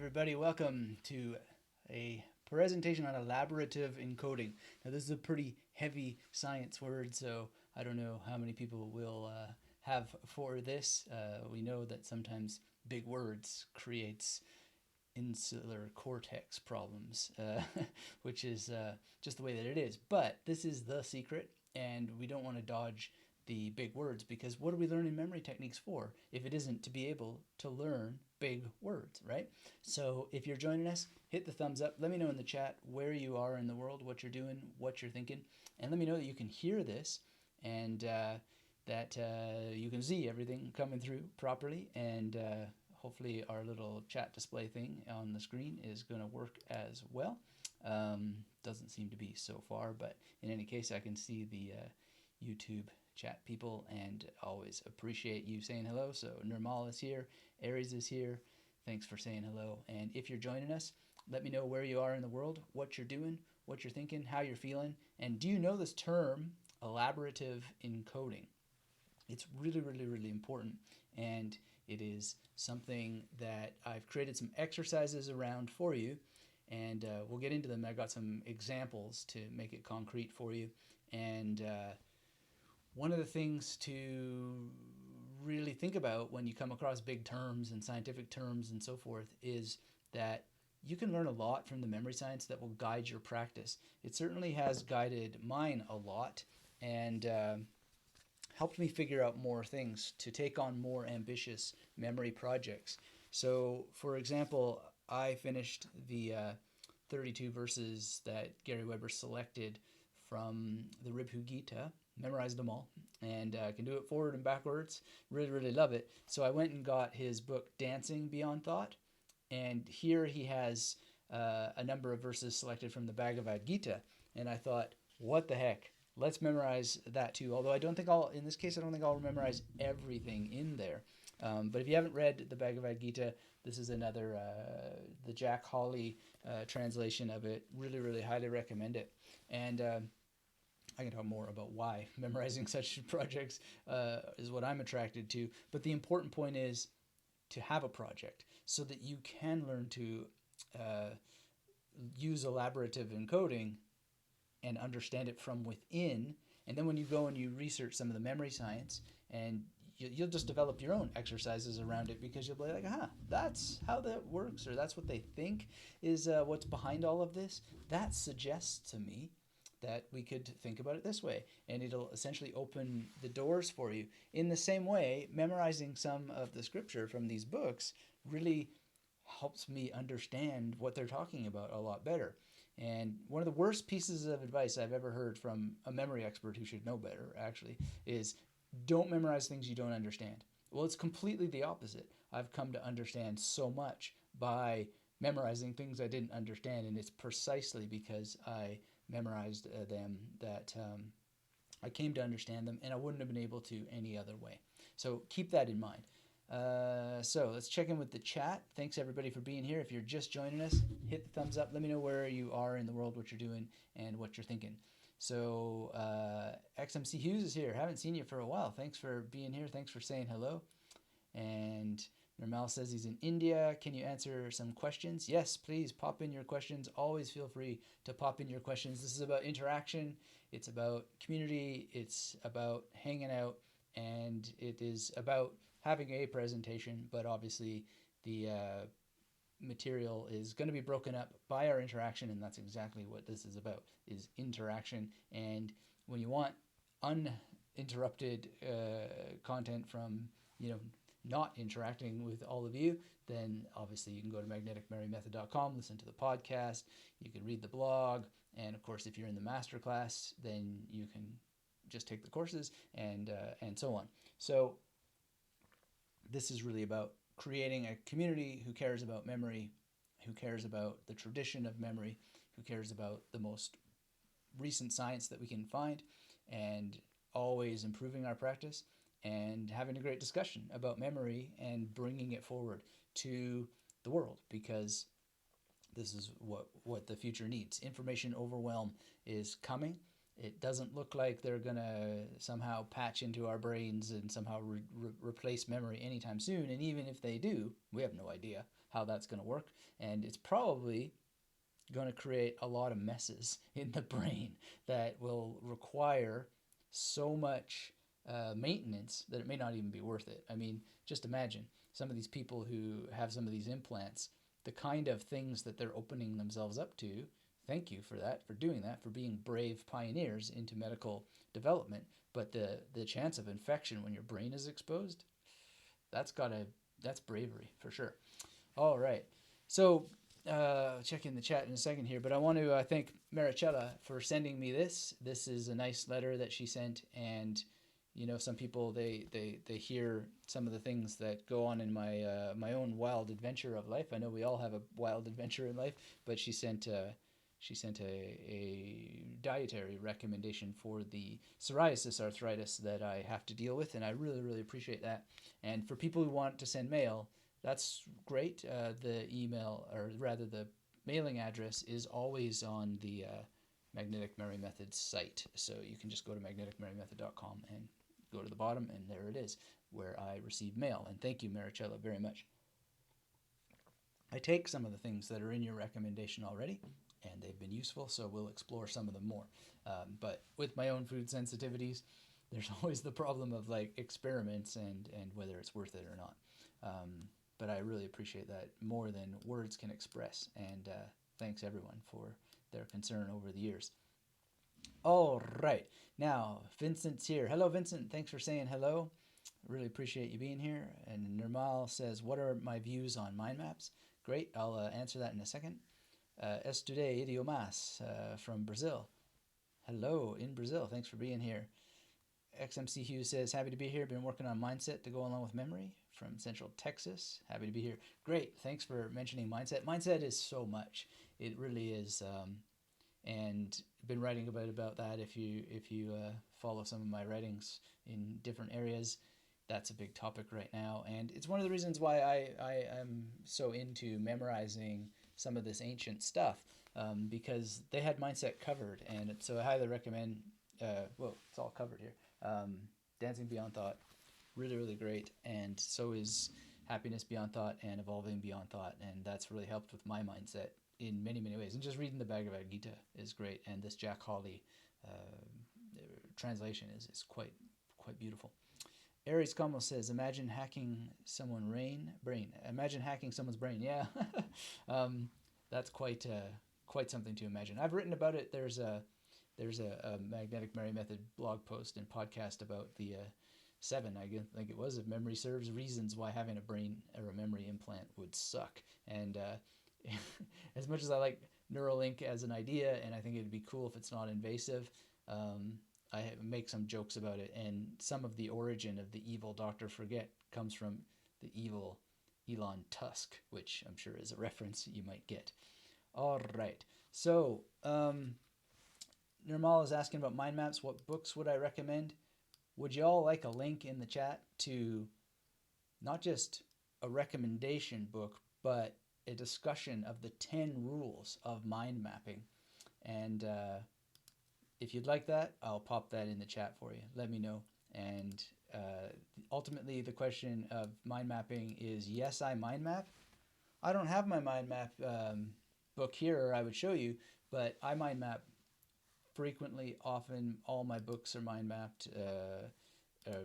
everybody. Welcome to a presentation on elaborative encoding. Now, this is a pretty heavy science word, so I don't know how many people will have for this. We know that sometimes big words creates insular cortex problems, which is just the way that it is. But this is the secret, and we don't want to dodge the big words, because what are we learning memory techniques for if it isn't to be able to learn big words, right? So if you're joining us, hit the thumbs up. Let me know in the chat where you are in the world, what you're doing, what you're thinking, and let me know that you can hear this and that you can see everything coming through properly, and hopefully our little chat display thing on the screen is going to work as well. Doesn't seem to be so far, but in any case, I can see the YouTube chat people and always appreciate you saying hello. So Nirmal is here, Aries is here. Thanks for saying hello. And if you're joining us, let me know where you are in the world, what you're doing, what you're thinking, how you're feeling. And do you know this term, elaborative encoding? It's really, really, really important. And it is something that I've created some exercises around for you. And we'll get into them. I've got some examples to make it concrete for you. And one of the things to really think about when you come across big terms and scientific terms and so forth is that you can learn a lot from the memory science that will guide your practice. It certainly has guided mine a lot and helped me figure out more things to take on more ambitious memory projects. So, for example, I finished the 32 verses that Gary Weber selected from the Ribhu Gita, memorized them all, and can do it forward and backwards. Really, really love it. So I went and got his book, Dancing Beyond Thought, and here he has a number of verses selected from the Bhagavad Gita, and I thought, what the heck? Let's memorize that too. Although I don't think in this case, I don't think I'll memorize everything in there. But if you haven't read the Bhagavad Gita, this is another, the Jack Hawley translation of it. Really, really highly recommend it. And I can talk more about why memorizing such projects is what I'm attracted to. But the important point is to have a project so that you can learn to use elaborative encoding and understand it from within. And then when you go and you research some of the memory science, and you'll just develop your own exercises around it, because you'll be like, that's how that works, or that's what they think is what's behind all of this. That suggests to me that we could think about it this way, and it'll essentially open the doors for you. In the same way, memorizing some of the scripture from these books really helps me understand what they're talking about a lot better. And one of the worst pieces of advice I've ever heard from a memory expert who should know better, actually, is don't memorize things you don't understand. Well, it's completely the opposite. I've come to understand so much by memorizing things I didn't understand, and it's precisely because I memorized them that I came to understand them, and I wouldn't have been able to any other way. So keep that in mind. So let's check in with the chat. Thanks everybody for being here. If you're just joining us, hit the thumbs up. Let me know where you are in the world, what you're doing, and what you're thinking. So XMC Hughes is here. Haven't seen you for a while. Thanks for being here. Thanks for saying hello. And Nirmal says he's in India. Can you answer some questions? Yes, please pop in your questions. Always feel free to pop in your questions. This is about interaction. It's about community. It's about hanging out. And it is about having a presentation. But obviously the material is going to be broken up by our interaction. And that's exactly what this is about, is interaction. And when you want uninterrupted content from, not interacting with all of you, then obviously you can go to magneticmarymethod.com, listen to the podcast, you can read the blog, and of course if you're in the masterclass, then you can just take the courses and so on. So this is really about creating a community who cares about memory, who cares about the tradition of memory, who cares about the most recent science that we can find, and always improving our practice and having a great discussion about memory and bringing it forward to the world, because this is what the future needs. Information overwhelm is coming, It doesn't look like they're going to somehow patch into our brains and somehow replace memory anytime soon. And even if they do, we have no idea how that's going to work. And it's probably going to create a lot of messes in the brain that will require so much maintenance that it may not even be worth it. I mean, just imagine some of these people who have some of these implants, the kind of things that they're opening themselves up to. Thank you for that, for doing that, for being brave pioneers into medical development. But the chance of infection when your brain is exposed, that's bravery for sure. All right. So check in the chat in a second here, but I want to thank Maricella for sending me this. This is a nice letter that she sent, and some people they hear some of the things that go on in my own wild adventure of life. I know we all have a wild adventure in life, but she sent a dietary recommendation for the psoriasis arthritis that I have to deal with, and I really, really appreciate that. And for people who want to send mail, that's great. The email, or rather the mailing address, is always on the Magnetic Memory Method site. So you can just go to magneticmerrymethod.com and go to the bottom, and there it is, where I receive mail. And thank you, Maricella, very much. I take some of the things that are in your recommendation already, and they've been useful, so we'll explore some of them more. But with my own food sensitivities, there's always the problem of like experiments and whether it's worth it or not. But I really appreciate that more than words can express, and thanks everyone for their concern over the years. All right, now Vincent's here. Hello, Vincent. Thanks for saying hello. Really appreciate you being here. And Nirmal says, what are my views on mind maps? Great, I'll answer that in a second. Estude idiomas from Brazil. Hello in Brazil. Thanks for being here. XMC Hughes says, happy to be here. Been working on mindset to go along with memory from Central Texas. Happy to be here. Great. Thanks for mentioning mindset. Mindset is so much. It really is. And been writing about that. If you follow some of my writings in different areas, that's a big topic right now. And it's one of the reasons why I am so into memorizing some of this ancient stuff, because they had mindset covered. And so I highly recommend, it's all covered here. Dancing Beyond Thought, really, really great. And so is Happiness Beyond Thought and Evolving Beyond Thought. And that's really helped with my mindset in many, many ways. And just reading the Bhagavad Gita is great. And this Jack Hawley translation is quite beautiful. Aries Como says, imagine hacking someone's brain. Imagine hacking someone's brain. Yeah, that's quite something to imagine. I've written about it. There's a Magnetic Memory Method blog post and podcast about the 7, I think it was, if memory serves, reasons why having a brain or a memory implant would suck. And as much as I like Neuralink as an idea, and I think it'd be cool if it's not invasive, I make some jokes about it, and some of the origin of the evil Dr. Forget comes from the evil Elon Tusk, which I'm sure is a reference you might get. All right. So, Nirmal is asking about mind maps. What books would I recommend? Would you all like a link in the chat to not just a recommendation book, but a discussion of the 10 rules of mind mapping? And if you'd like that, I'll pop that in the chat for you. Let me know. And ultimately, the question of mind mapping is, yes, I mind map. I don't have my mind map book here, or I would show you, but I mind map frequently. Often, all my books are mind mapped.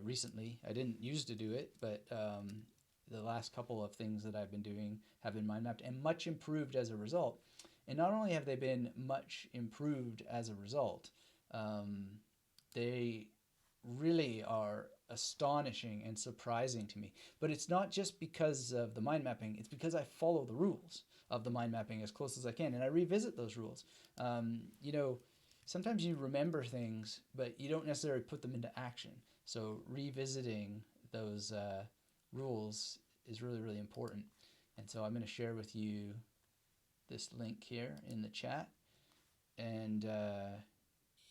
Recently, I didn't used to do it, but the last couple of things that I've been doing have been mind mapped and much improved as a result. And not only have they been much improved as a result, they really are astonishing and surprising to me. But it's not just because of the mind mapping, it's because I follow the rules of the mind mapping as close as I can, and I revisit those rules. Sometimes you remember things, but you don't necessarily put them into action. So revisiting those rules is really, really important. And so I'm going to share with you this link here in the chat, and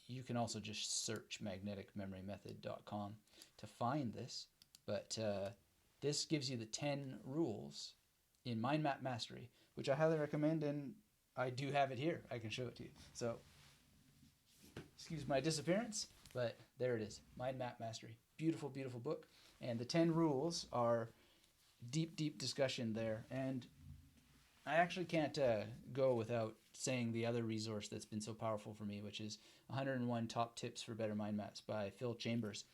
you can also just search magneticmemorymethod.com to find this, but this gives you the 10 rules in Mind Map Mastery, which I highly recommend, and I do have it here. I can show it to you. So excuse my disappearance, but there it is. Mind Map Mastery. Beautiful, beautiful book. And the 10 rules are deep, deep discussion there. And I actually can't go without saying the other resource that's been so powerful for me, which is 101 Top Tips for Better Mind Maps by Phil Chambers.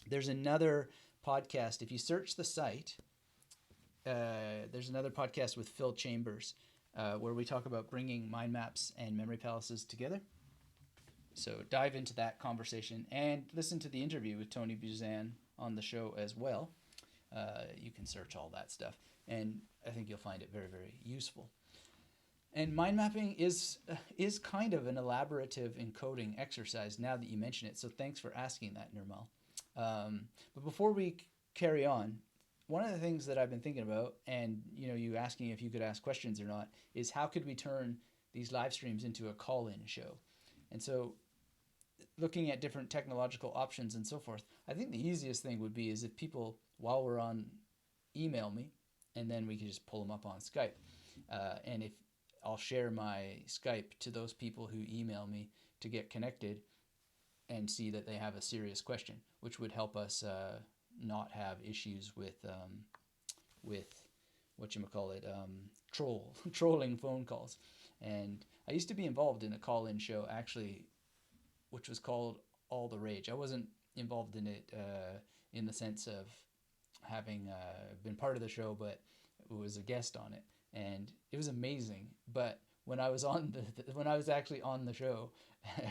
There's another podcast. If you search the site, there's another podcast with Phil Chambers where we talk about bringing mind maps and memory palaces together. So dive into that conversation and listen to the interview with Tony Buzan on the show as well. You can search all that stuff, and I think you'll find it very, very useful. And mind mapping is kind of an elaborative encoding exercise now that you mention it, so thanks for asking that, Nirmal. But before we carry on, one of the things that I've been thinking about, and you asking if you could ask questions or not, is how could we turn these live streams into a call-in show? And so looking at different technological options and so forth, I think the easiest thing would be is if people, while we're on, email me, and then we can just pull them up on Skype. And if I'll share my Skype to those people who email me to get connected and see that they have a serious question, which would help us not have issues with trolling phone calls. And I used to be involved in a call-in show actually, which was called All the Rage. I wasn't involved in it in the sense of having been part of the show, but was a guest on it, and it was amazing. But when I was when I was actually on the show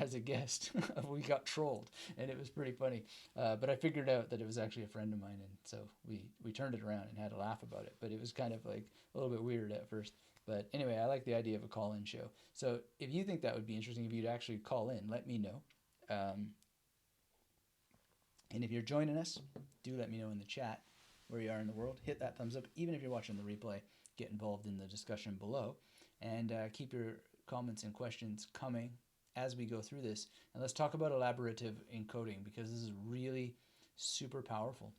as a guest, we got trolled, and it was pretty funny. But I figured out that it was actually a friend of mine, and so we turned it around and had a laugh about it. But it was kind of like a little bit weird at first. But anyway, I like the idea of a call-in show. So if you think that would be interesting, if you'd actually call in, let me know. And if you're joining us, do let me know in the chat where you are in the world. Hit that thumbs up. Even if you're watching the replay, get involved in the discussion below. And keep your comments and questions coming as we go through this. And let's talk about elaborative encoding, because this is really super powerful.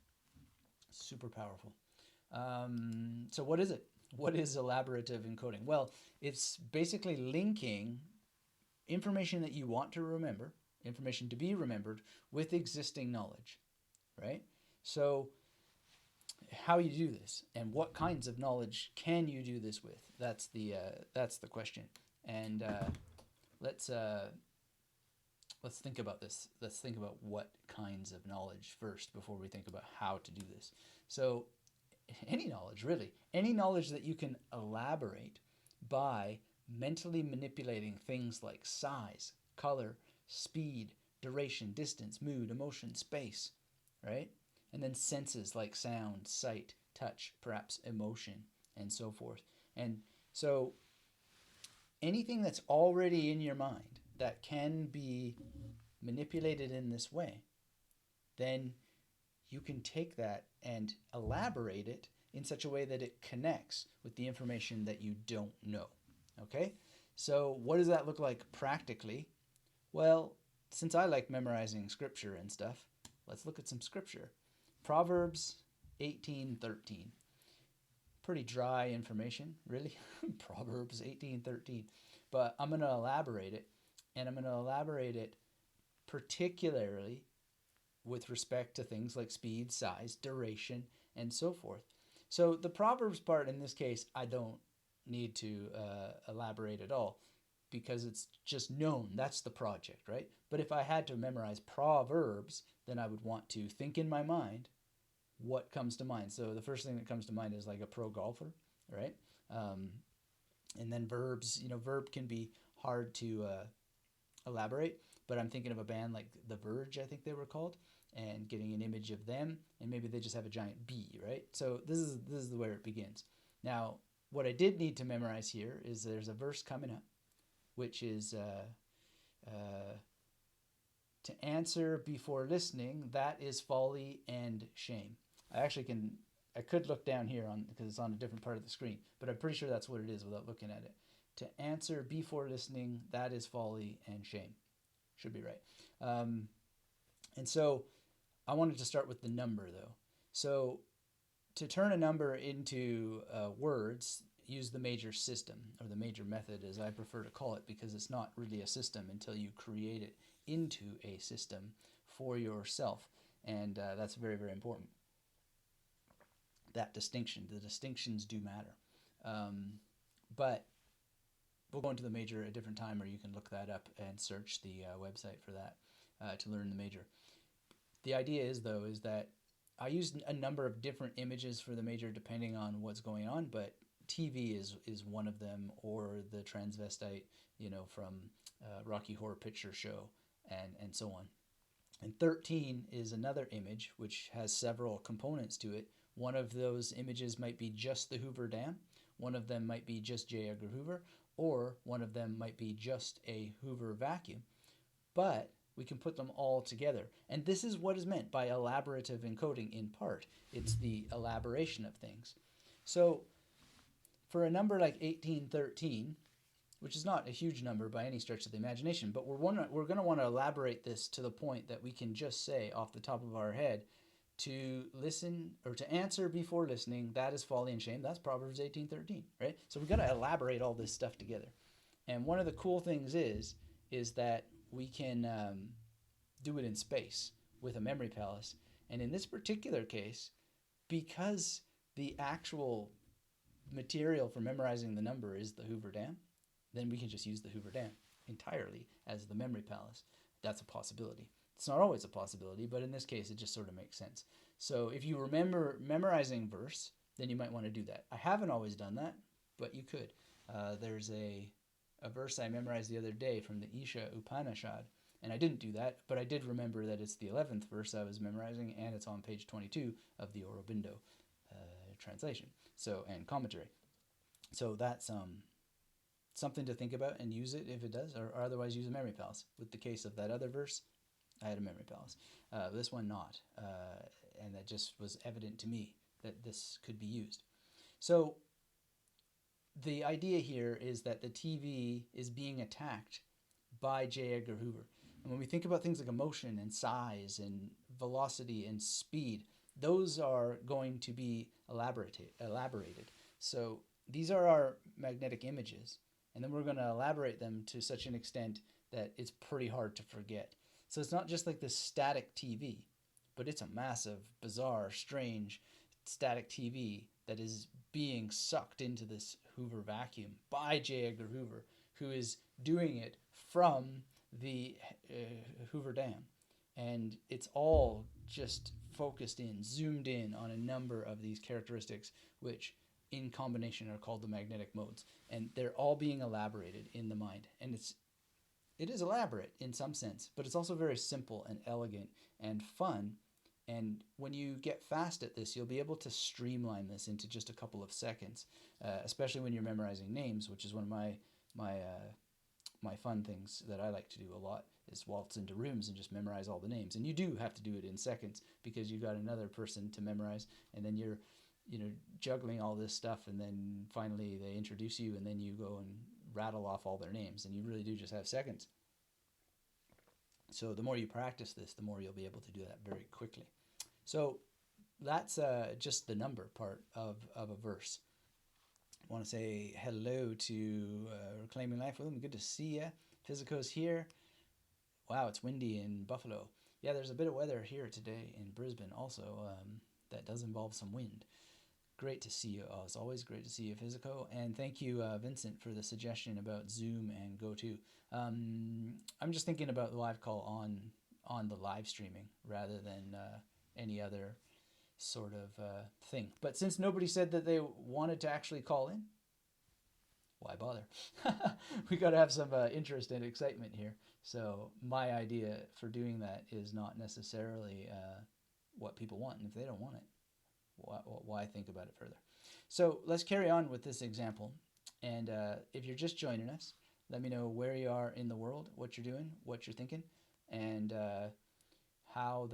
Super powerful. So what is it? What is elaborative encoding? Well, it's basically linking information that you want to remember, information to be remembered, with existing knowledge, right? So how you do this, and what kinds of knowledge can you do this with? That's the question. And let's think about this. Let's think about what kinds of knowledge first before we think about how to do this. So any knowledge, really, any knowledge that you can elaborate by mentally manipulating things like size, color, speed, duration, distance, mood, emotion, space, right? And then senses like sound, sight, touch, perhaps emotion, and so forth. And so anything that's already in your mind that can be manipulated in this way, then you can take that and elaborate it in such a way that it connects with the information that you don't know. Okay? So what does that look like practically? Well, since I like memorizing scripture and stuff, let's look at some scripture. Proverbs 18:13. Pretty dry information, really. Proverbs 18:13. But I'm going to elaborate it, and I'm going to elaborate it particularly with respect to things like speed, size, duration, and so forth. So the Proverbs part in this case, I don't need to elaborate at all, because it's just known. That's the project, right? But if I had to memorize Proverbs, then I would want to think in my mind what comes to mind. So the first thing that comes to mind is like a pro golfer, right? And then verbs, verb can be hard to elaborate, but I'm thinking of a band like The Verge, I think they were called, and getting an image of them, and maybe they just have a giant bee, right? So this is where it begins. Now, what I did need to memorize here is there's a verse coming up, which is to answer before listening, that is folly and shame. I could look down here because it's on a different part of the screen, but I'm pretty sure that's what it is without looking at it. To answer before listening, that is folly and shame. Should be right. And so I wanted to start with the number, though. So to turn a number into words, use the major system, or the major method as I prefer to call it, because it's not really a system until you create it into a system for yourself. And that's very, very important. That distinction, the distinctions do matter. But we'll go into the major at a different time, or you can look that up and search the website for that to learn the major. The idea is, though, is that I used a number of different images for the major depending on what's going on, but TV is one of them, or the transvestite, from Rocky Horror Picture Show, and so on. And 13 is another image which has several components to it. One of those images might be just the Hoover Dam. One of them might be just J. Edgar Hoover, or one of them might be just a Hoover vacuum. But we can put them all together. And this is what is meant by elaborative encoding in part. It's the elaboration of things. So for a number like 1813, which is not a huge number by any stretch of the imagination, but we're going to want to elaborate this to the point that we can just say off the top of our head, to listen or to answer before listening, that is folly and shame. That's Proverbs 18:13, right? So we've got to elaborate all this stuff together. And one of the cool things is that we can do it in space with a memory palace. And in this particular case, because the actual material for memorizing the number is the Hoover Dam, then we can just use the Hoover Dam entirely as the memory palace. That's a possibility. It's not always a possibility, but in this case, it just sort of makes sense. So if you remember memorizing verse, then you might want to do that. I haven't always done that, but you could. There's a verse I memorized the other day from the Isha Upanishad, and I didn't do that, but I did remember that it's the 11th verse I was memorizing, and it's on page 22 of the Aurobindo translation, and commentary. So that's something to think about, and use it if it does, or otherwise use a memory palace. With the case of that other verse, I had a memory palace. This one not, and that just was evident to me that this could be used. So the idea here is that the TV is being attacked by J. Edgar Hoover. And when we think about things like emotion and size and velocity and speed, those are going to be elaborated. So these are our magnetic images, and then we're going to elaborate them to such an extent that it's pretty hard to forget. So it's not just like this static TV, but it's a massive, bizarre, strange static TV that is being sucked into this Hoover vacuum by J. Edgar Hoover, who is doing it from the Hoover Dam. And it's all just focused in, zoomed in on a number of these characteristics, which in combination are called the magnetic modes. And they're all being elaborated in the mind. And it is elaborate in some sense, but it's also very simple and elegant and fun. And when you get fast at this, you'll be able to streamline this into just a couple of seconds, especially when you're memorizing names, which is one of my fun things that I like to do a lot, is waltz into rooms and just memorize all the names. And you do have to do it in seconds because you've got another person to memorize, and then you're juggling all this stuff, and then finally they introduce you, and then you go and rattle off all their names, and you really do just have seconds. So the more you practice this, the more you'll be able to do that very quickly. So that's just the number part of a verse. I want to say hello to Reclaiming Life with him. Good to see you. Physico's here. Wow, it's windy in Buffalo. Yeah, there's a bit of weather here today in Brisbane also that does involve some wind. Great to see you. Oh, it's always great to see you, Physico. And thank you, Vincent, for the suggestion about Zoom and GoTo. I'm just thinking about the live call on the live streaming rather than any other sort of thing. But since nobody said that they wanted to actually call in, why bother? We got to have some interest and excitement here. So my idea for doing that is not necessarily what people want. And if they don't want it, why think about it further? So let's carry on with this example. And if you're just joining us, let me know where you are in the world, what you're doing, what you're thinking, and how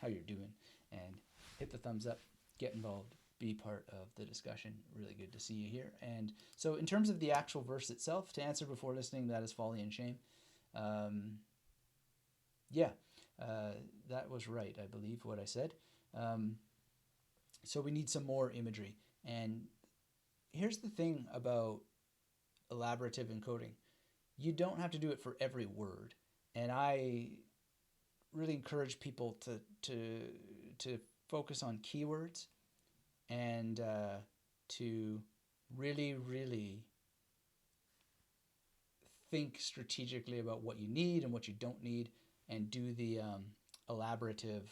you're doing. And hit the thumbs up, get involved, be part of the discussion. Really good to see you here. And so in terms of the actual verse itself, to answer before listening, that is folly and shame. That was right, I believe, what I said. So we need some more imagery. And here's the thing about elaborative encoding. you don't have to do it for every word. And I really encourage people to focus on keywords and to really think strategically about what you need and what you don't need, and do the elaborative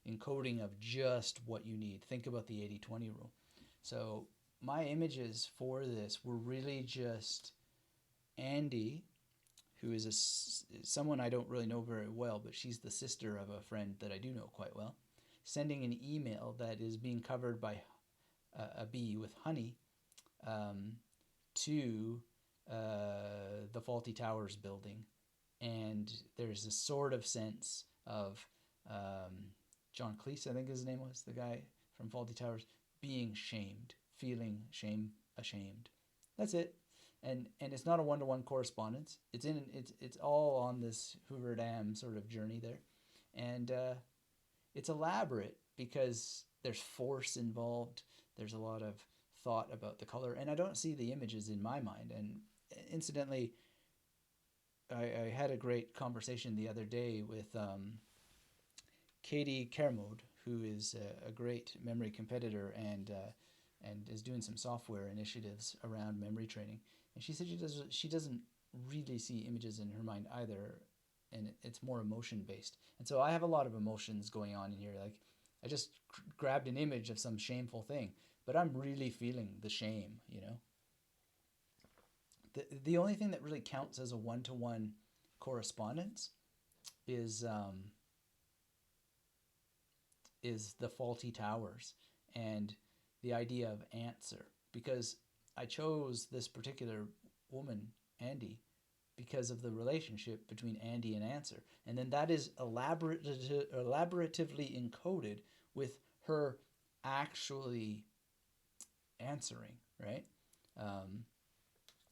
encoding of just what you need. Think about the 80-20 rule. So my images for this were really just Andy, who is someone I don't really know very well, but she's the sister of a friend that I do know quite well, sending an email that is being covered by a bee with honey to the Faulty Towers building. And there's a sort of sense of John Cleese, I think his name was, the guy from Faulty Towers, being shamed, feeling ashamed. That's it. And it's not a one-to-one correspondence. It's all on this Hoover Dam sort of journey there. And it's elaborate because there's force involved. There's a lot of thought about the color, and I don't see the images in my mind. And incidentally, I had a great conversation the other day with Katie Kermode, who is a great memory competitor and is doing some software initiatives around memory training. And she said she doesn't really see images in her mind either, and it's more emotion based. And so I have a lot of emotions going on in here. Like, I just grabbed an image of some shameful thing, but I'm really feeling the shame, you know. The only thing that really counts as a one-to-one correspondence is the Faulty Towers and the idea of answer, because I chose this particular woman, Andy, because of the relationship between Andy and answer. And then that is elaboratively encoded with her actually answering, right?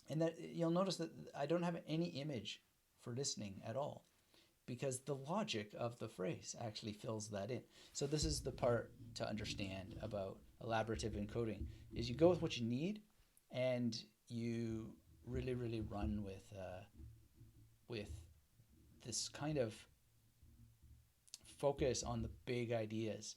And that you'll notice that I don't have any image for listening at all, because the logic of the phrase actually fills that in. So this is the part to understand about elaborative encoding, is you go with what you need, and you really run with this kind of focus on the big ideas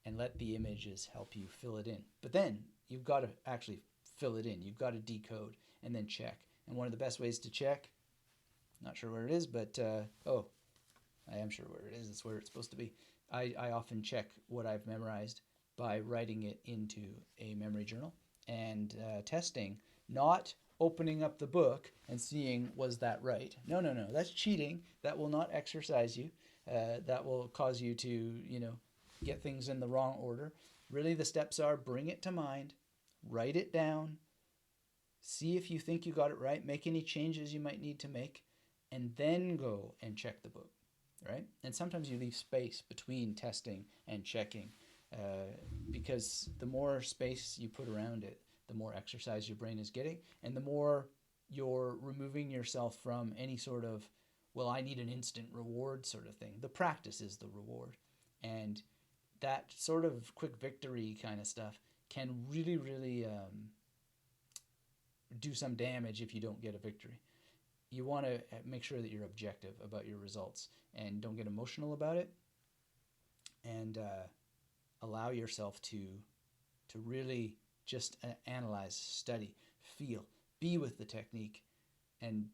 and let the images help you fill it in. But then you've got to actually fill it in. You've got to decode and then check. And one of the best ways to check, not sure where it is, but I am sure where it is. It's where it's supposed to be. I often check what I've memorized by writing it into a memory journal and testing, not opening up the book and seeing, was that right? No, that's cheating. That will not exercise you. That will cause you to, get things in the wrong order. Really, the steps are: bring it to mind, write it down, see if you think you got it right, make any changes you might need to make, and then go and check the book, right? And sometimes you leave space between testing and checking, because the more space you put around it, the more exercise your brain is getting, and the more you're removing yourself from any sort of, well, I need an instant reward sort of thing. The practice is the reward. And that sort of quick victory kind of stuff can really do some damage if you don't get a victory. You want to make sure that you're objective about your results and don't get emotional about it, and allow yourself to really just analyze, study, feel, be with the technique, and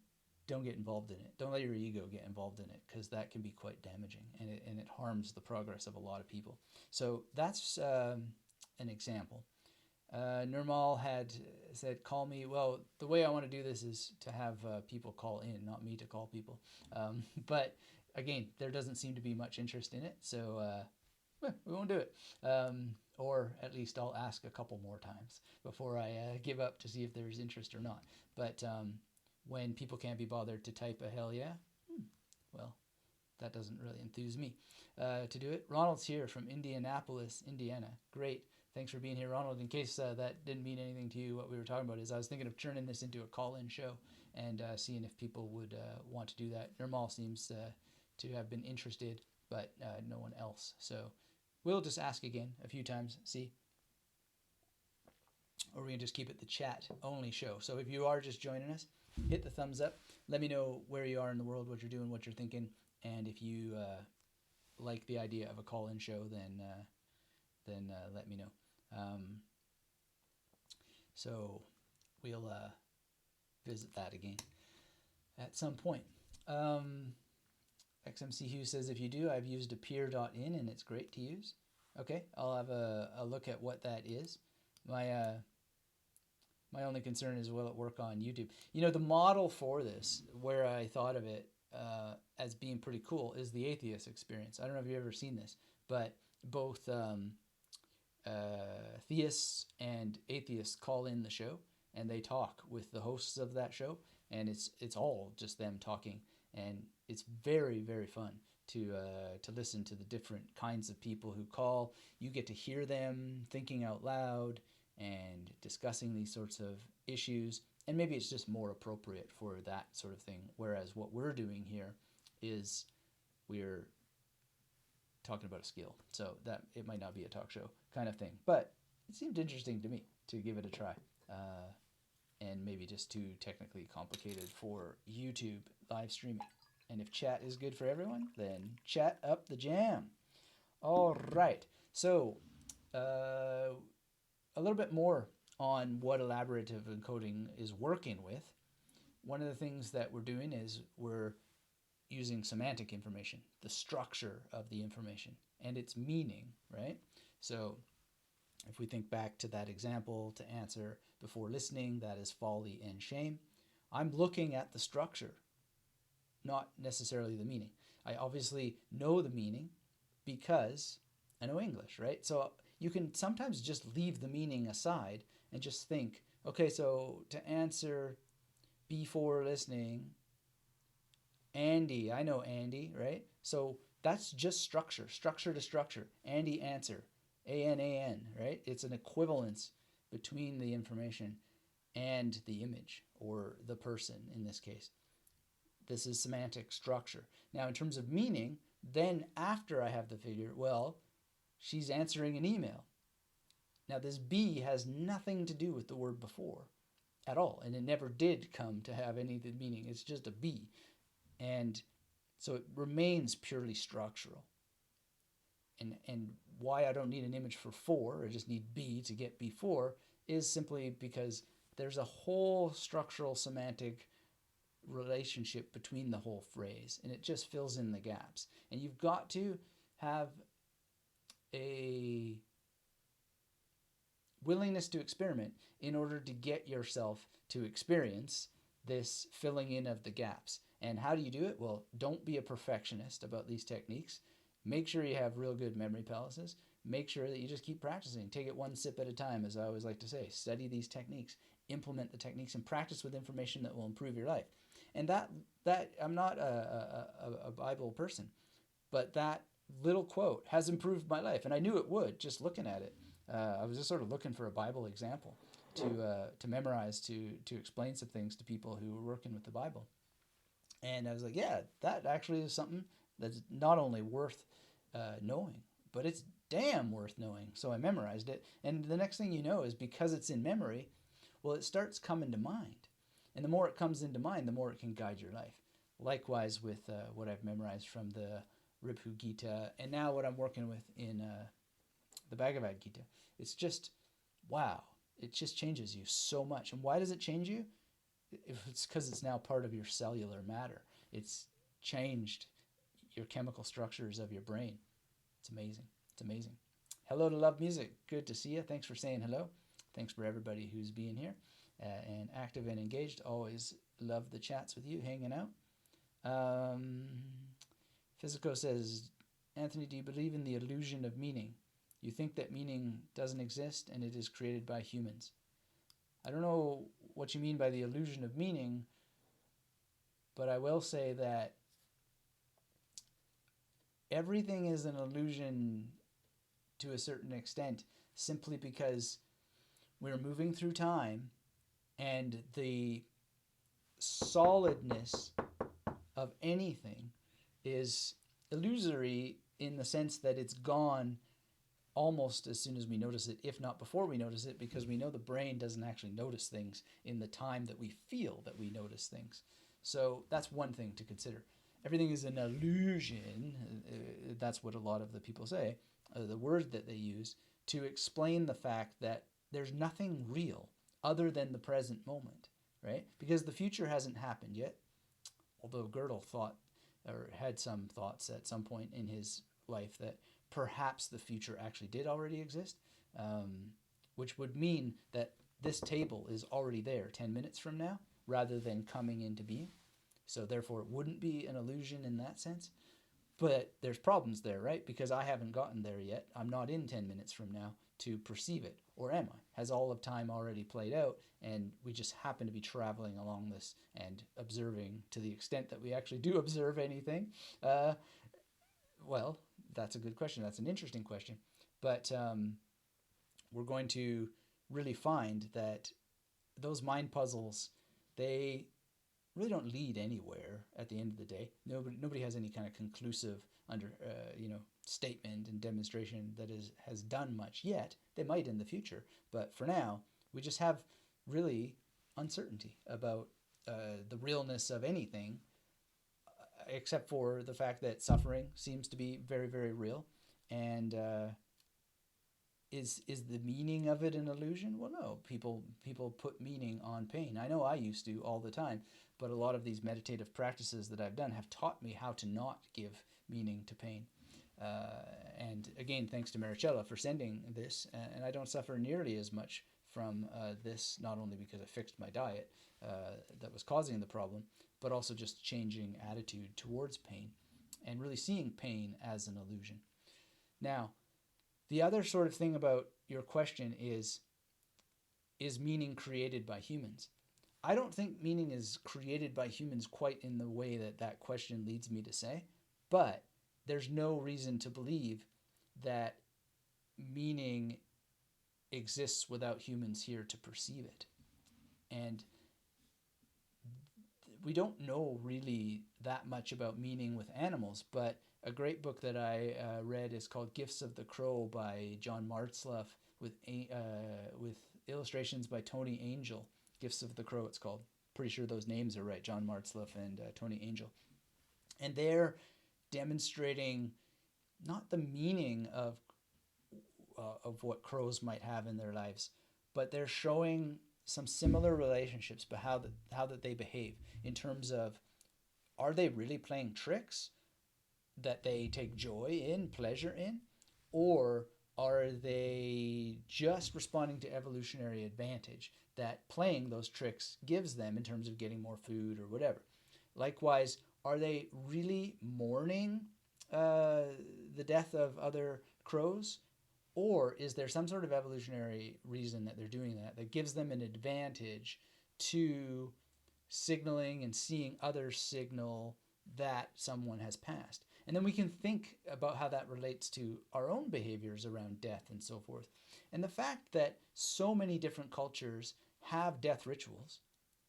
don't get involved in it. Don't let your ego get involved in it, because that can be quite damaging, and it harms the progress of a lot of people. So that's an example. Nirmal had said, call me. Well, the way I want to do this is to have people call in, not me to call people. But again, there doesn't seem to be much interest in it, so we won't do it. Or at least I'll ask a couple more times before I give up to see if there's interest or not. But when people can't be bothered to type a hell yeah, well, that doesn't really enthuse me to do it. Ronald's here from Indianapolis, Indiana. Great. Thanks for being here, Ronald. In case that didn't mean anything to you, what we were talking about is I was thinking of turning this into a call-in show and seeing if people would want to do that. Nirmal seems to have been interested, but no one else. So we'll just ask again a few times, see. Or we can just keep it the chat-only show. So if you are just joining us, hit the thumbs up. Let me know where you are in the world, what you're doing, what you're thinking, and if you like the idea of a call-in show, then let me know. So we'll visit that again at some point. XMC Hugh says, if you do, I've used appear.in and it's great to use. Okay, I'll have a look at what that is. My only concern is, will it work on YouTube? You know, the model for this, where I thought of it as being pretty cool, is the Atheist Experience. I don't know if you've ever seen this, but both theists and atheists call in the show, and they talk with the hosts of that show, and it's all just them talking, and it's very, very fun to listen to the different kinds of people who call. You get to hear them thinking out loud and discussing these sorts of issues, and maybe it's just more appropriate for that sort of thing, whereas what we're doing here is we're talking about a skill, so that it might not be a talk show kind of thing, but it seemed interesting to me to give it a try, and maybe just too technically complicated for YouTube live streaming. And if chat is good for everyone, then chat up the jam. All right, so a little bit more on what elaborative encoding is working with. One of the things that we're doing is we're using semantic information, the structure of the information and its meaning, right? So if we think back to that example, to answer before listening, that is folly and shame. I'm looking at the structure, not necessarily the meaning. I obviously know the meaning because I know English, right? So you can sometimes just leave the meaning aside and just think, okay, so to answer before listening, Andy, I know Andy, right? So that's just structure to structure. Andy answer, ANAN, right? It's an equivalence between the information and the image, or the person in this case. This is semantic structure. Now in terms of meaning, then after I have the figure, well, she's answering an email. Now this B has nothing to do with the word before at all, and it never did come to have any meaning. It's just a B. And so it remains purely structural. And why I don't need an image for for, I just need B to get before, is simply because there's a whole structural semantic relationship between the whole phrase, and it just fills in the gaps. And you've got to have a willingness to experiment in order to get yourself to experience this filling in of the gaps. And how do you do it? Well, don't be a perfectionist about these techniques. Make sure you have real good memory palaces. Make sure that you just keep practicing. Take it one sip at a time, as I always like to say. Study these techniques, implement the techniques, and practice with information that will improve your life. And that I'm not a Bible person, but that little quote has improved my life, and I knew it would just looking at it. I was just sort of looking for a Bible example to memorize, to explain some things to people who were working with the Bible. And I was like, yeah, that actually is something that's not only worth knowing, but it's damn worth knowing. So I memorized it. And the next thing you know is, because it's in memory, well, it starts coming to mind. And the more it comes into mind, the more it can guide your life. Likewise with what I've memorized from the Ribhu Gita, and now what I'm working with in the Bhagavad Gita. It's just, wow, it just changes you so much. And why does it change you? It's because it's now part of your cellular matter. It's changed your chemical structures of your brain. It's amazing. It's amazing. Hello to Love Music. Good to see you. Thanks for saying hello. Thanks for everybody who's being here and active and engaged. Always love the chats with you, hanging out. Physico says, Anthony, do you believe in the illusion of meaning? You think that meaning doesn't exist and it is created by humans. I don't know what you mean by the illusion of meaning, but I will say that everything is an illusion to a certain extent, simply because we're moving through time and the solidness of anything is illusory in the sense that it's gone almost as soon as we notice it, if not before we notice it, because we know the brain doesn't actually notice things in the time that we feel that we notice things. So that's one thing to consider. Everything is an illusion. That's what a lot of the people say, the word that they use to explain the fact that there's nothing real other than the present moment, right? Because the future hasn't happened yet, although Gödel thought or had some thoughts at some point in his life that perhaps the future actually did already exist, which would mean that this table is already there 10 minutes from now rather than coming into being. So therefore it wouldn't be an illusion in that sense. But there's problems there, right? Because I haven't gotten there yet. I'm not in 10 minutes from now to perceive it. Or am I? Has all of time already played out and we just happen to be traveling along this and observing to the extent that we actually do observe anything? Well, that's a good question. That's an interesting question. But we're going to really find that those mind puzzles, they really don't lead anywhere at the end of the day. Nobody has any kind of conclusive statement and demonstration that has done much yet. They might in the future, but for now, we just have really uncertainty about the realness of anything, except for the fact that suffering seems to be very, very real. And is the meaning of it an illusion? Well, no. People put meaning on pain. I know I used to all the time, but a lot of these meditative practices that I've done have taught me how to not give meaning to pain. And again, thanks to Maricela for sending this, and I don't suffer nearly as much from this, not only because I fixed my diet that was causing the problem, but also just changing attitude towards pain and really seeing pain as an illusion. Now, the other sort of thing about your question is meaning created by humans? I don't think meaning is created by humans quite in the way that question leads me to say, but there's no reason to believe that meaning exists without humans here to perceive it. And we don't know really that much about meaning with animals, but a great book that I read is called Gifts of the Crow by John Martzloff with illustrations by Tony Angel. Gifts of the Crow, it's called. Pretty sure those names are right, John Martzloff and Tony Angel. And they're demonstrating not the meaning of what crows might have in their lives, but they're showing some similar relationships, but how that they behave in terms of, are they really playing tricks that they take joy in, pleasure in, or are they just responding to evolutionary advantage that playing those tricks gives them in terms of getting more food or whatever? Likewise, are they really mourning the death of other crows? Or is there some sort of evolutionary reason that they're doing that gives them an advantage to signaling and seeing others signal that someone has passed? And then we can think about how that relates to our own behaviors around death and so forth. And the fact that so many different cultures have death rituals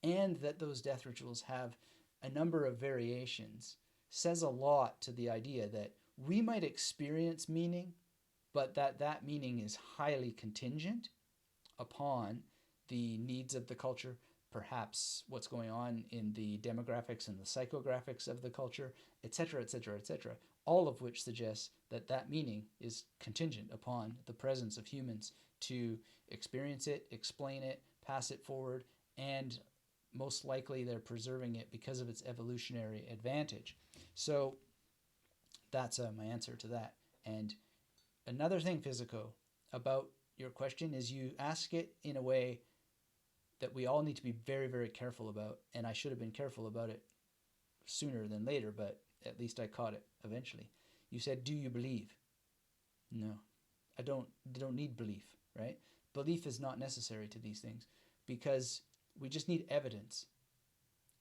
and that those death rituals have a number of variations says a lot to the idea that we might experience meaning, but that meaning is highly contingent upon the needs of the culture, perhaps what's going on in the demographics and the psychographics of the culture, etc., etc., etc., all of which suggests that meaning is contingent upon the presence of humans to experience it, explain it, pass it forward, and most likely they're preserving it because of its evolutionary advantage. So that's my answer to that. And another thing, Physico, about your question is you ask it in a way that we all need to be very, very careful about, and I should have been careful about it sooner than later, but at least I caught it eventually. You said, do you believe? No, I don't need belief, right? Belief is not necessary to these things because we just need evidence,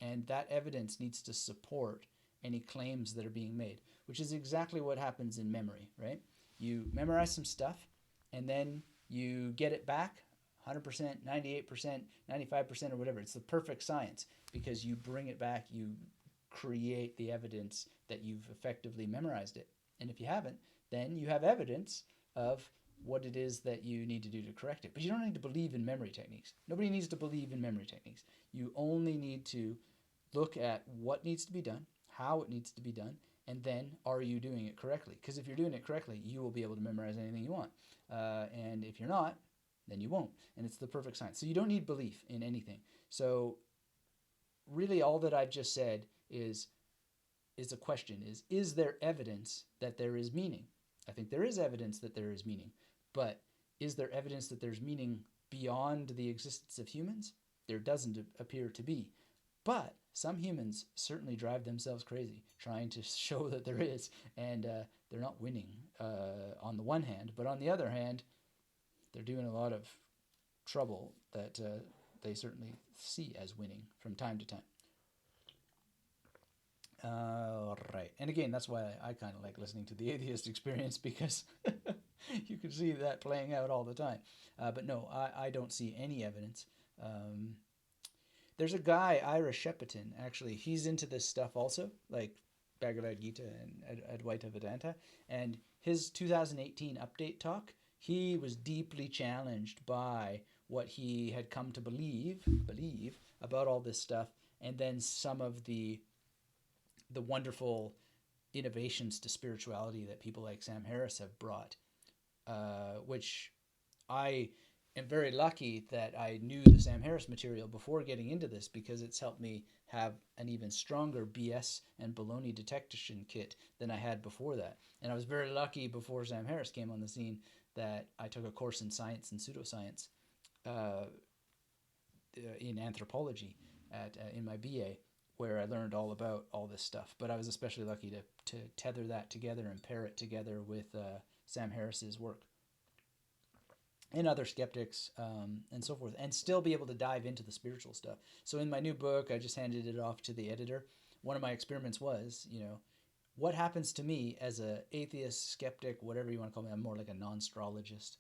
and that evidence needs to support any claims that are being made, which is exactly what happens in memory, right? You memorize some stuff, and then you get it back 100%, 98%, 95%, or whatever. It's the perfect science because you bring it back, you create the evidence that you've effectively memorized it. And if you haven't, then you have evidence of what it is that you need to do to correct it. But you don't need to believe in memory techniques. Nobody needs to believe in memory techniques. You only need to look at what needs to be done, how it needs to be done, and then are you doing it correctly? Because if you're doing it correctly, you will be able to memorize anything you want. And if you're not, then you won't. And it's the perfect science. So you don't need belief in anything. So really all that I've just said is a question is there evidence that there is meaning? I think there is evidence that there is meaning, but is there evidence that there's meaning beyond the existence of humans? There doesn't appear to be, but some humans certainly drive themselves crazy trying to show that there is, and they're not winning on the one hand, but on the other hand, they're doing a lot of trouble that they certainly see as winning from time to time. Right. And again, that's why I kind of like listening to the Atheist Experience, because you can see that playing out all the time. But no, I don't see any evidence. There's a guy, Ira Shepperton, actually. He's into this stuff also, like Bhagavad Gita and Advaita Vedanta. And his 2018 update talk, he was deeply challenged by what he had come to believe about all this stuff, and then some of the wonderful innovations to spirituality that people like Sam Harris have brought, which I am very lucky that I knew the Sam Harris material before getting into this, because it's helped me have an even stronger BS and baloney detection kit than I had before that. And I was very lucky before Sam Harris came on the scene that I took a course in science and pseudoscience in anthropology in my BA, where I learned all about all this stuff. But I was especially lucky to tether that together and pair it together with Sam Harris's work and other skeptics and so forth, and still be able to dive into the spiritual stuff. So in my new book, I just handed it off to the editor. One of my experiments was, what happens to me as a atheist, skeptic, whatever you want to call me? I'm more like a non-astrologist.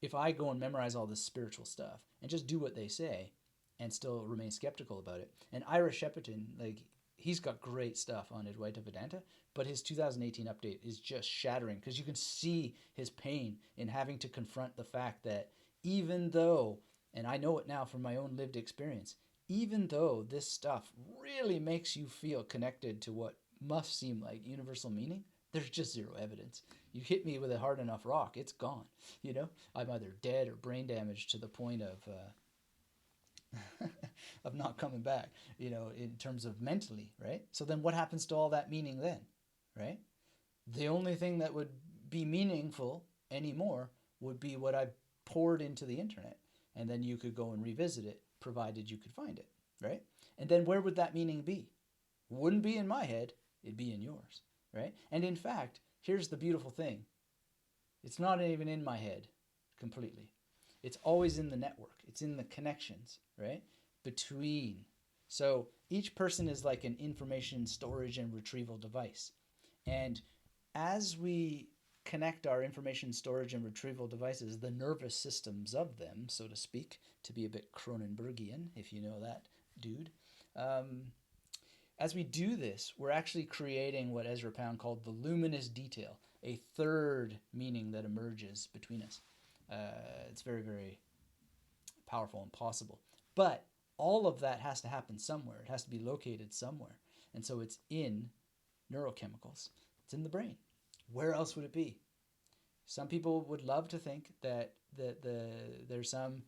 If I go and memorize all this spiritual stuff and just do what they say and still remain skeptical about it. And Ira Shepperton, he's got great stuff on Advaita Vedanta, but his 2018 update is just shattering, because you can see his pain in having to confront the fact that even though, and I know it now from my own lived experience, even though this stuff really makes you feel connected to what must seem like universal meaning, there's just zero evidence. You hit me with a hard enough rock, it's gone. I'm either dead or brain damaged to the point of of not coming back, in terms of mentally, right? So then what happens to all that meaning then, right? The only thing that would be meaningful anymore would be what I poured into the internet. And then you could go and revisit it, provided you could find it, right? And then where would that meaning be? Wouldn't be in my head, it'd be in yours, right? And in fact, here's the beautiful thing. It's not even in my head completely. It's always in the network. It's in the connections, right? Between. So each person is like an information storage and retrieval device. And as we connect our information storage and retrieval devices, the nervous systems of them, so to speak, to be a bit Cronenbergian, if you know that dude, as we do this, we're actually creating what Ezra Pound called the luminous detail, a third meaning that emerges between us. It's very, very powerful and possible. But all of that has to happen somewhere. It has to be located somewhere. And so it's in neurochemicals. It's in the brain. Where else would it be? Some people would love to think that there's some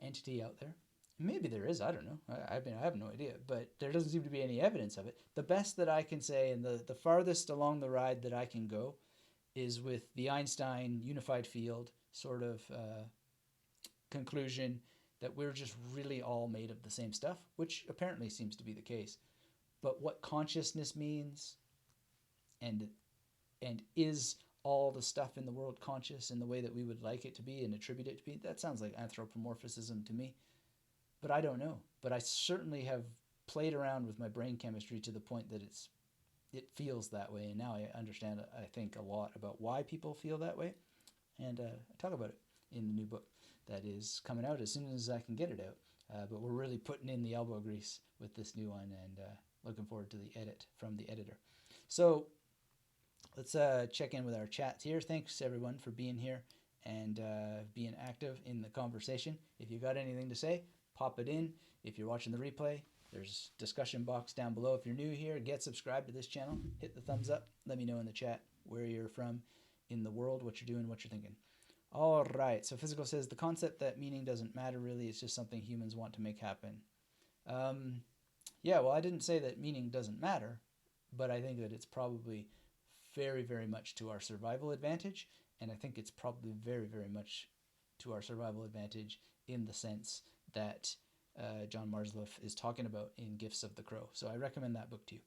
entity out there. Maybe there is, I don't know. I have no idea. But there doesn't seem to be any evidence of it. The best that I can say, and the farthest along the ride that I can go, is with the Einstein unified field sort of conclusion that we're just really all made of the same stuff, which apparently seems to be the case. But what consciousness means, and is all the stuff in the world conscious in the way that we would like it to be and attribute it to be, that sounds like anthropomorphism to me. But I don't know. But I certainly have played around with my brain chemistry to the point that it feels that way. And now I understand, I think, a lot about why people feel that way. And I talk about it in the new book that is coming out as soon as I can get it out. But we're really putting in the elbow grease with this new one, and looking forward to the edit from the editor. So Let's check in with our chats here. Thanks everyone for being here and being active in the conversation. If you got anything to say, pop it in. If you're watching the replay, there's discussion box down below. If you're new here, get subscribed to this channel. Hit the thumbs up. Let me know in the chat where you're from in the world, what you're doing, what you're thinking. All right. So Physical says the concept that meaning doesn't matter really. It's just something humans want to make happen. Yeah, well, I didn't say that meaning doesn't matter, but I think that it's probably very, very much to our survival advantage. And I think it's probably very, very much to our survival advantage in the sense that John Marsliff is talking about in Gifts of the Crow. So I recommend that book to you.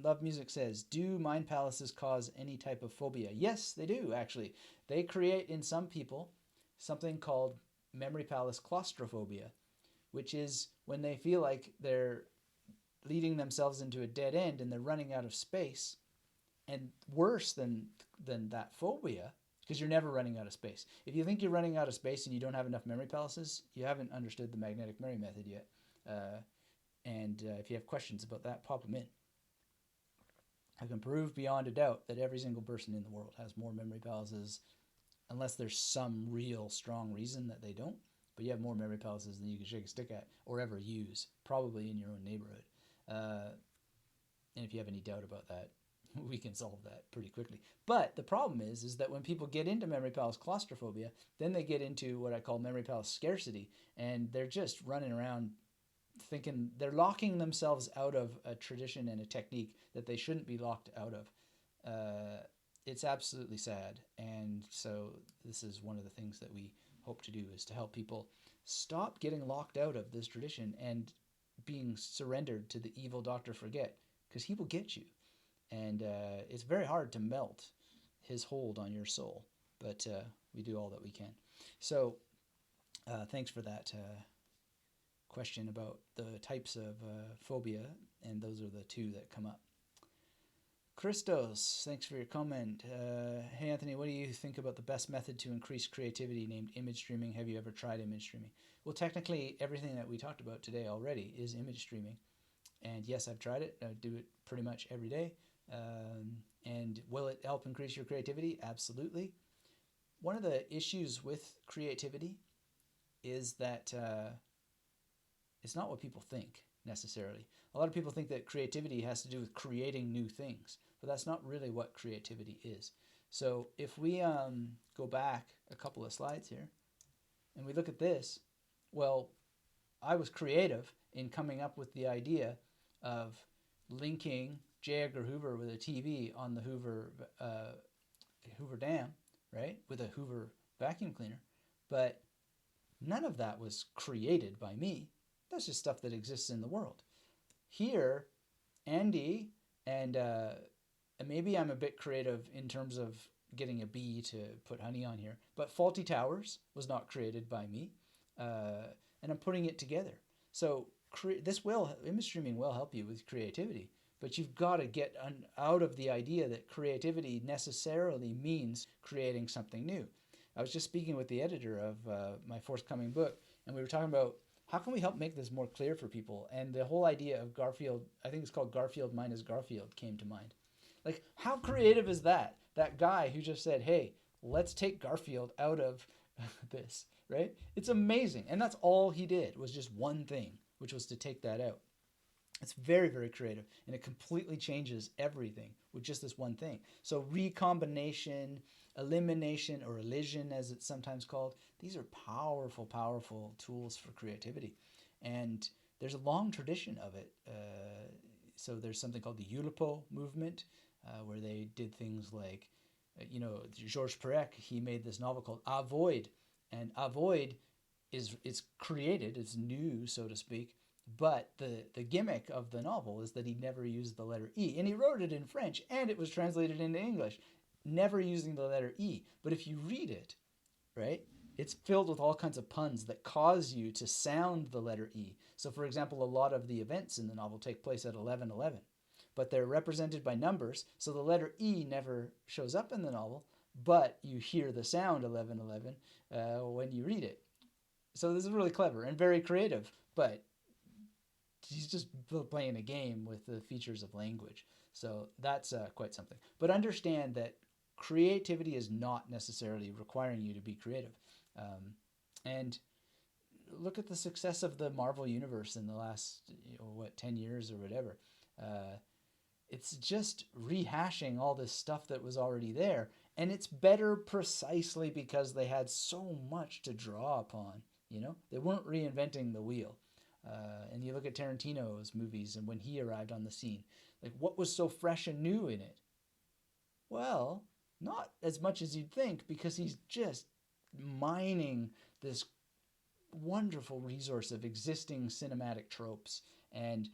Love Music says, do mind palaces cause any type of phobia? Yes, they do, actually. They create in some people something called memory palace claustrophobia, which is when they feel like they're leading themselves into a dead end and they're running out of space. And worse than that phobia, because you're never running out of space. If you think you're running out of space and you don't have enough memory palaces, you haven't understood the magnetic memory method yet. And if you have questions about that, pop them in. I can prove beyond a doubt that every single person in the world has more memory palaces, unless there's some real strong reason that they don't. But you have more memory palaces than you can shake a stick at or ever use, probably in your own neighborhood. And if you have any doubt about that, we can solve that pretty quickly. But the problem is that when people get into memory palace claustrophobia, then they get into what I call memory palace scarcity, and they're just running around thinking they're locking themselves out of a tradition and a technique that they shouldn't be locked out of. It's absolutely sad. And so this is one of the things that we hope to do, is to help people stop getting locked out of this tradition and being surrendered to the evil Dr. Forget, because he will get you. And it's very hard to melt his hold on your soul, but we do all that we can. So thanks for that question about the types of phobia, and those are the two that come up. Christos, thanks for your comment. Hey Anthony, what do you think about the best method to increase creativity named image streaming? Have you ever tried image streaming? Well, technically everything that we talked about today already is image streaming. And yes, I've tried it. I do it pretty much every day. And will it help increase your creativity? Absolutely. One of the issues with creativity is that it's not what people think necessarily. A lot of people think that creativity has to do with creating new things, but that's not really what creativity is. So if we go back a couple of slides here and we look at this, well, I was creative in coming up with the idea of linking J. Edgar Hoover with a TV on the Hoover Dam, right, with a Hoover vacuum cleaner. But none of that was created by me. That's just stuff that exists in the world. Here, Andy, and maybe I'm a bit creative in terms of getting a bee to put honey on here, but Faulty Towers was not created by me, and I'm putting it together. So image streaming will help you with creativity, but you've got to get out of the idea that creativity necessarily means creating something new. I was just speaking with the editor of my forthcoming book, and we were talking about how can we help make this more clear for people? And the whole idea of Garfield, I think it's called Garfield minus Garfield, came to mind. Like, how creative is that? That guy who just said, hey, let's take Garfield out of this, right? It's amazing. And that's all he did, was just one thing, which was to take that out. It's very, very creative, and it completely changes everything with just this one thing. So recombination, elimination, or elision, as it's sometimes called, these are powerful, powerful tools for creativity. And there's a long tradition of it. So there's something called the Oulipo movement, where they did things like, Georges Perec, he made this novel called Avoid. And Avoid it's created, it's new, so to speak. But the gimmick of the novel is that he never used the letter E. And he wrote it in French, and it was translated into English, never using the letter E. But if you read it, right, it's filled with all kinds of puns that cause you to sound the letter E. So, for example, a lot of the events in the novel take place at 11:11. But they're represented by numbers, so the letter E never shows up in the novel, but you hear the sound 11:11 when you read it. So this is really clever and very creative, but he's just playing a game with the features of language. So that's quite something. But understand that creativity is not necessarily requiring you to be creative. And look at the success of the Marvel Universe in the last, 10 years or whatever. It's just rehashing all this stuff that was already there. And it's better precisely because they had so much to draw upon. They weren't reinventing the wheel. And you look at Tarantino's movies and when he arrived on the scene, like what was so fresh and new in it? Well, not as much as you'd think, because he's just mining this wonderful resource of existing cinematic tropes and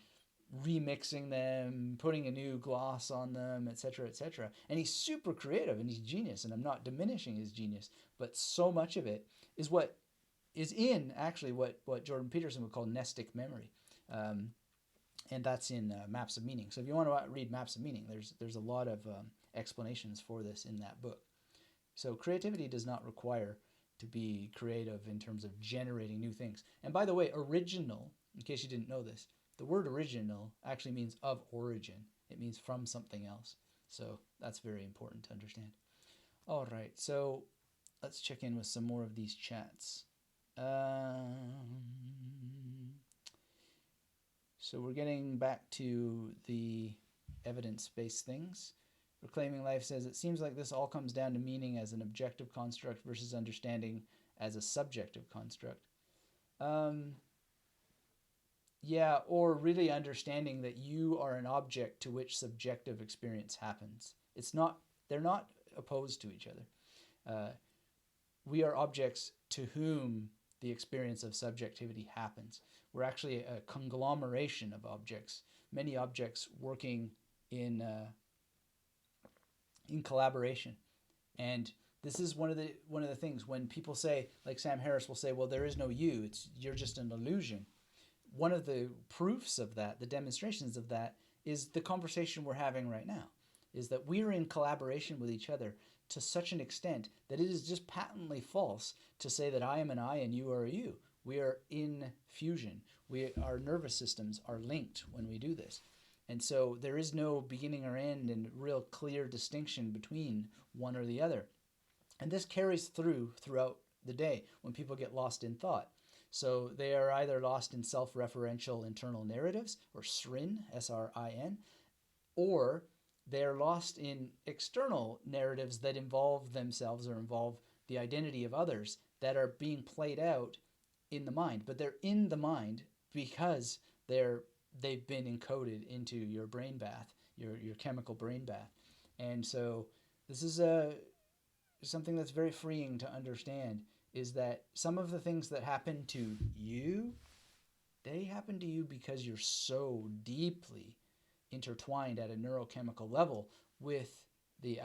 remixing them, putting a new gloss on them, etc., etc. And he's super creative and he's genius, and I'm not diminishing his genius, but so much of it is what is in actually what Jordan Peterson would call nestic memory. And that's in Maps of Meaning. So if you want to read Maps of Meaning, there's a lot of explanations for this in that book. So creativity does not require to be creative in terms of generating new things. And by the way, original, in case you didn't know this, the word original actually means of origin. It means from something else. So that's very important to understand. All right, so let's check in with some more of these chats. So we're getting back to the evidence-based things. Reclaiming Life says, it seems like this all comes down to meaning as an objective construct versus understanding as a subjective construct. Yeah, or really understanding that you are an object to which subjective experience happens. They're not opposed to each other. We are objects to whom the experience of subjectivity happens. We're actually a conglomeration of objects, many objects working in collaboration. And this is one of the things when people say, like Sam Harris will say, well, there is no you, you're just an illusion. One of the proofs of that, the demonstrations of that, is the conversation we're having right now, is that we're in collaboration with each other to such an extent that it is just patently false to say that I am an I and you are a you. We are in fusion. Our nervous systems are linked when we do this. And so there is no beginning or end and real clear distinction between one or the other. And this carries throughout the day when people get lost in thought. So they are either lost in self-referential internal narratives, or SRIN, S-R-I-N, or they're lost in external narratives that involve themselves or involve the identity of others that are being played out in the mind. But they're in the mind because they've been encoded into your brain bath, your chemical brain bath. And so this is something that's very freeing to understand, is that some of the things that happen to you, they happen to you because you're so deeply intertwined at a neurochemical level with the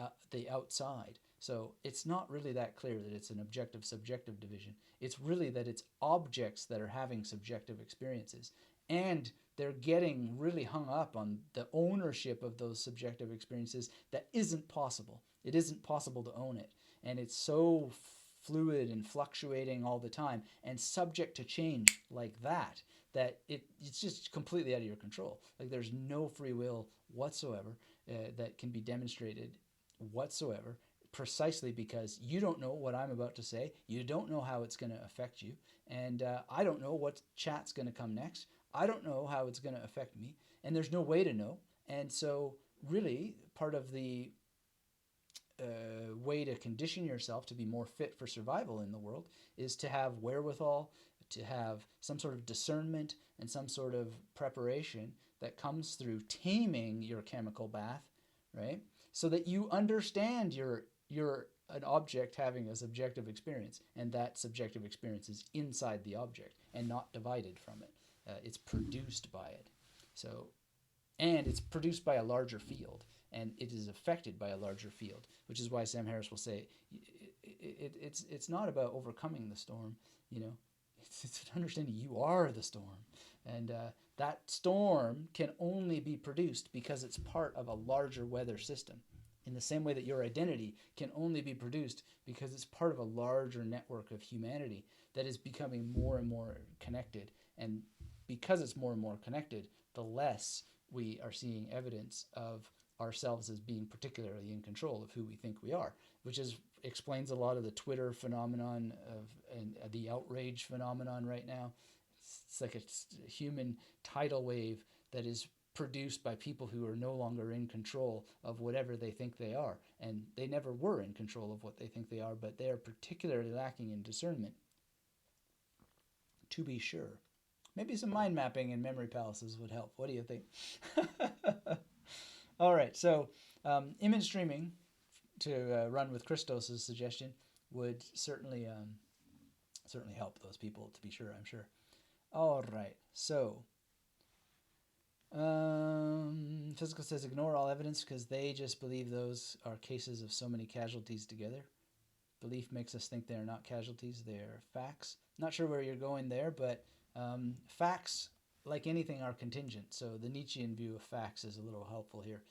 outside. So it's not really that clear that it's an objective-subjective division. It's really that it's objects that are having subjective experiences. And they're getting really hung up on the ownership of those subjective experiences that isn't possible. It isn't possible to own it. And it's so fluid and fluctuating all the time and subject to change like that it's just completely out of your control. Like there's no free will whatsoever that can be demonstrated whatsoever, precisely because you don't know what I'm about to say. You don't know how it's going to affect you. And I don't know what chat's going to come next. I don't know how it's going to affect me. And there's no way to know. And so really part of the way to condition yourself to be more fit for survival in the world is to have wherewithal, to have some sort of discernment and some sort of preparation that comes through taming your chemical bath, right? So that you understand you're an object having a subjective experience, and that subjective experience is inside the object and not divided from it. It's produced by it. So, and it's produced by a larger field, and it is affected by a larger field, which is why Sam Harris will say it's not about overcoming the storm, it's understanding you are the storm. And that storm can only be produced because it's part of a larger weather system, in the same way that your identity can only be produced because it's part of a larger network of humanity that is becoming more and more connected. And because it's more and more connected, the less we are seeing evidence of ourselves as being particularly in control of who we think we are, which explains a lot of the Twitter phenomenon and the outrage phenomenon right now. It's like a human tidal wave that is produced by people who are no longer in control of whatever they think they are. And they never were in control of what they think they are, but they are particularly lacking in discernment, to be sure. Maybe some mind mapping and memory palaces would help. What do you think? All right, so image streaming, to run with Christos' suggestion, would certainly help those people, to be sure, I'm sure. All right, so Physical says ignore all evidence because they just believe those are cases of so many casualties together. Belief makes us think they are not casualties, they are facts. Not sure where you're going there, but facts, like anything, are contingent. So the Nietzschean view of facts is a little helpful here.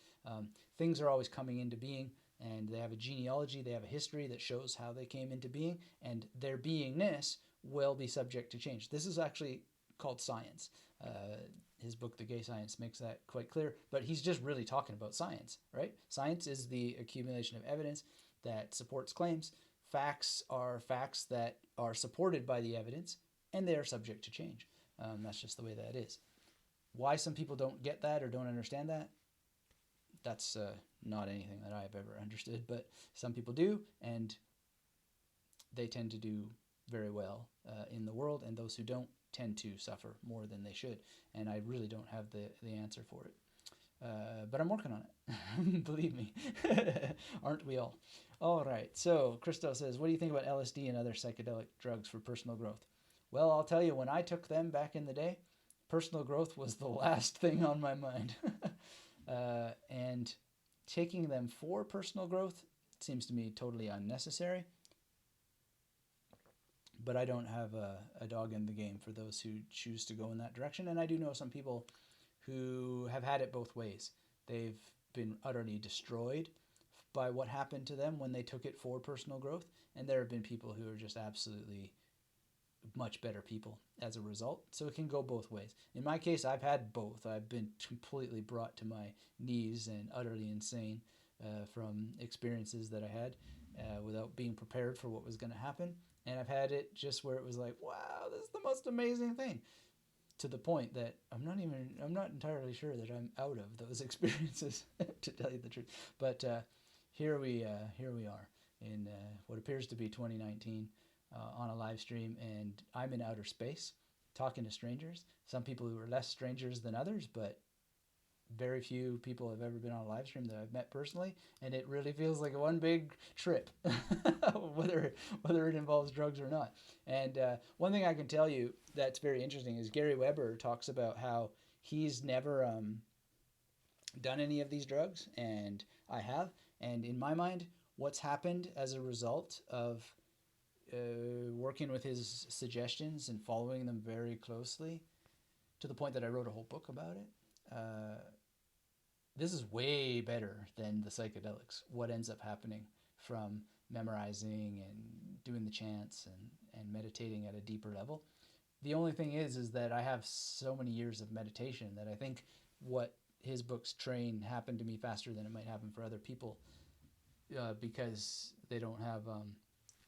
Things are always coming into being, and they have a genealogy, they have a history that shows how they came into being, and their beingness will be subject to change. This is actually called science. His book, The Gay Science, makes that quite clear, but he's just really talking about science, right? Science is the accumulation of evidence that supports claims. Facts are facts that are supported by the evidence, and they are subject to change. That's just the way that is. Why some people don't get that or don't understand that, that's not anything that I've ever understood, but some people do, and they tend to do very well in the world, and those who don't tend to suffer more than they should, and I really don't have the answer for it. But I'm working on it. Believe me. Aren't we all? All right, so Christo says, what do you think about LSD and other psychedelic drugs for personal growth? Well, I'll tell you, when I took them back in the day, personal growth was the last thing on my mind. And taking them for personal growth seems to me totally unnecessary. But I don't have a dog in the game for those who choose to go in that direction. And I do know some people who have had it both ways. They've been utterly destroyed by what happened to them when they took it for personal growth. And there have been people who are just absolutely much better people as a result. So it can go both ways. In my case, I've had both. I've been completely brought to my knees and utterly insane from experiences that I had without being prepared for what was going to happen. And I've had it just where it was like, wow, this is the most amazing thing, to the point that I'm not entirely sure that I'm out of those experiences, to tell you the truth. But here we are in what appears to be 2019 on a live stream, and I'm in outer space talking to strangers. Some people who are less strangers than others, but very few people have ever been on a live stream that I've met personally, and it really feels like one big trip, whether it involves drugs or not. And one thing I can tell you that's very interesting is Gary Weber talks about how he's never done any of these drugs, and I have. And in my mind, what's happened as a result of working with his suggestions and following them very closely, to the point that I wrote a whole book about it, this is way better than the psychedelics. What ends up happening from memorizing and doing the chants and meditating at a deeper level. The only thing is that I have so many years of meditation that I think what his books train happened to me faster than it might happen for other people, because they don't have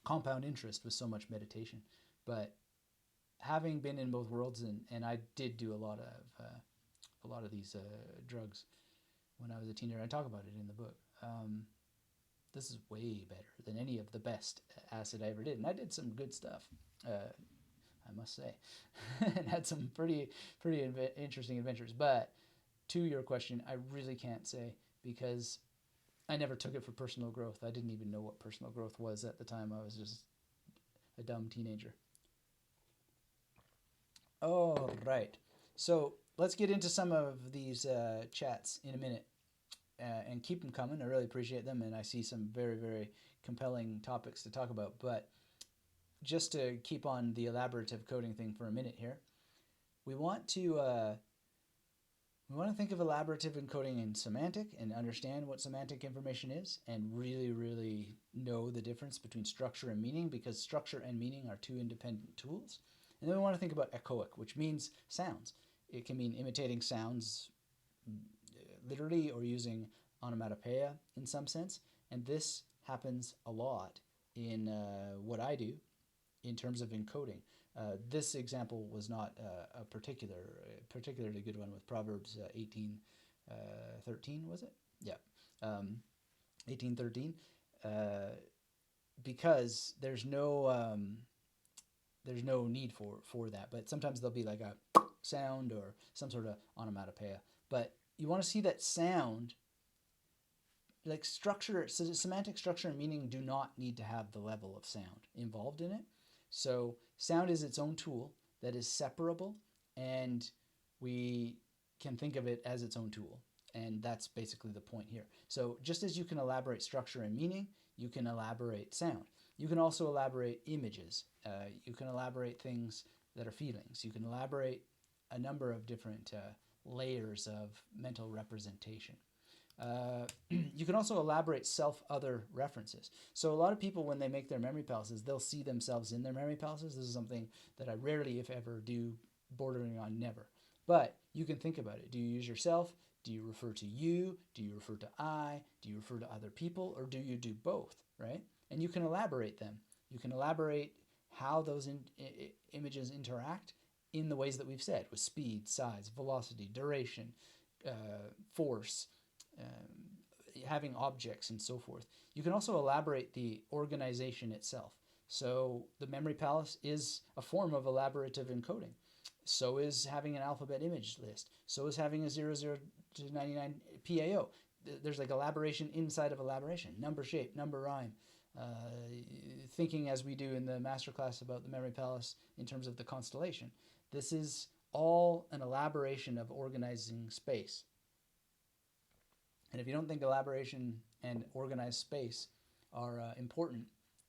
compound interest with so much meditation. But having been in both worlds, and I did do a lot of these drugs when I was a teenager. I talk about it in the book. This is way better than any of the best acid I ever did. And I did some good stuff, I must say, and had some pretty interesting adventures. But to your question, I really can't say, because I never took it for personal growth. I didn't even know what personal growth was at the time. I was just a dumb teenager. All right. So let's get into some of these chats in a minute, and keep them coming. I really appreciate them, and I see some very, very compelling topics to talk about. But just to keep on the elaborative coding thing for a minute here, we want to think of elaborative encoding in semantic and understand what semantic information is, and really, really know the difference between structure and meaning, because structure and meaning are two independent tools. And then we want to think about echoic, which means sounds. It can mean imitating sounds literally or using onomatopoeia in some sense. And this happens a lot in what I do in terms of encoding. This example was not a particularly good one with Proverbs 18:13, was it? Yeah, 18:13, because there's no need for that. But sometimes there'll be like a sound or some sort of onomatopoeia. But you want to see that sound, like structure, so semantic structure and meaning do not need to have the level of sound involved in it. So sound is its own tool that is separable, and we can think of it as its own tool. And that's basically the point here. So just as you can elaborate structure and meaning, you can elaborate sound. You can also elaborate images. You can elaborate things that are feelings. You can elaborate a number of different layers of mental representation. You can also elaborate self-other references. So a lot of people, when they make their memory palaces, they'll see themselves in their memory palaces. This is something that I rarely, if ever, do, bordering on never. But you can think about it. Do you use yourself? Do you refer to you? Do you refer to I? Do you refer to other people? Or do you do both, right? And you can elaborate them. You can elaborate how those images interact in the ways that we've said, with speed, size, velocity, duration, force, having objects, and so forth. You can also elaborate the organization itself. So the memory palace is a form of elaborative encoding. So is having an alphabet image list. So is having a 00 to 99 PAO. There's like elaboration inside of elaboration. Number shape, number rhyme. Thinking as we do in the masterclass about the memory palace in terms of the constellation. This is all an elaboration of organizing space. And if you don't think elaboration and organized space are important,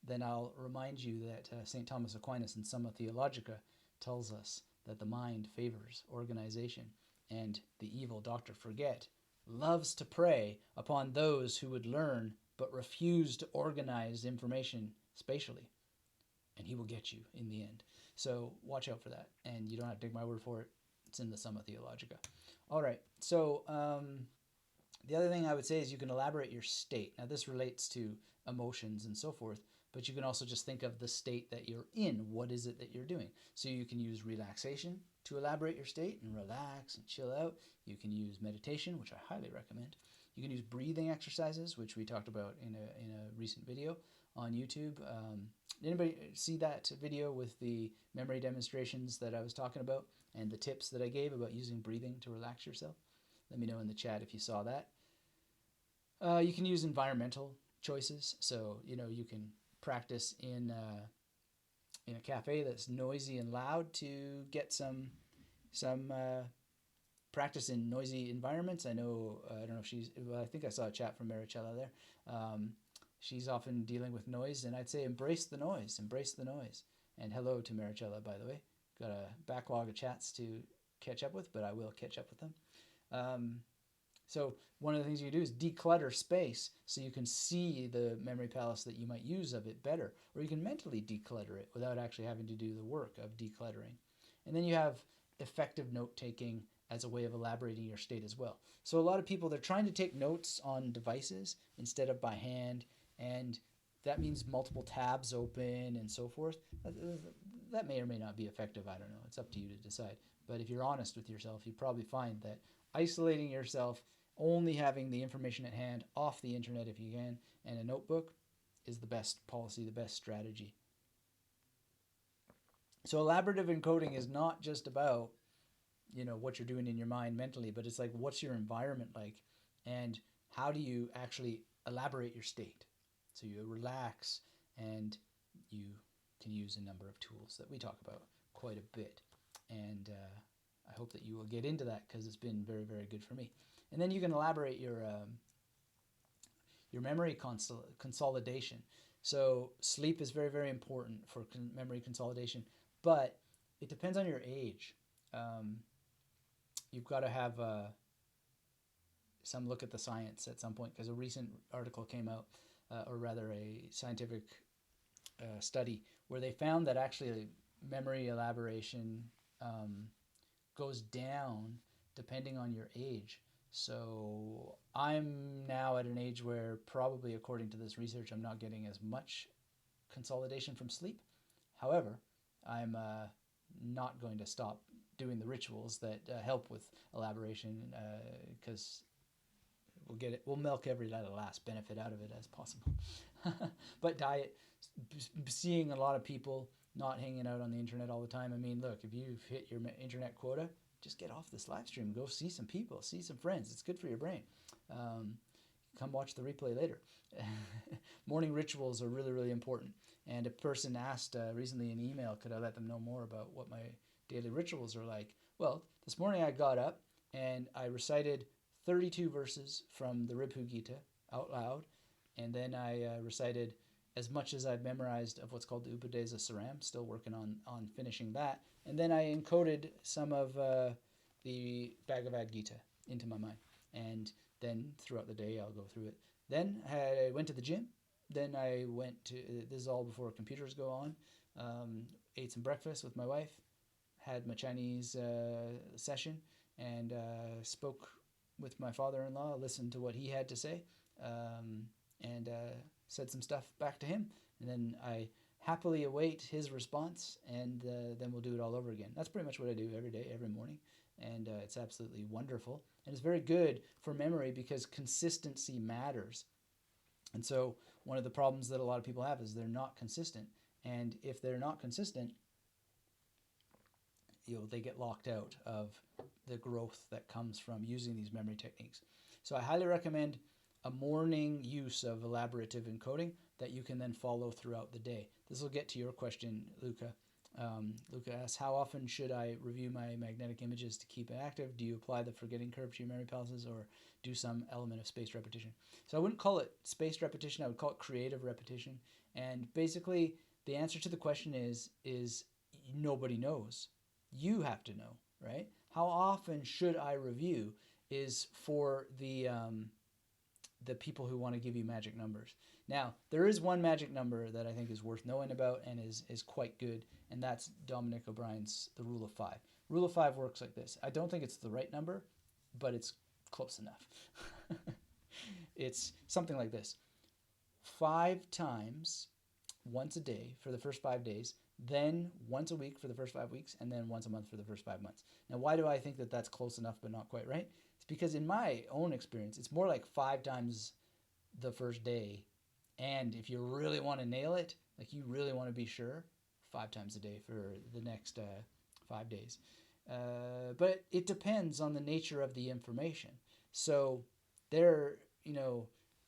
then I'll remind you that St. Thomas Aquinas in Summa Theologica tells us that the mind favors organization, and the evil Dr. Forget loves to prey upon those who would learn but refuse to organize information spatially. And he will get you in the end. So watch out for that. And you don't have to take my word for it. It's in the Summa Theologica. All right. So the other thing I would say is you can elaborate your state. Now this relates to emotions and so forth, but you can also just think of the state that you're in. What is it that you're doing? So you can use relaxation to elaborate your state and relax and chill out. You can use meditation, which I highly recommend. You can use breathing exercises, which we talked about in a recent video on YouTube. Anybody see that video with the memory demonstrations that I was talking about and the tips that I gave about using breathing to relax yourself? Let me know in the chat if you saw that. You can use environmental choices. So, you can practice in a cafe that's noisy and loud to get some practice in noisy environments. I know, I don't know if I think I saw a chat from Maricela there. She's often dealing with noise, and I'd say embrace the noise. And hello to Maricela, by the way. Got a backlog of chats to catch up with, but I will catch up with them. So one of the things you can do is declutter space so you can see the memory palace that you might use of it better, or you can mentally declutter it without actually having to do the work of decluttering. And then you have effective note-taking as a way of elaborating your state as well. So a lot of people, they're trying to take notes on devices instead of by hand, and that means multiple tabs open and so forth. That may or may not be effective. I don't know. It's up to you to decide. But if you're honest with yourself, you probably find that isolating yourself, only having the information at hand off the internet if you can, and a notebook is the best policy, the best strategy. So elaborative encoding is not just about, what you're doing in your mind mentally, but it's like, what's your environment like, and how do you actually elaborate your state? So you relax, and you can use a number of tools that we talk about quite a bit. And I hope that you will get into that, because it's been very, very good for me. And then you can elaborate your memory consolidation. So sleep is very, very important for memory consolidation, but it depends on your age. You've got to have some look at the science at some point, because a recent article came out, or rather a scientific study, where they found that actually memory elaboration goes down depending on your age. So I'm now at an age where probably, according to this research, I'm not getting as much consolidation from sleep. However, I'm not going to stop doing the rituals that help with elaboration, because we'll milk every last benefit out of it as possible. But diet, seeing a lot of people not hanging out on the internet all the time. I mean, look, if you've hit your internet quota, just get off this live stream. Go see some people, see some friends. It's good for your brain. Come watch the replay later. Morning rituals are really, really important. And a person asked recently in email, could I let them know more about what my daily rituals are like? Well, this morning I got up and I recited 32 verses from the Ribhu Gita out loud. And then I recited as much as I've memorized of what's called the Upadesa Saram, still working on finishing that. And then I encoded some of the Bhagavad Gita into my mind. And then throughout the day, I'll go through it. Then I went to the gym. Then I went to, this is all before computers go on, ate some breakfast with my wife, had my Chinese session, and spoke with my father-in-law, listened to what he had to say, and said some stuff back to him. And then I happily await his response, and then we'll do it all over again. That's pretty much what I do every day, every morning. And it's absolutely wonderful. And it's very good for memory because consistency matters. And so one of the problems that a lot of people have is they're not consistent. And if they're not consistent, they get locked out of the growth that comes from using these memory techniques. So I highly recommend a morning use of elaborative encoding that you can then follow throughout the day. This will get to your question, Luca. Luca asks, how often should I review my magnetic images to keep it active? Do you apply the forgetting curve to your memory palaces or do some element of spaced repetition? So I wouldn't call it spaced repetition. I would call it creative repetition. And basically, the answer to the question is nobody knows. You have to know, right? How often should I review is for the people who want to give you magic numbers. Now, there is one magic number that I think is worth knowing about and is quite good, and that's Dominic O'Brien's The Rule of Five. Rule of Five works like this. I don't think it's the right number, but it's close enough. It's something like this. 5 times once a day for the first 5 days, then once a week for the first 5 weeks, and then once a month for the first 5 months. Now, why do I think that that's close enough but not quite right? It's because in my own experience, it's more like 5 times the first day. And if you really want to nail it, like you really want to be sure, 5 times a day for the next 5 days. But it depends on the nature of the information. So there,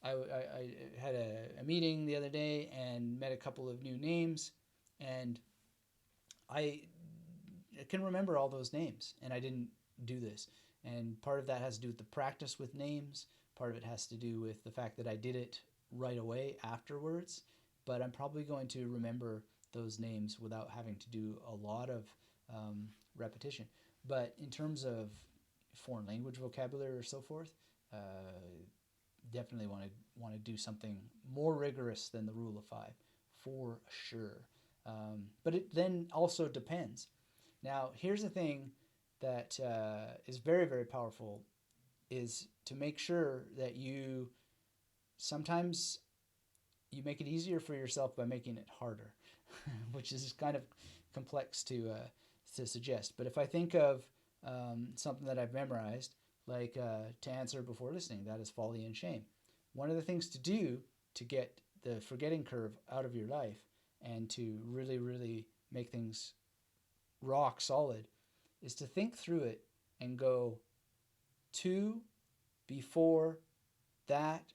I had a meeting the other day and met a couple of new names, and I can remember all those names, and I didn't do this. And part of that has to do with the practice with names. Part of it has to do with the fact that I did it right away afterwards. But I'm probably going to remember those names without having to do a lot of repetition. But in terms of foreign language vocabulary or so forth, definitely want to do something more rigorous than the Rule of Five, for sure. But it then also depends. Now, here's the thing that is very, very powerful, is to make sure that sometimes you make it easier for yourself by making it harder, which is kind of complex to suggest. But if I think of something that I've memorized, like to answer before listening, that is folly and shame. One of the things to do to get the forgetting curve out of your life and to really, really make things rock solid is to think through it and go to, before, that,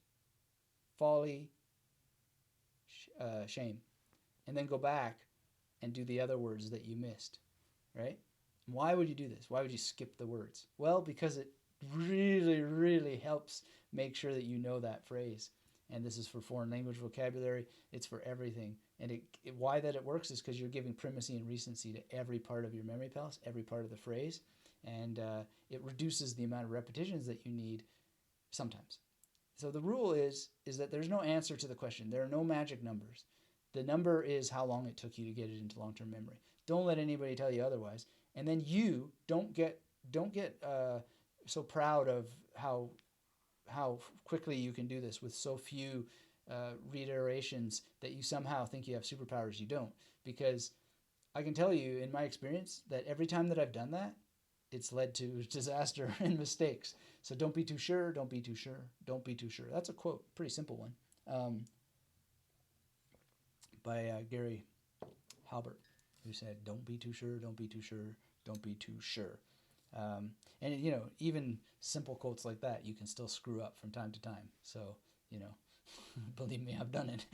folly, shame, and then go back and do the other words that you missed, right? Why would you do this? Why would you skip the words? Well, because it really, really helps make sure that you know that phrase. And this is for foreign language vocabulary. It's for everything. And why that it works is because you're giving primacy and recency to every part of your memory palace, every part of the phrase. And it reduces the amount of repetitions that you need sometimes. So the rule is that there's no answer to the question. There are no magic numbers. The number is how long it took you to get it into long-term memory. Don't let anybody tell you otherwise. And then you don't get so proud of how quickly you can do this with so few reiterations that you somehow think you have superpowers. You don't, because I can tell you in my experience that every time that I've done that, it's led to disaster and mistakes. So don't be too sure, don't be too sure, don't be too sure. That's a quote, pretty simple one, by Gary Halbert, who said, don't be too sure, don't be too sure, don't be too sure. And, you know, even simple quotes like that, you can still screw up from time to time. So, you know, believe me, I've done it.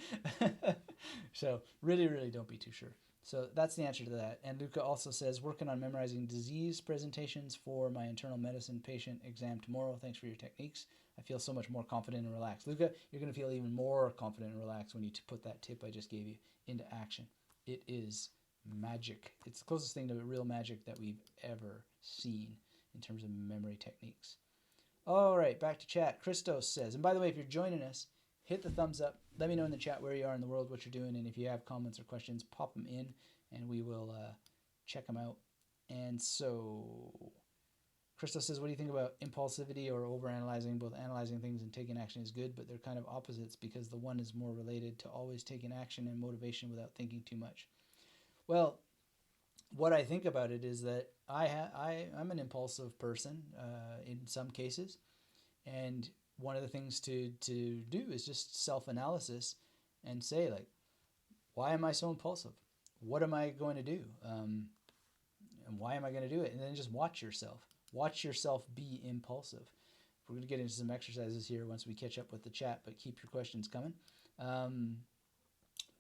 So really, really don't be too sure. So that's the answer to that. And Luca also says, working on memorizing disease presentations for my internal medicine patient exam tomorrow. Thanks for your techniques. I feel so much more confident and relaxed. Luca, you're going to feel even more confident and relaxed when you put that tip I just gave you into action. It is magic. It's the closest thing to real magic that we've ever seen in terms of memory techniques. All right, back to chat. Christos says, and by the way, if you're joining us, hit the thumbs up. Let me know in the chat where you are in the world, what you're doing, and if you have comments or questions, pop them in, and we will check them out. And so, Christos says, what do you think about impulsivity or overanalyzing? Both analyzing things and taking action is good, but they're kind of opposites because the one is more related to always taking action and motivation without thinking too much. Well, what I think about it is that I'm an impulsive person in some cases, and one of the things to do is just self-analysis and say, like, why am I so impulsive? What am I going to do? And why am I going to do it? And then just watch yourself. Watch yourself be impulsive. We're going to get into some exercises here once we catch up with the chat, but keep your questions coming.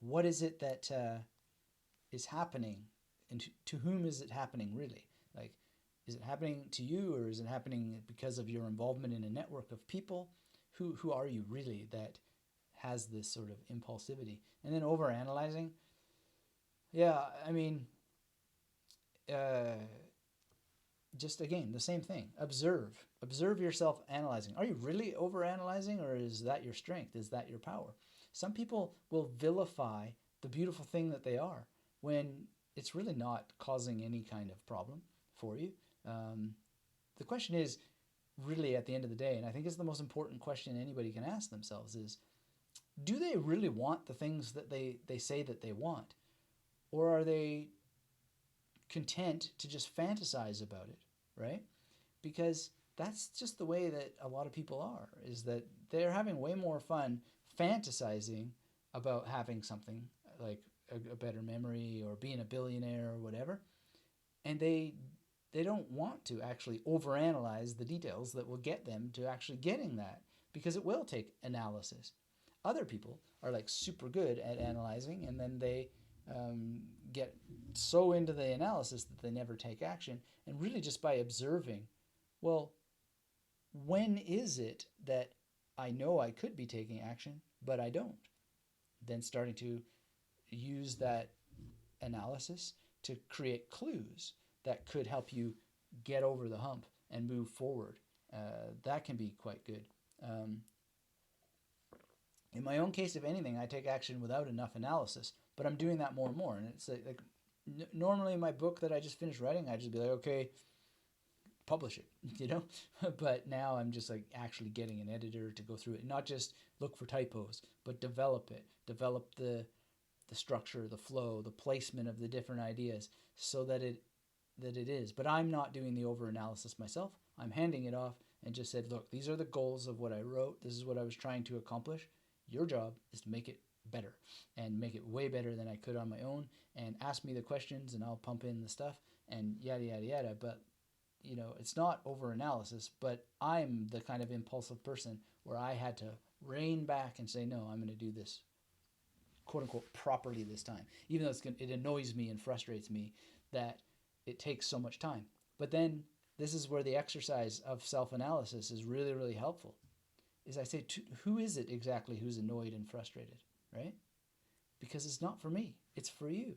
What is it that is happening, and to whom is it happening really? Like, is it happening to you, or is it happening because of your involvement in a network of people? Who are you really that has this sort of impulsivity? And then overanalyzing. Yeah, I mean, just again, the same thing. Observe yourself analyzing. Are you really overanalyzing, or is that your strength? Is that your power? Some people will vilify the beautiful thing that they are when it's really not causing any kind of problem for you. The question is really at the end of the day, and I think it's the most important question anybody can ask themselves, is do they really want the things that they say that they want? Or are they content to just fantasize about it, right? Because that's just the way that a lot of people are, is that they're having way more fun fantasizing about having something like a better memory or being a billionaire or whatever. And they don't want to actually overanalyze the details that will get them to actually getting that, because it will take analysis. Other people are like super good at analyzing, and then they get so into the analysis that they never take action. And really just by observing, well, when is it that I know I could be taking action, but I don't? Then starting to use that analysis to create clues that could help you get over the hump and move forward. That can be quite good. In my own case, if anything, I take action without enough analysis, but I'm doing that more and more. And it's like normally in my book that I just finished writing, I just be like, okay, publish it, you know? But now I'm just like actually getting an editor to go through it, not just look for typos, but develop it, develop the structure, the flow, the placement of the different ideas so that it is. But I'm not doing the over-analysis myself. I'm handing it off and just said, look, these are the goals of what I wrote. This is what I was trying to accomplish. Your job is to make it better and make it way better than I could on my own, and ask me the questions and I'll pump in the stuff and yada, yada, yada. But, you know, it's not over-analysis, but I'm the kind of impulsive person where I had to rein back and say, no, I'm going to do this quote unquote properly this time, even though it annoys me and frustrates me that it takes so much time. But then this is where the exercise of self-analysis is really, really helpful. Is I say, who is it exactly who's annoyed and frustrated, right? Because it's not for me, it's for you.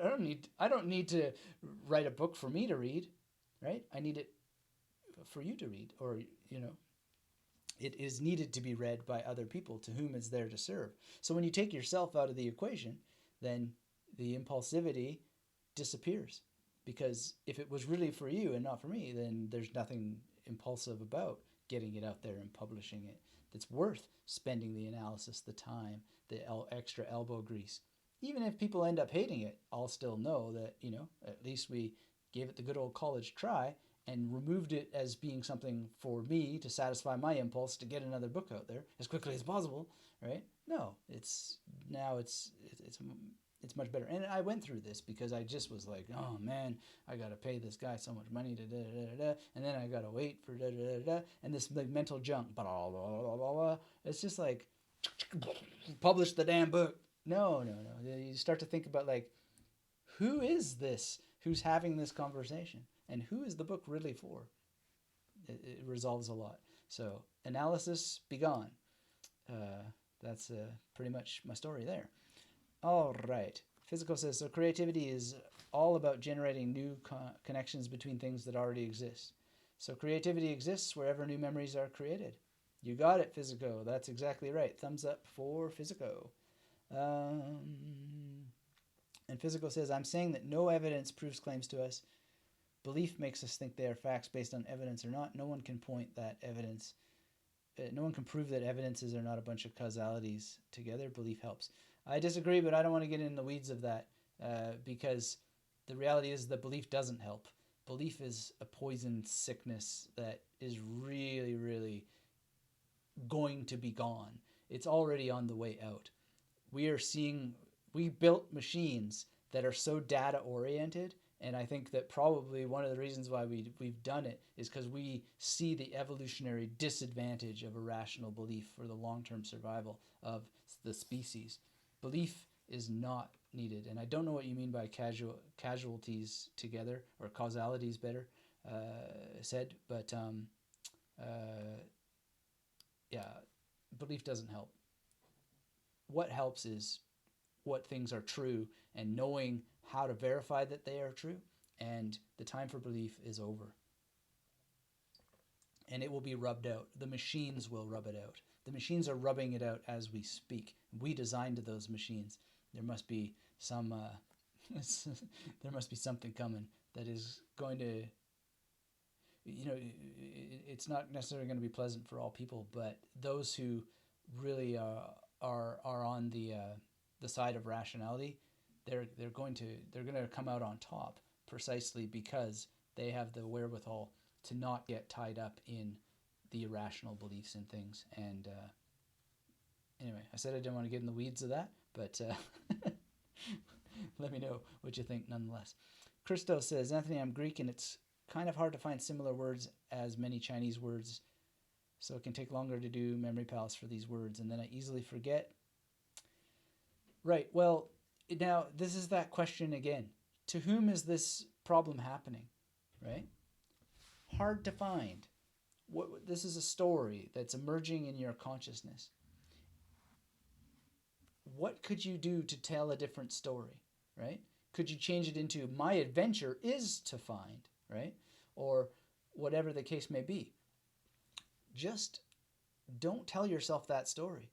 I don't need to write a book for me to read, right? I need it for you to read, or, you know, it is needed to be read by other people to whom it's there to serve. So when you take yourself out of the equation, then the impulsivity disappears. Because if it was really for you and not for me, then there's nothing impulsive about getting it out there and publishing it that's worth spending the analysis, the time, the extra elbow grease. Even if people end up hating it, I'll still know that, at least we gave it the good old college try and removed it as being something for me to satisfy my impulse to get another book out there as quickly as possible, right? No, it's much better. And I went through this because I just was like, oh man, I got to pay this guy so much money to da-da-da-da-da, and then I got to wait for da-da-da-da, and this like mental junk, blah, blah, blah, blah, blah. It's just like, publish the damn book. No. You start to think about like, who is this who's having this conversation? And who is the book really for? It resolves a lot. So analysis, be gone. That's pretty much my story there. All right. Physical says, so creativity is all about generating new connections between things that already exist. So creativity exists wherever new memories are created. You got it, Physico. That's exactly right. Thumbs up for Physico. And Physico says, I'm saying that no evidence proves claims to us. Belief makes us think they are facts based on evidence or not. No one can point that evidence. No one can prove that evidences are not a bunch of causalities together. Belief helps. I disagree, but I don't want to get in the weeds of that because the reality is that belief doesn't help. Belief is a poison sickness that is really, really going to be gone. It's already on the way out. We built machines that are so data oriented, and I think that probably one of the reasons why we've done it is because we see the evolutionary disadvantage of irrational belief for the long-term survival of the species. Belief is not needed, and I don't know what you mean by casualties together, or causalities better said, but yeah, belief doesn't help. What helps is what things are true and knowing how to verify that they are true, and the time for belief is over. And it will be rubbed out. The machines will rub it out. The machines are rubbing it out as we speak. We designed those machines. There must be some there must be something coming that is going to, it's not necessarily going to be pleasant for all people, but those who really are on the side of rationality, they're going to come out on top precisely because they have the wherewithal to not get tied up in the irrational beliefs and things. And anyway, I said I didn't want to get in the weeds of that, but let me know what you think nonetheless. Christo says, Anthony, I'm Greek and it's kind of hard to find similar words as many Chinese words, so it can take longer to do memory palace for these words, and then I easily forget. Right, well, now this is that question again. To whom is this problem happening, right? Hard to find. This is a story that's emerging in your consciousness. What could you do to tell a different story, right? Could you change it into my adventure is to find, right? Or whatever the case may be. Just don't tell yourself that story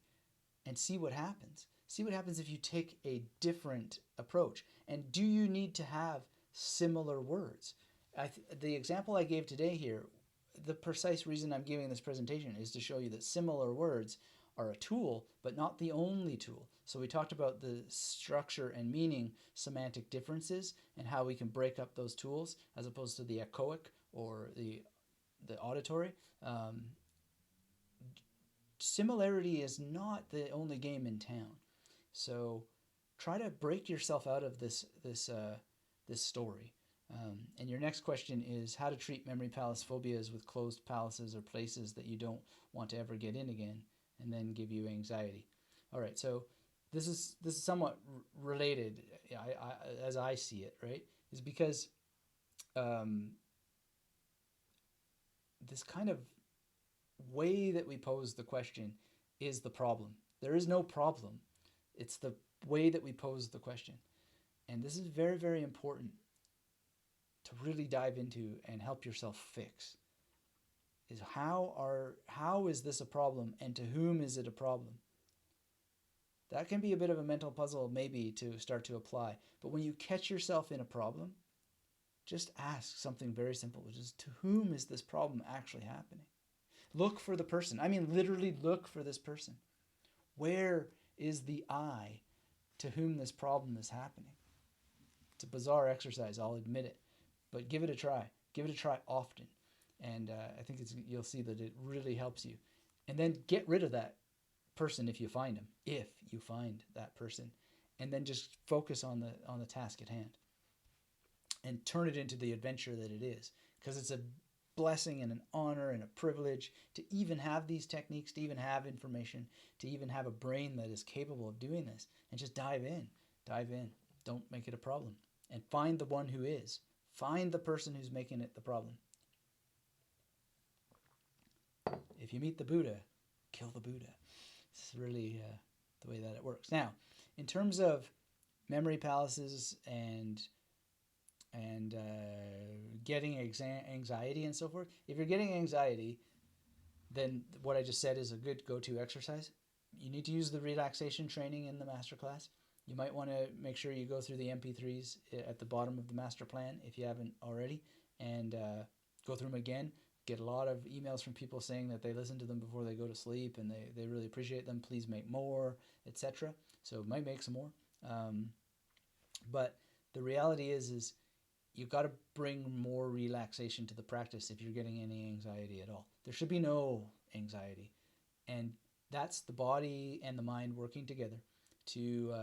and see what happens. See what happens if you take a different approach. And do you need to have similar words? The example I gave today here, the precise reason I'm giving this presentation is to show you that similar words are a tool, but not the only tool. So we talked about the structure and meaning semantic differences and how we can break up those tools as opposed to the echoic or the auditory. Similarity is not the only game in town. So try to break yourself out of this story. And your next question is how to treat memory palace phobias with closed palaces or places that you don't want to ever get in again, and then give you anxiety. All right, so this is somewhat related, as I see it, right? Is because this kind of way that we pose the question is the problem. There is no problem. It's the way that we pose the question. And this is very, very important to really dive into and help yourself fix. Is how is this a problem and to whom is it a problem? That can be a bit of a mental puzzle maybe to start to apply. But when you catch yourself in a problem, just ask something very simple, which is, to whom is this problem actually happening? Look for the person. I mean, literally look for this person. Where is the I to whom this problem is happening? It's a bizarre exercise, I'll admit it, but give it a try. Give it a try often. And I think you'll see that it really helps you. And then get rid of that person if you find him, if you find that person, and then just focus on the task at hand and turn it into the adventure that it is, because it's a blessing and an honor and a privilege to even have these techniques, to even have information, to even have a brain that is capable of doing this. And just dive in. Don't make it a problem, and find the one who is. Find the person who's making it the problem. If you meet the Buddha, kill the Buddha. It's really the way that it works. Now, in terms of memory palaces and getting anxiety and so forth, if you're getting anxiety, then what I just said is a good go-to exercise. You need to use the relaxation training in the masterclass. You might want to make sure you go through the MP3s at the bottom of the master plan if you haven't already, and go through them again. Get a lot of emails from people saying that they listen to them before they go to sleep and they really appreciate them. Please make more, etc. So might make some more. But the reality is you've got to bring more relaxation to the practice if you're getting any anxiety at all. There should be no anxiety. And that's the body and the mind working together to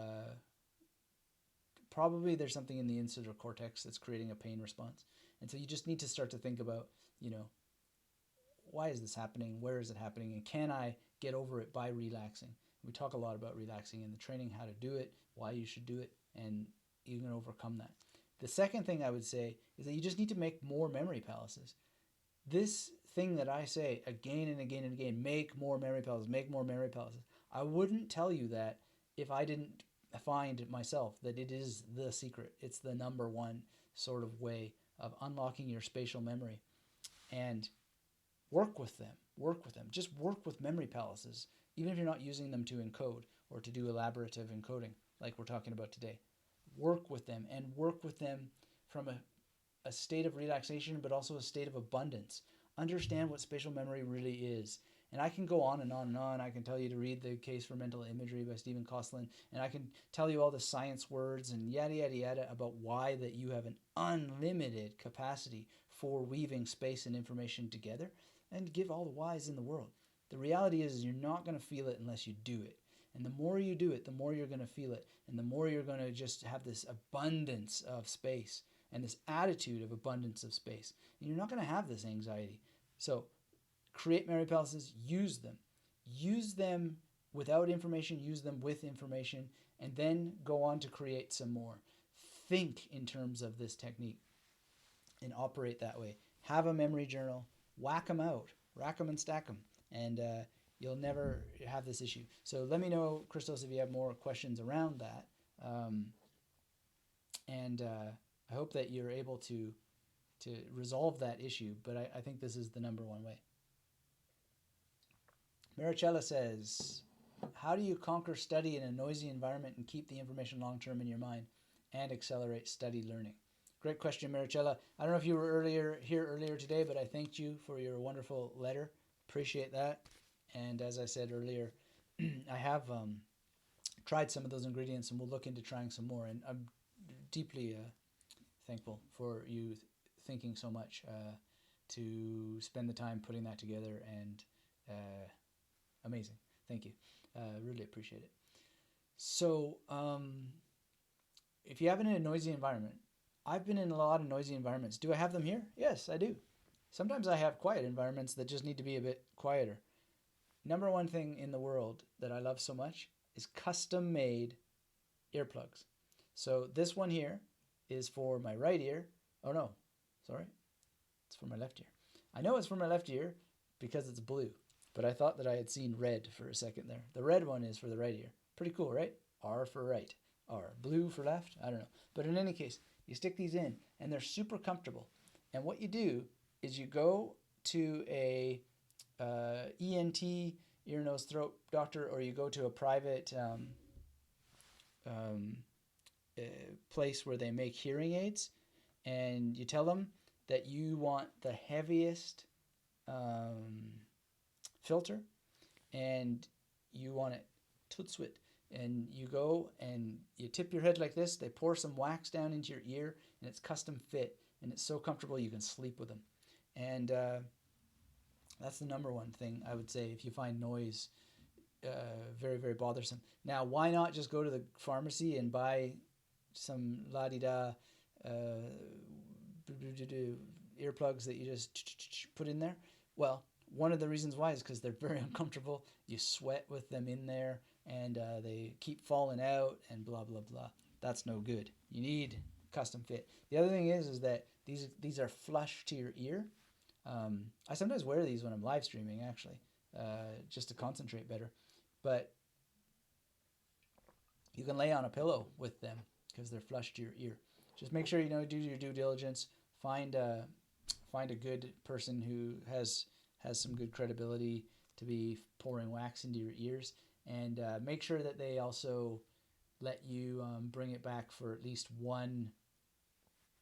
probably there's something in the insular cortex that's creating a pain response. And so you just need to start to think about, why is this happening? Where is it happening? And can I get over it by relaxing? We talk a lot about relaxing in the training, how to do it, why you should do it, and you can overcome that. The second thing I would say is that you just need to make more memory palaces. This thing that I say again and again and again, make more memory palaces, make more memory palaces. I wouldn't tell you that if I didn't find myself that it is the secret. It's the number one sort of way of unlocking your spatial memory. And work with them. Just work with memory palaces, even if you're not using them to encode or to do elaborative encoding like we're talking about today. Work with them, and work with them from a state of relaxation, but also a state of abundance. Understand what spatial memory really is. And I can go on and on and on. I can tell you to read The Case for Mental Imagery by Stephen Kosslyn, and I can tell you all the science words and yada, yada, yada about why that you have an unlimited capacity for weaving space and information together, and give all the whys in the world. The reality is you're not going to feel it unless you do it. And the more you do it, the more you're going to feel it. And the more you're going to just have this abundance of space and this attitude of abundance of space. And you're not going to have this anxiety. So create memory palaces, use them. Use them without information, use them with information, and then go on to create some more. Think in terms of this technique and operate that way. Have a memory journal, whack them out, rack them and stack them, and you'll never have this issue. So let me know, Christos, if you have more questions around that. I hope that you're able to resolve that issue, but I think this is the number one way. Maricella says, how do you conquer study in a noisy environment and keep the information long-term in your mind and accelerate study learning? Great question, Maricella. I don't know if you were here earlier today, but I thanked you for your wonderful letter. Appreciate that. And as I said earlier, I have tried some of those ingredients, and we'll look into trying some more. And I'm deeply thankful for you thinking so much to spend the time putting that together, and amazing. Thank you. Really appreciate it. So if you have it in a noisy environment, I've been in a lot of noisy environments. Do I have them here? Yes, I do. Sometimes I have quiet environments that just need to be a bit quieter. Number one thing in the world that I love so much is custom-made earplugs. So this one here is for my right ear. Oh no, sorry. It's for my left ear. I know it's for my left ear because it's blue, but I thought that I had seen red for a second there. The red one is for the right ear. Pretty cool, right? R for right. R. Blue for left? I don't know. But in any case, you stick these in, and they're super comfortable. And what you do is you go to a ENT, ear, nose, throat doctor, or you go to a private place where they make hearing aids, and you tell them that you want the heaviest filter, and you want it tootswit, and you go and you tip your head like this. They pour some wax down into your ear, and it's custom fit, and it's so comfortable you can sleep with them. And that's the number one thing I would say if you find noise very, very bothersome. Now, why not just go to the pharmacy and buy some la-di-da earplugs that you just put in there? Well, one of the reasons why is because they're very uncomfortable. You sweat with them in there, and they keep falling out, and blah, blah, blah. That's no good. You need custom fit. The other thing is that these are flush to your ear. I sometimes wear these when I'm live streaming, actually, just to concentrate better. But you can lay on a pillow with them because they're flush to your ear. Just make sure do your due diligence. Find a good person who has some good credibility to be pouring wax into your ears, and make sure that they also let you bring it back for at least one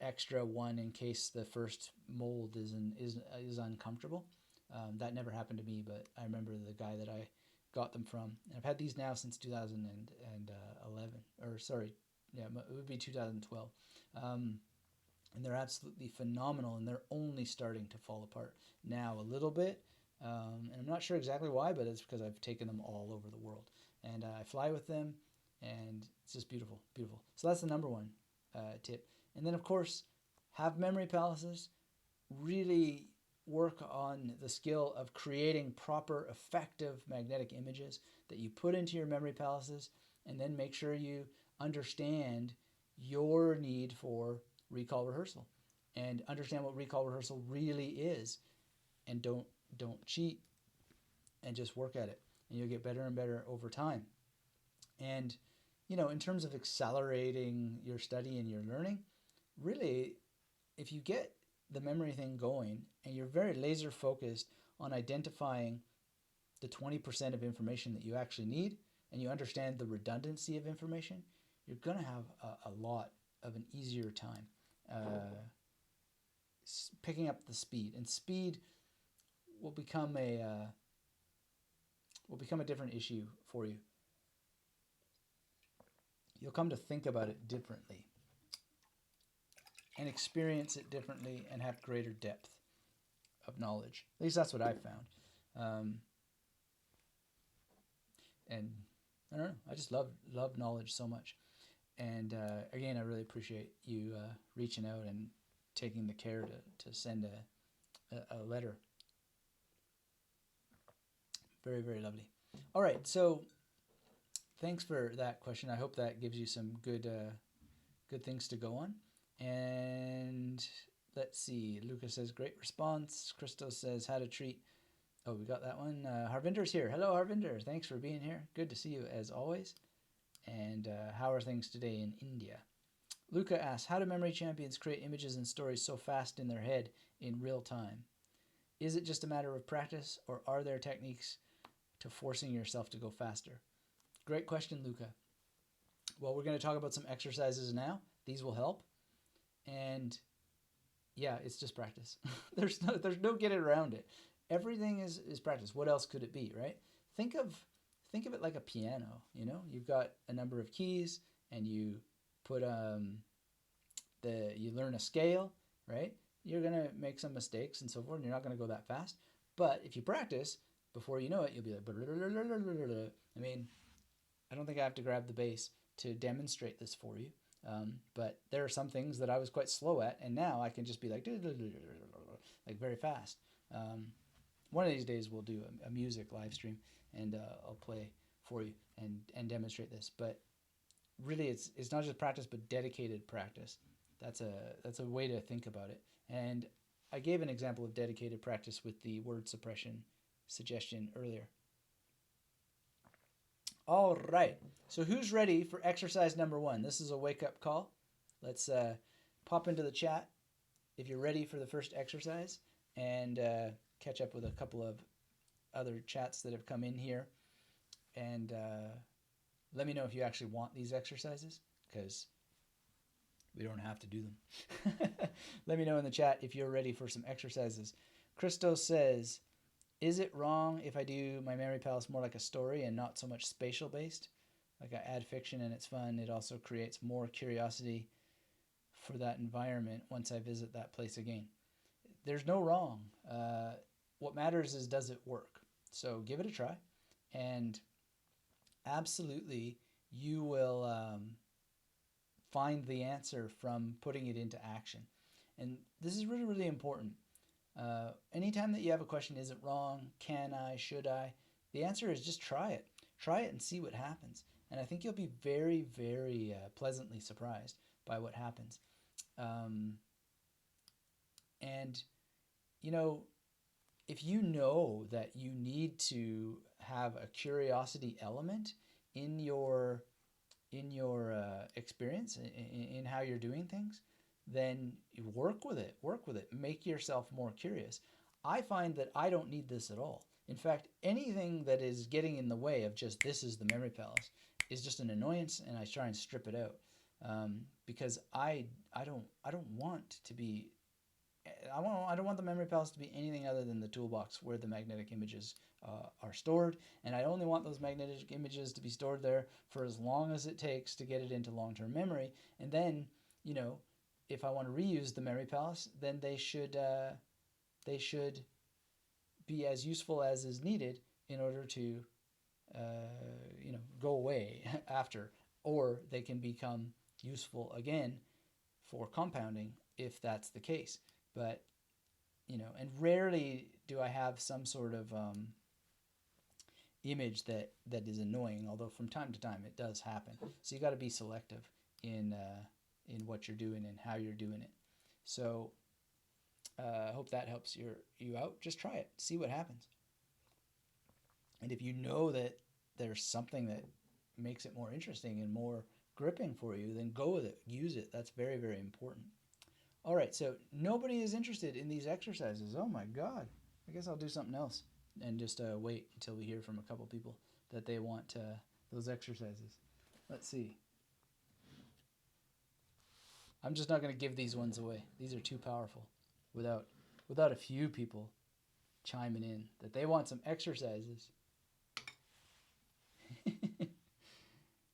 extra one in case the first mold is uncomfortable. That never happened to me, but I remember the guy that I got them from. And I've had these now since 2011, or sorry, yeah, it would be 2012. And they're absolutely phenomenal, and they're only starting to fall apart now a little bit. And I'm not sure exactly why, but it's because I've taken them all over the world. And I fly with them, and it's just beautiful, beautiful. So that's the number one tip. And then, of course, have memory palaces. Really work on the skill of creating proper, effective magnetic images that you put into your memory palaces, and then make sure you understand your need for recall rehearsal and understand what recall rehearsal really is, and don't cheat, and just work at it, and you'll get better and better over time. And in terms of accelerating your study and your learning, really, if you get the memory thing going and you're very laser focused on identifying the 20% of information that you actually need, and you understand the redundancy of information, you're going to have a lot of an easier time picking up the speed. And speed will become a different issue for you. You'll come to think about it differently and experience it differently and have greater depth of knowledge. At least that's what I've found. And I don't know, I just love knowledge so much. And again, I really appreciate you reaching out and taking the care to send a letter. Very, very lovely. All right, so thanks for that question. I hope that gives you some good things to go on. And let's see. Lucas says, great response. Christo says, how to treat. Oh, we got that one. Harvinder's here. Hello, Harvinder. Thanks for being here. Good to see you as always. And how are things today in India? Luca asks, how do memory champions create images and stories so fast in their head in real time? Is it just a matter of practice, or are there techniques to forcing yourself to go faster? Great question, Luca. Well, we're going to talk about some exercises now. These will help. And yeah, it's just practice. There's no getting around it. Everything is practice. What else could it be, right? Think of it like a piano. You've got a number of keys, and you put you learn a scale, right? You're gonna make some mistakes and so forth, and you're not gonna go that fast. But if you practice, before you know it, you'll be like, I mean, I don't think I have to grab the bass to demonstrate this for you. But there are some things that I was quite slow at, and now I can just be like very fast. One of these days we'll do a music live stream, and I'll play for you and demonstrate this. But really, it's not just practice, but dedicated practice. That's a way to think about it. And I gave an example of dedicated practice with the word suppression suggestion earlier. All right. So who's ready for exercise number 1? This is a wake-up call. Let's pop into the chat if you're ready for the first exercise, and catch up with a couple of other chats that have come in here. And Let me know if you actually want these exercises, because we don't have to do them. Let me know in the chat if you're ready for some exercises. Christo says, is it wrong if I do my memory palace more like a story and not so much spatial based? Like I add fiction and it's fun. It also creates more curiosity for that environment once I visit that place again. There's no wrong. What matters is, does it work? So give it a try, and absolutely you will find the answer from putting it into action. And this is really, really important. Anytime that you have a question, is it wrong? Can I? Should I? The answer is just try it. Try it and see what happens. And I think you'll be very, very pleasantly surprised by what happens. And, you know, if you know that you need to have a curiosity element in your experience, in how you're doing things, then work with it. Make yourself more curious. I find that I don't need this at all. In fact, anything that is getting in the way of just this is the memory palace is just an annoyance, and I try and strip it out, because I don't want to be. I don't want the memory palace to be anything other than the toolbox where the magnetic images are stored, and I only want those magnetic images to be stored there for as long as it takes to get it into long-term memory. And then, you know, if I want to reuse the memory palace, then they should be as useful as is needed in order to you know, go away after, or they can become useful again for compounding if that's the case. But, you know, and rarely do I have some sort of image that is annoying, although from time to time it does happen. So you got to be selective in what you're doing and how you're doing it. So I hope that helps you out. Just try it, see what happens. And if you know that there's something that makes it more interesting and more gripping for you, then go with it, use it. That's very, very important. All right, so nobody is interested in these exercises. Oh my God. I guess I'll do something else and just wait until we hear from a couple people that they want those exercises. Let's see. I'm just not going to give these ones away. These are too powerful without a few people chiming in that they want some exercises.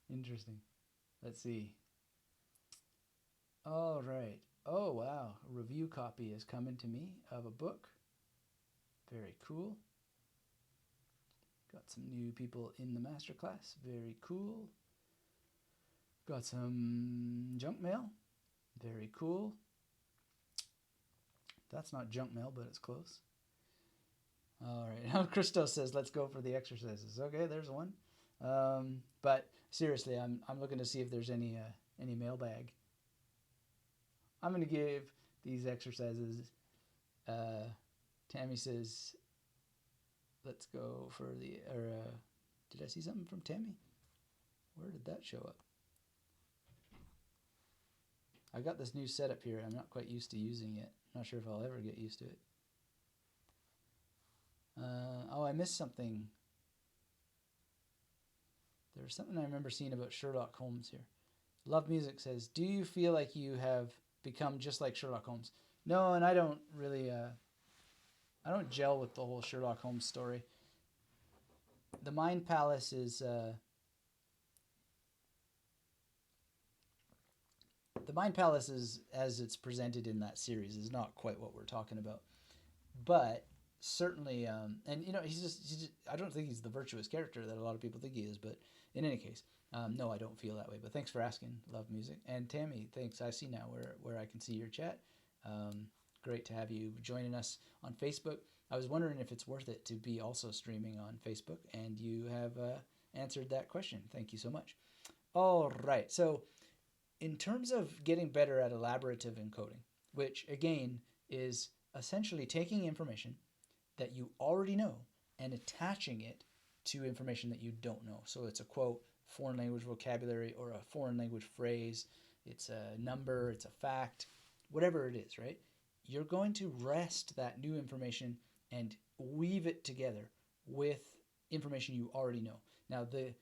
Interesting. Let's see. All right. Oh, wow. A review copy is coming to me of a book. Very cool. Got some new people in the masterclass. Very cool. Got some junk mail. Very cool. That's not junk mail, but it's close. All right. Christo says, let's go for the exercises. Okay, there's one. But seriously, I'm looking to see if there's any mailbag. I'm going to give these exercises. Tammy says, let's go for the, did I see something from Tammy? Where did that show up? I got this new setup here. I'm not quite used to using it. Not sure if I'll ever get used to it. Oh, I missed something. There was something I remember seeing about Sherlock Holmes here. Love Music says, do you feel like you have become just like Sherlock Holmes? No, and I don't really, I don't gel with the whole Sherlock Holmes story. The Mind Palace is, the Mind Palace is, as it's presented in that series, is not quite what we're talking about. But certainly, and you know, he's just, I don't think he's the virtuous character that a lot of people think he is, but in any case, no, I don't feel that way. But thanks for asking, Love Music. And Tammy, thanks. I see now where I can see your chat. Great to have you joining us on Facebook. I was wondering if it's worth it to be also streaming on Facebook, and you have answered that question. Thank you so much. All right, so in terms of getting better at elaborative encoding, which again is essentially taking information that you already know and attaching it to information that you don't know. So it's a quote, foreign language vocabulary, or a foreign language phrase. It's a number, it's a fact, whatever it is, right? You're going to wrest that new information and weave it together with information you already know. Now, the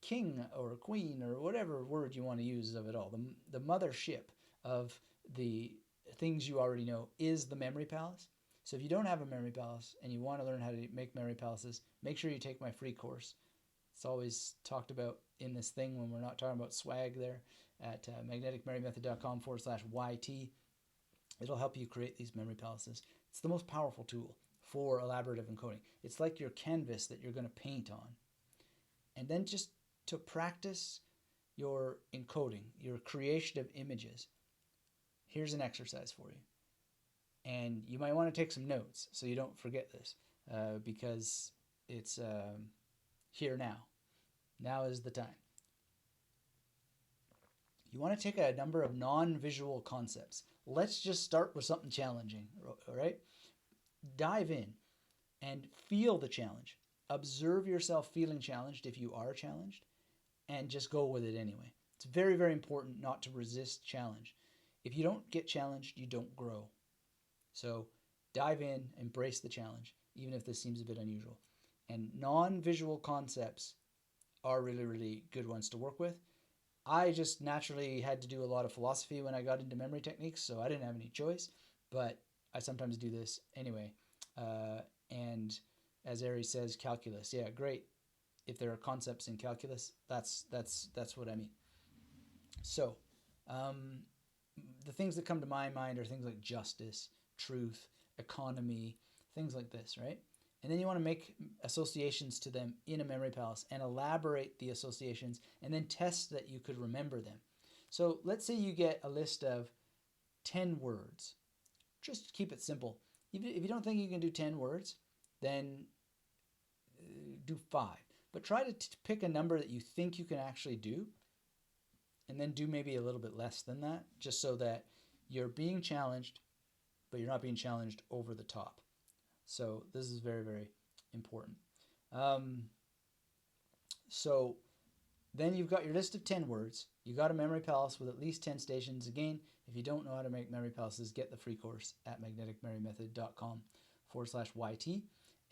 king or queen or whatever word you want to use of it all. The mothership of the things you already know is the memory palace. So if you don't have a memory palace and you want to learn how to make memory palaces, make sure you take my free course. It's always talked about in this thing when we're not talking about swag there at magneticmemorymethod.com/YT. It'll help you create these memory palaces. It's the most powerful tool for elaborative encoding. It's like your canvas that you're going to paint on. And then just to practice your encoding, your creation of images, here's an exercise for you. And you might want to take some notes so you don't forget this because it's here now. Now is the time. You want to take a number of non-visual concepts. Let's just start with something challenging, all right? Dive in and feel the challenge. Observe yourself feeling challenged if you are challenged, and just go with it anyway. It's very, very important not to resist challenge. If you don't get challenged, you don't grow. So dive in, embrace the challenge, even if this seems a bit unusual. And non-visual concepts are really, really good ones to work with. I just naturally had to do a lot of philosophy when I got into memory techniques, so I didn't have any choice, but I sometimes do this anyway. And as Ari says, calculus. Yeah, great. If there are concepts in calculus, that's what I mean. So the things that come to my mind are things like justice, truth, economy, things like this, right? And then you want to make associations to them in a memory palace and elaborate the associations and then test that you could remember them. So let's say you get a list of 10 words. Just keep it simple. If you don't think you can do 10 words, then do 5. But try to pick a number that you think you can actually do, and then do maybe a little bit less than that, just so that you're being challenged, but you're not being challenged over the top. So this is very, very important. So then you've got your list of 10 words. You got a memory palace with at least 10 stations. Again, if you don't know how to make memory palaces, get the free course at magneticmemorymethod.com/YT.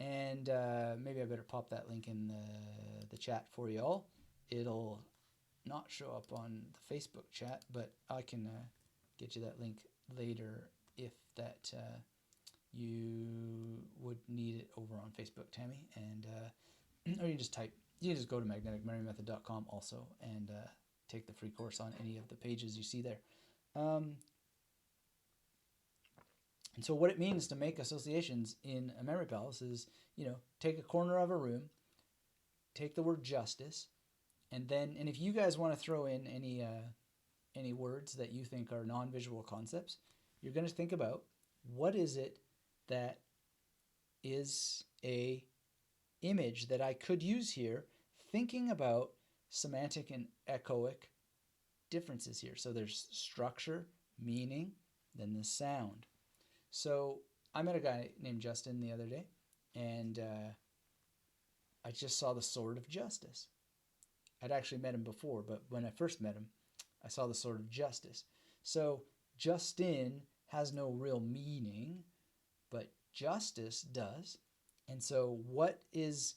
And maybe I better pop that link in the chat for you all. It'll not show up on the Facebook chat, but I can get you that link later if that you would need it over on Facebook, Tammy. And or you can just go to magneticmemorymethod.com also and take the free course on any of the pages you see there. And so what it means to make associations in a memory palace is, take a corner of a room, take the word justice, and if you guys want to throw in any words that you think are non-visual concepts, you're going to think about what is it that is a image that I could use here, thinking about semantic and echoic differences here. So there's structure, meaning, then the sound. So I met a guy named Justin the other day, and I just saw the Sword of Justice. I'd actually met him before, but when I first met him, I saw the Sword of Justice. So Justin has no real meaning, but justice does. And so what is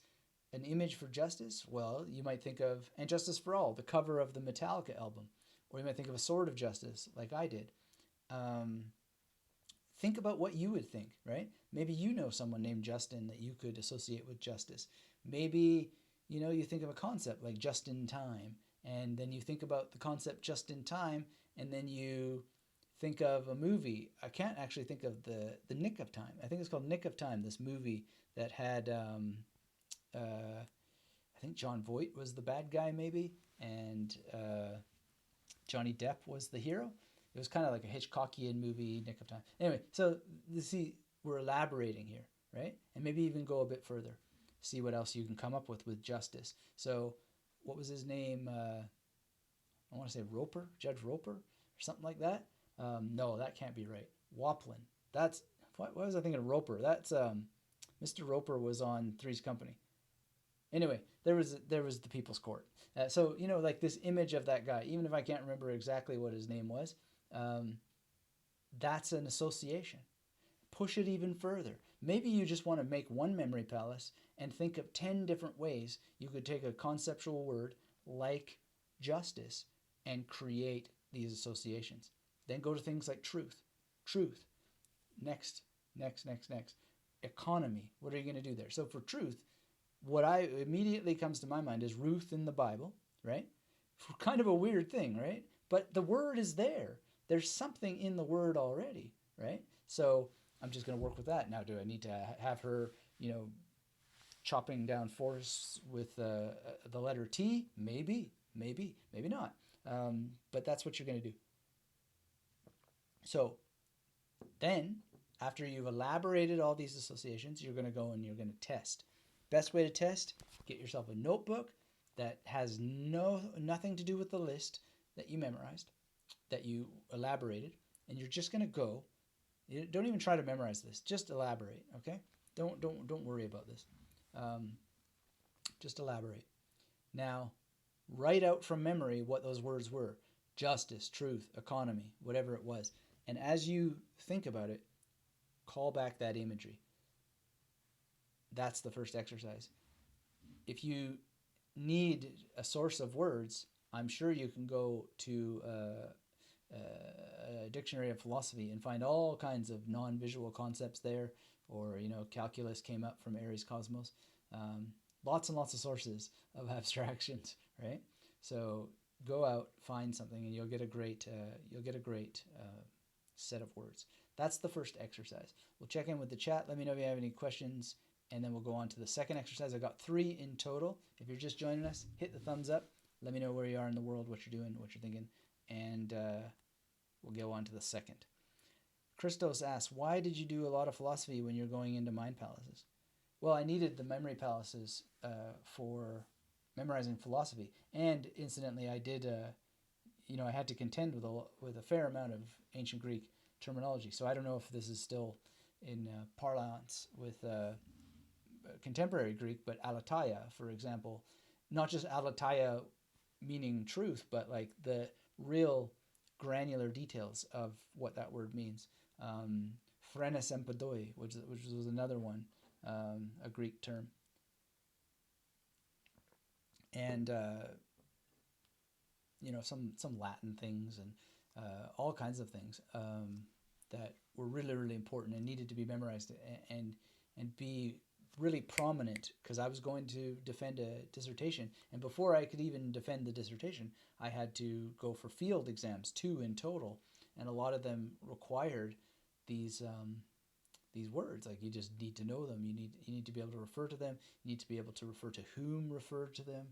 an image for justice? Well, you might think of And Justice for All, the cover of the Metallica album. Or you might think of a Sword of Justice, like I did. Think about what you would think, right? Maybe you know someone named Justin that you could associate with justice. Maybe, you think of a concept like just in time, and then you think about the concept just in time, and then you think of a movie. I can't actually think of the Nick of Time. I think it's called Nick of Time, this movie that had, I think John Voight was the bad guy maybe, and Johnny Depp was the hero. It was kind of like a Hitchcockian movie, Nick of Time. Anyway, so see, we're elaborating here, right? And maybe even go a bit further. See what else you can come up with justice. So what was his name? I want to say Roper, Judge Roper, or something like that. No, that can't be right. Waplin. That's, what was I thinking of Roper? That's, Mr. Roper was on Three's Company. Anyway, there was the People's Court. So, like this image of that guy, even if I can't remember exactly what his name was, that's an association. Push it even further. Maybe you just want to make one memory palace and think of 10 different ways you could take a conceptual word like justice and create these associations. Then go to things like truth. Truth. Next. Economy. What are you going to do there? So for truth, what I immediately comes to my mind is Ruth in the Bible, right? Kind of a weird thing, right? But the word is there. There's something in the word already, right? So I'm just going to work with that. Now, do I need to have her, chopping down forests with the letter T? Maybe not. But that's what you're going to do. So then, after you've elaborated all these associations, you're going to go and you're going to test. Best way to test, get yourself a notebook that has nothing to do with the list that you memorized, that you elaborated, and you're just going to go. Don't even try to memorize this. Just elaborate, okay? Don't worry about this. Just elaborate. Now, write out from memory what those words were. Justice, truth, economy, whatever it was. And as you think about it, call back that imagery. That's the first exercise. If you need a source of words, I'm sure you can go to a dictionary of philosophy and find all kinds of non-visual concepts there, or calculus came up from Aries Cosmos. Lots and lots of sources of abstractions, right? So go out, find something, and you'll get a great set of words. That's the first exercise. We'll check in with the chat. Let me know if you have any questions, and then we'll go on to the second exercise. I got 3 in total. If you're just joining us, hit the thumbs up. Let me know where you are in the world, what you're doing, what you're thinking, and we'll go on to the second. Christos asks, why did you do a lot of philosophy when you're going into mind palaces? Well, I needed the memory palaces for memorizing philosophy, and incidentally, I did. I had to contend with a fair amount of ancient Greek terminology. So I don't know if this is still in parlance with contemporary Greek, but aletheia, for example, not just aletheia meaning truth, but like the real granular details of what that word means. Phrenes empedoi, which was another one, a Greek term. And some Latin things and all kinds of things that were really, really important and needed to be memorized and be really prominent, because I was going to defend a dissertation, and before I could even defend the dissertation, I had to go for field exams, 2 in total, and a lot of them required these words. Like, you just need to know them. You need to be able to refer to them. You need to be able to refer to whom referred to them,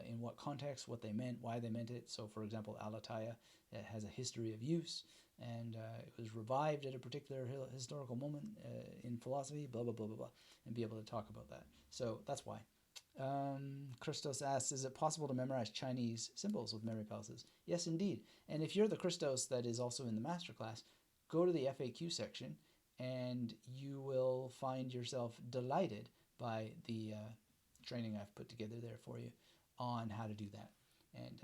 in what context, what they meant, why they meant it. So, for example, aletheia has a history of use, and it was revived at a particular historical moment in philosophy, blah, blah, blah, blah, blah, and be able to talk about that. So that's why. Christos asks, is it possible to memorize Chinese symbols with memory palaces? Yes, indeed. And if you're the Christos that is also in the masterclass, go to the FAQ section, and you will find yourself delighted by the training I've put together there for you on how to do that. And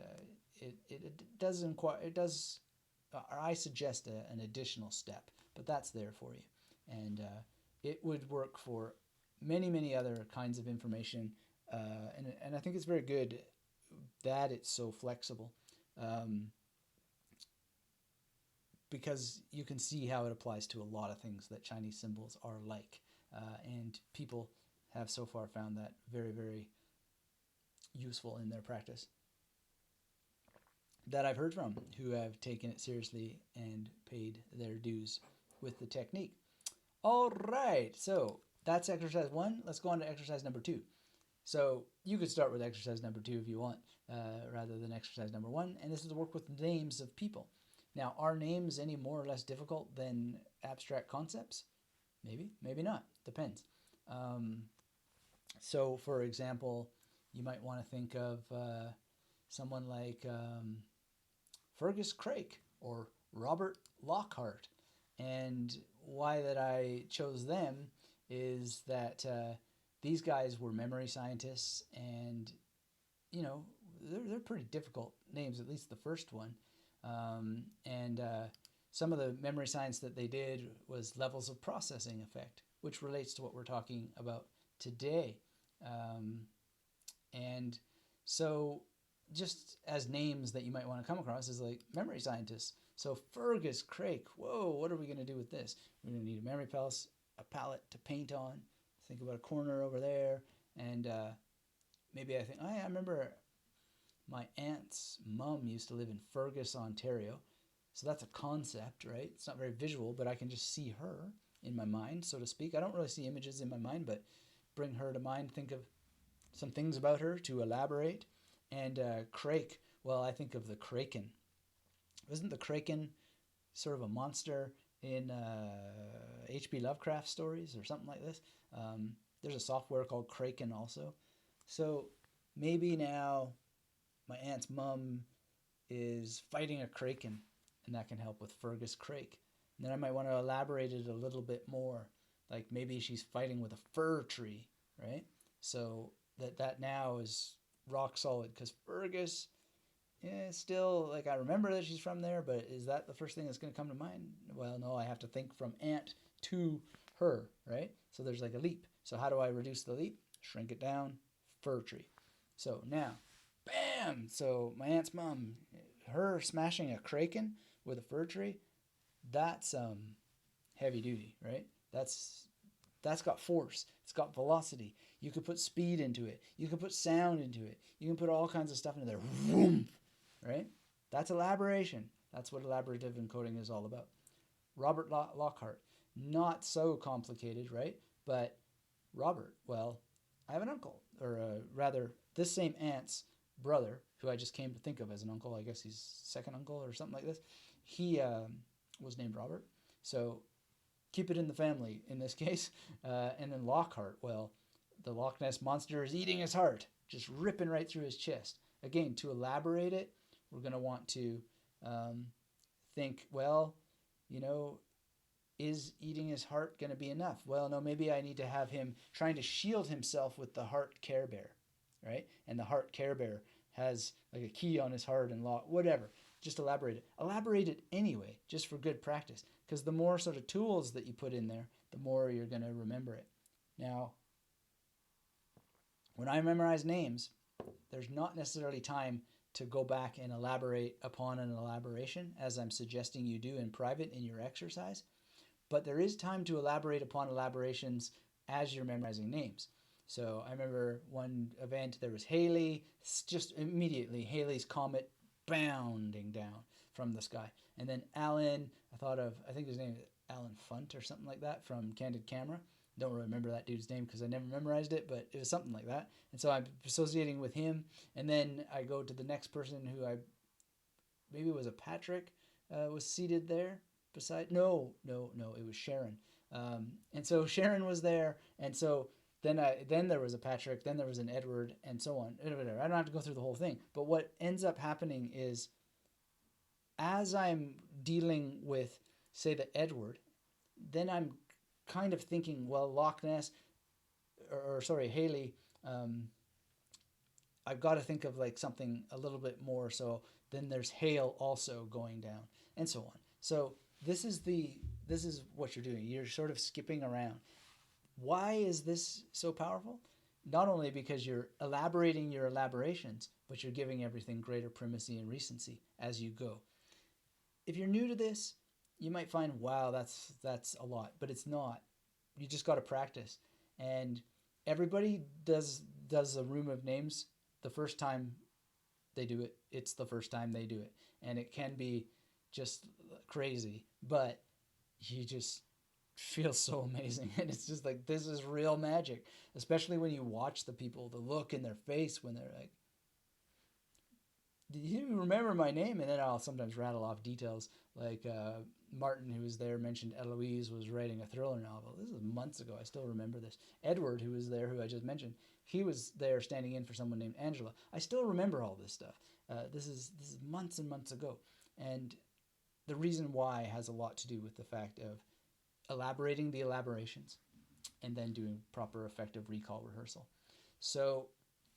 I suggest an additional step, but that's there for you. And it would work for many, many other kinds of information. And I think it's very good that it's so flexible, because you can see how it applies to a lot of things that Chinese symbols are like. And people have so far found that very, very useful in their practice, that I've heard from, who have taken it seriously and paid their dues with the technique. All right, so that's exercise 1. Let's go on to exercise number 2. So you could start with exercise number 2 if you want, rather than exercise number 1. And this is to work with names of people. Now, are names any more or less difficult than abstract concepts? Maybe, maybe not. Depends. So, for example, you might want to think of someone like Fergus Craik or Robert Lockhart. And why that I chose them is that these guys were memory scientists, and they're pretty difficult names, at least the first one. And some of the memory science that they did was levels of processing effect, which relates to what we're talking about today. And so just as names that you might want to come across is like memory scientists. So Fergus Craik, whoa, what are we going to do with this? We're going to need a memory palace, a palette to paint on. Think about a corner over there, and maybe I think, I remember my aunt's mum used to live in Fergus, Ontario. So that's a concept, right? It's not very visual, but I can just see her in my mind, so to speak. I don't really see images in my mind, but bring her to mind, think of some things about her to elaborate. And Craik, well, I think of the Kraken. Isn't the Kraken sort of a monster in H.P. Lovecraft stories or something like this? There's a software called Kraken also. So maybe now my aunt's mum is fighting a Kraken, and that can help with Fergus Craik. And then I might want to elaborate it a little bit more. Like maybe she's fighting with a fir tree, right? So that now is rock solid, because Fergus, yeah, still, like, I remember that she's from there, but is that the first thing that's going to come to mind? Well, no, I have to think from aunt to her, right? So there's like a leap. So how do I reduce the leap? Shrink it down, fir tree. So now, bam! So my aunt's mom, her smashing a kraken with a fir tree, that's heavy duty, right? That's got force. It's got velocity. You could put speed into it. You can put sound into it. You can put all kinds of stuff into there. Vroom, right? That's elaboration. That's what elaborative encoding is all about. Robert Lockhart, not so complicated, right? But Robert, well, I have an uncle, or rather, this same aunt's brother, who I just came to think of as an uncle. I guess he's second uncle or something like this. He was named Robert. So keep it in the family in this case. And then Lockhart, well, the Loch Ness Monster is eating his heart, just ripping right through his chest. Again, to elaborate it, we're going to want to think, well, is eating his heart going to be enough? Well, no, maybe I need to have him trying to shield himself with the heart Care Bear, right? And the heart Care Bear has like a key on his heart and lock, whatever. Just elaborate it. Elaborate it anyway, just for good practice. Because the more sort of tools that you put in there, the more you're going to remember it. Now, when I memorize names, there's not necessarily time to go back and elaborate upon an elaboration, as I'm suggesting you do in private in your exercise. But there is time to elaborate upon elaborations as you're memorizing names. So I remember one event, there was Halley, just immediately Halley's Comet bounding down from the sky. And then Alan, I think his name is Alan Funt or something like that from Candid Camera. Don't really remember that dude's name because I never memorized it, but it was something like that. And so I'm associating with him. And then I go to the next person who maybe it was a Patrick, was seated there beside. No, it was Sharon. And so Sharon was there. And so then there was a Patrick, then there was an Edward, and so on. I don't have to go through the whole thing. But what ends up happening is, as I'm dealing with, say, the Edward, then I'm kind of thinking, well, Loch Ness, Halley, I've got to think of like something a little bit more. So then there's hail also going down, and so on. So this is what you're doing. You're sort of skipping around. Why is this so powerful? Not only because you're elaborating your elaborations, but you're giving everything greater primacy and recency as you go. If you're new to this, you might find, wow, that's a lot, but it's not. You just got to practice. And everybody does a room of names the first time they do it. It's the first time they do it. And it can be just crazy, but you just feel so amazing. And it's just like, this is real magic, especially when you watch the people, the look in their face when they're like, do you remember my name? And then I'll sometimes rattle off details like Martin, who was there, mentioned Eloise was writing a thriller novel. This is months ago. I still remember this. Edward, who was there, who I just mentioned, he was there standing in for someone named Angela. I still remember all this stuff. This is months and months ago. And the reason why has a lot to do with the fact of elaborating the elaborations and then doing proper effective recall rehearsal. So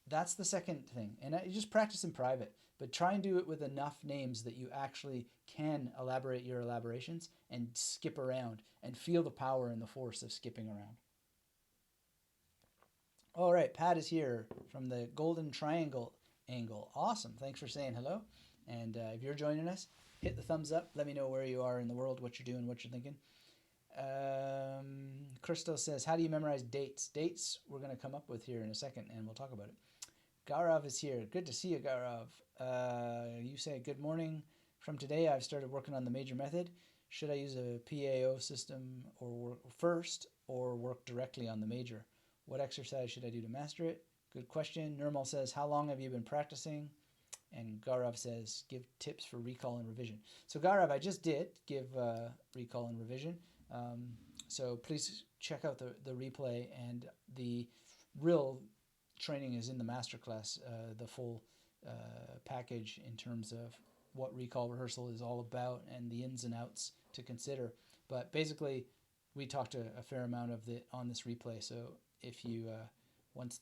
that's the second thing. And you just practice in private, but try and do it with enough names that you actually can elaborate your elaborations and skip around and feel the power and the force of skipping around. All right, Pat is here from the Golden Triangle angle. Awesome. Thanks for saying hello. And if you're joining us, hit the thumbs up. Let me know where you are in the world, what you're doing, what you're thinking. Crystal says, how do you memorize dates? Dates we're going to come up with here in a second, and we'll talk about it. Gaurav is here. Good to see you, Gaurav. You say, good morning. From today, I've started working on the major method. Should I use a PAO system or work first or work directly on the major? What exercise should I do to master it? Good question. Nirmal says, how long have you been practicing? And Gaurav says, give tips for recall and revision. So Gaurav, I just did give recall and revision. So please check out the replay, and the real training is in the masterclass, the full package in terms of what recall rehearsal is all about and the ins and outs to consider. But basically, we talked a fair amount of it on this replay. So if you once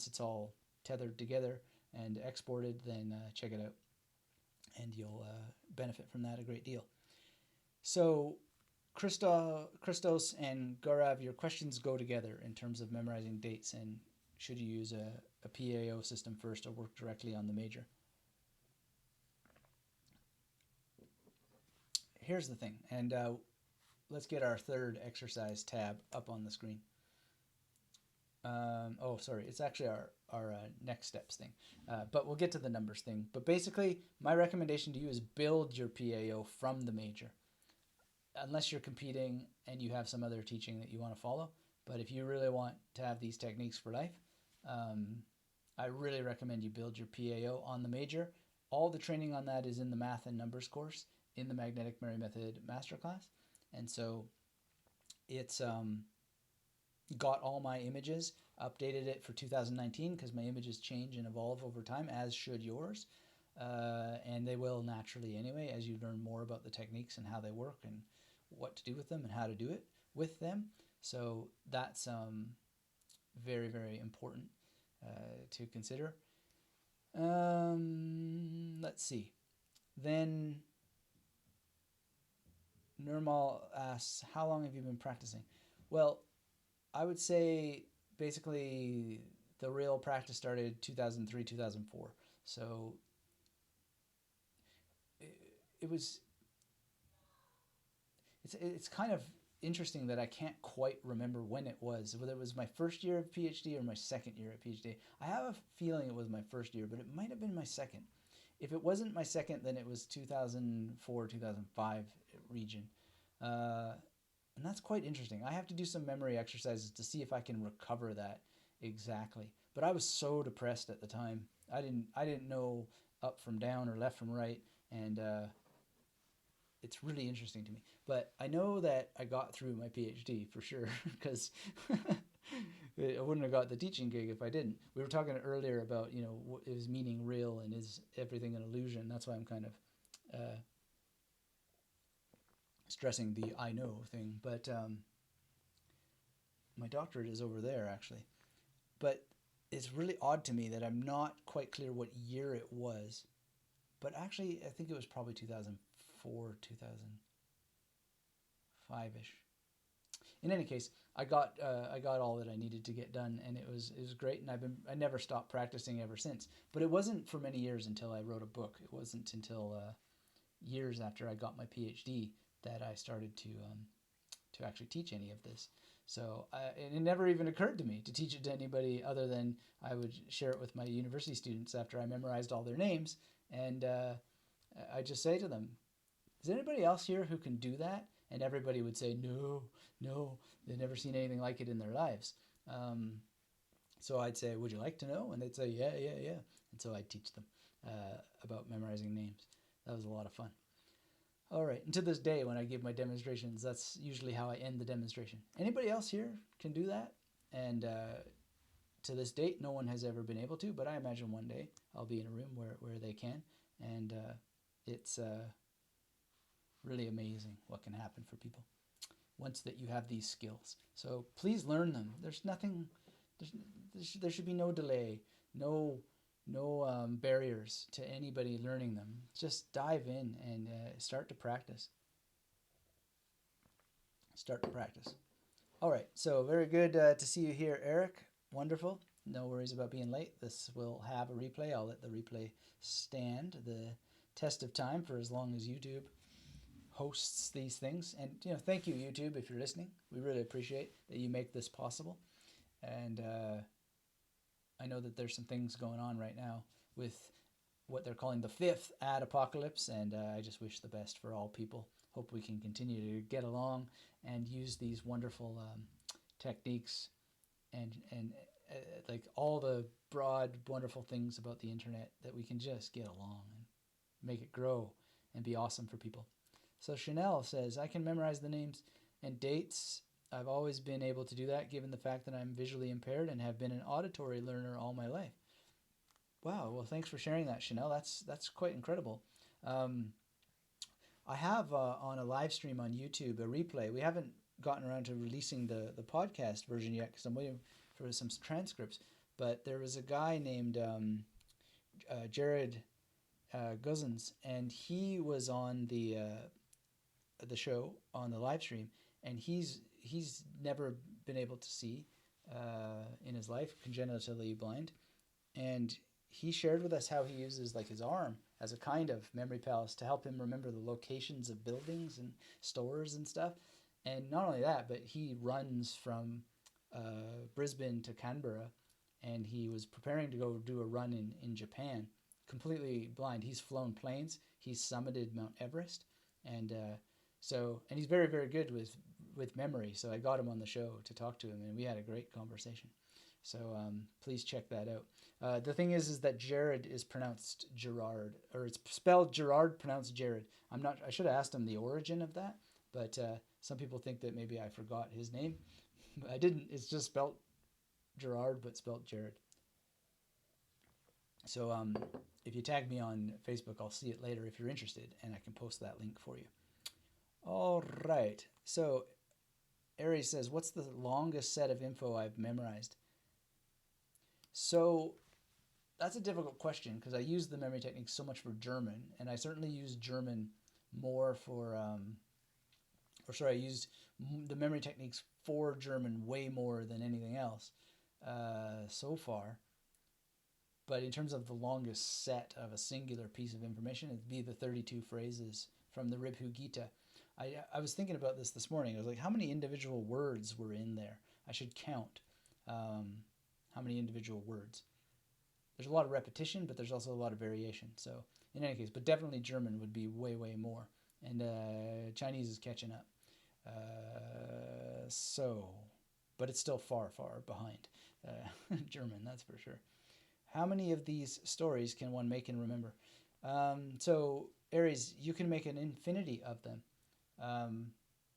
it's all tethered together and exported, then check it out, and you'll benefit from that a great deal. So Christos and Gaurav, your questions go together in terms of memorizing dates, and should you use a PAO system first or work directly on the major. Here's the thing, and let's get our third exercise tab up on the screen. Oh, sorry, it's actually our next steps thing, but we'll get to the numbers thing. But basically, my recommendation to you is build your PAO from the major, unless you're competing and you have some other teaching that you want to follow. But if you really want to have these techniques for life, I really recommend you build your PAO on the major. All the training on that is in the math and numbers course in the Magnetic Memory Method Masterclass. And so it's got all my images, updated it for 2019 because my images change and evolve over time, as should yours. And they will naturally anyway, as you learn more about the techniques and how they work and what to do with them and how to do it with them. So that's very, very important to consider. Let's see. Then Nirmal asks, how long have you been practicing? Well, I would say basically the real practice started 2003, 2004. So it's kind of interesting that I can't quite remember when it was, whether it was my first year of PhD or my second year at PhD. I have a feeling it was my first year, but it might have been my second. If it wasn't my second, then it was 2004, 2005 region. And that's quite interesting. I have to do some memory exercises to see if I can recover that exactly. But I was so depressed at the time. I didn't know up from down or left from right, and it's really interesting to me. But I know that I got through my PhD for sure, because I wouldn't have got the teaching gig if I didn't. We were talking earlier about, is meaning real and is everything an illusion? That's why I'm kind of stressing the I know thing. But my doctorate is over there, actually. But it's really odd to me that I'm not quite clear what year it was. But actually, I think it was probably 2004, 2005-ish. In any case, I got all that I needed to get done, and it was great, and I never stopped practicing ever since. But it wasn't for many years until I wrote a book. It wasn't until years after I got my PhD that I started to actually teach any of this. So it never even occurred to me to teach it to anybody other than I would share it with my university students after I memorized all their names, and I just say to them, is there anybody else here who can do that? And everybody would say, no, they've never seen anything like it in their lives. So I'd say, would you like to know? And they'd say, yeah. And so I'd teach them about memorizing names. That was a lot of fun. All right, and to this day, when I give my demonstrations, that's usually how I end the demonstration. Anybody else here can do that? And to this date, no one has ever been able to, but I imagine one day I'll be in a room where they can. And it's really amazing what can happen for people once that you have these skills. So please learn them. There should be no delay, no barriers to anybody learning them. Just dive in and start to practice. All right, so very good to see you here, Eric. Wonderful. no worries about being late. This will have a replay. I'll let the replay stand the test of time for as long as YouTube hosts these things. And thank you, YouTube, if you're listening. We really appreciate that you make this possible. And I know that there's some things going on right now with what they're calling the fifth ad apocalypse, and I just wish the best for all people. Hope we can continue to get along and use these wonderful techniques and like all the broad, wonderful things about the internet, that we can just get along and make it grow and be awesome for people. So Chanel says, I can memorize the names and dates. I've always been able to do that given the fact that I'm visually impaired and have been an auditory learner all my life. Wow, well, thanks for sharing that, Chanel. That's quite incredible. I have on a live stream on YouTube a replay. We haven't gotten around to releasing the podcast version yet because I'm waiting for some transcripts. But there was a guy named Jared Guzens, and he was on the show on the live stream, and he's never been able to see in his life, congenitally blind, and he shared with us how he uses like his arm as a kind of memory palace to help him remember the locations of buildings and stores and stuff. And not only that, but he runs from Brisbane to Canberra, and he was preparing to go do a run in Japan, completely blind. He's flown planes. He's summited Mount Everest, and he's very, very good with memory. So I got him on the show to talk to him, and we had a great conversation. So please check that out. The thing is that Jared is pronounced Gerard, or it's spelled Gerard, pronounced Jared. I should have asked him the origin of that, but some people think that maybe I forgot his name. But I didn't. It's just spelled Gerard, but spelled Jared. So if you tag me on Facebook, I'll see it later if you're interested, and I can post that link for you. All right. So Aries says, what's the longest set of info I've memorized? So that's a difficult question because I use the memory techniques so much for German, and I certainly use German more for, I use the memory techniques for German way more than anything else so far. But in terms of the longest set of a singular piece of information, it'd be the 32 phrases from the Ribhu Gita. I was thinking about this morning. I was like, how many individual words were in there? I should count how many individual words. There's a lot of repetition, but there's also a lot of variation. So in any case, but definitely German would be way, way more. And Chinese is catching up. But it's still far, far behind German, that's for sure. How many of these stories can one make and remember? So Aries, you can make an infinity of them.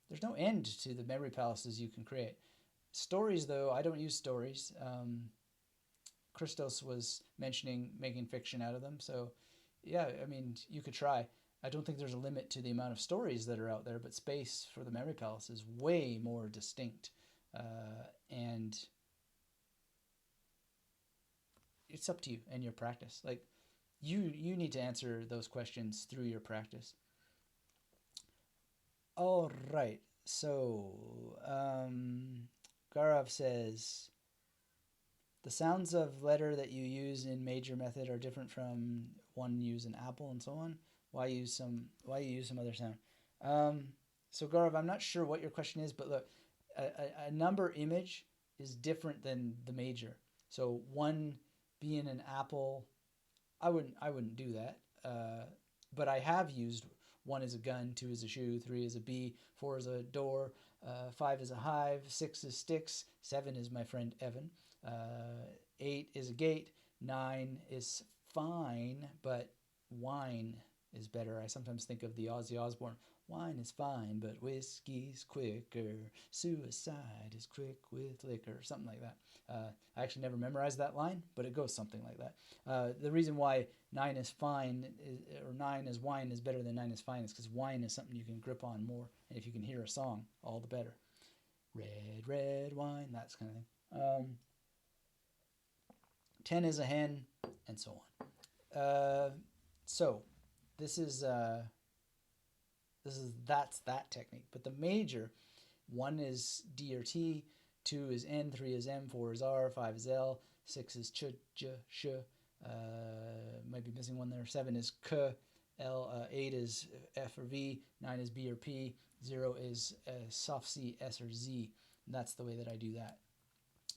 There's no end to the memory palaces you can create. Stories, though, I don't use stories. Christos was mentioning making fiction out of them. So, yeah, I mean, you could try. I don't think there's a limit to the amount of stories that are out there, but space for the memory palace is way more distinct. And it's up to you and your practice. Like, you need to answer those questions through your practice. All right. So, Gaurav says, the sounds of letter that you use in major method are different from one use in apple and so on. Why use some other sound? So Gaurav, I'm not sure what your question is, but look, a number image is different than the major. So one being an apple, I wouldn't do that. But I have used 1 is a gun, 2 is a shoe, 3 is a bee, 4 is a door, 5 is a hive, 6 is sticks, 7 is my friend Evan, 8 is a gate, 9 is fine, but wine is better. I sometimes think of the Ozzy Osbourne, wine is fine, but whiskey's quicker, suicide is quick with liquor, something like that. I actually never memorized that line, but it goes something like that. The reason why 9 is fine, or 9 is wine is better than 9 is fine is because wine is something you can grip on more, and if you can hear a song, all the better. Red, red wine, that kind of thing. 10 is a hen, and so on. So this is that's that technique. But the major, 1 is D or T, 2 is N, 3 is M, 4 is R, 5 is L, 6 is ch, j, sh. Might be missing one there. 7 is k. 8 is F or V. 9 is B or P. 0 is soft C, S or Z. And that's the way that I do that.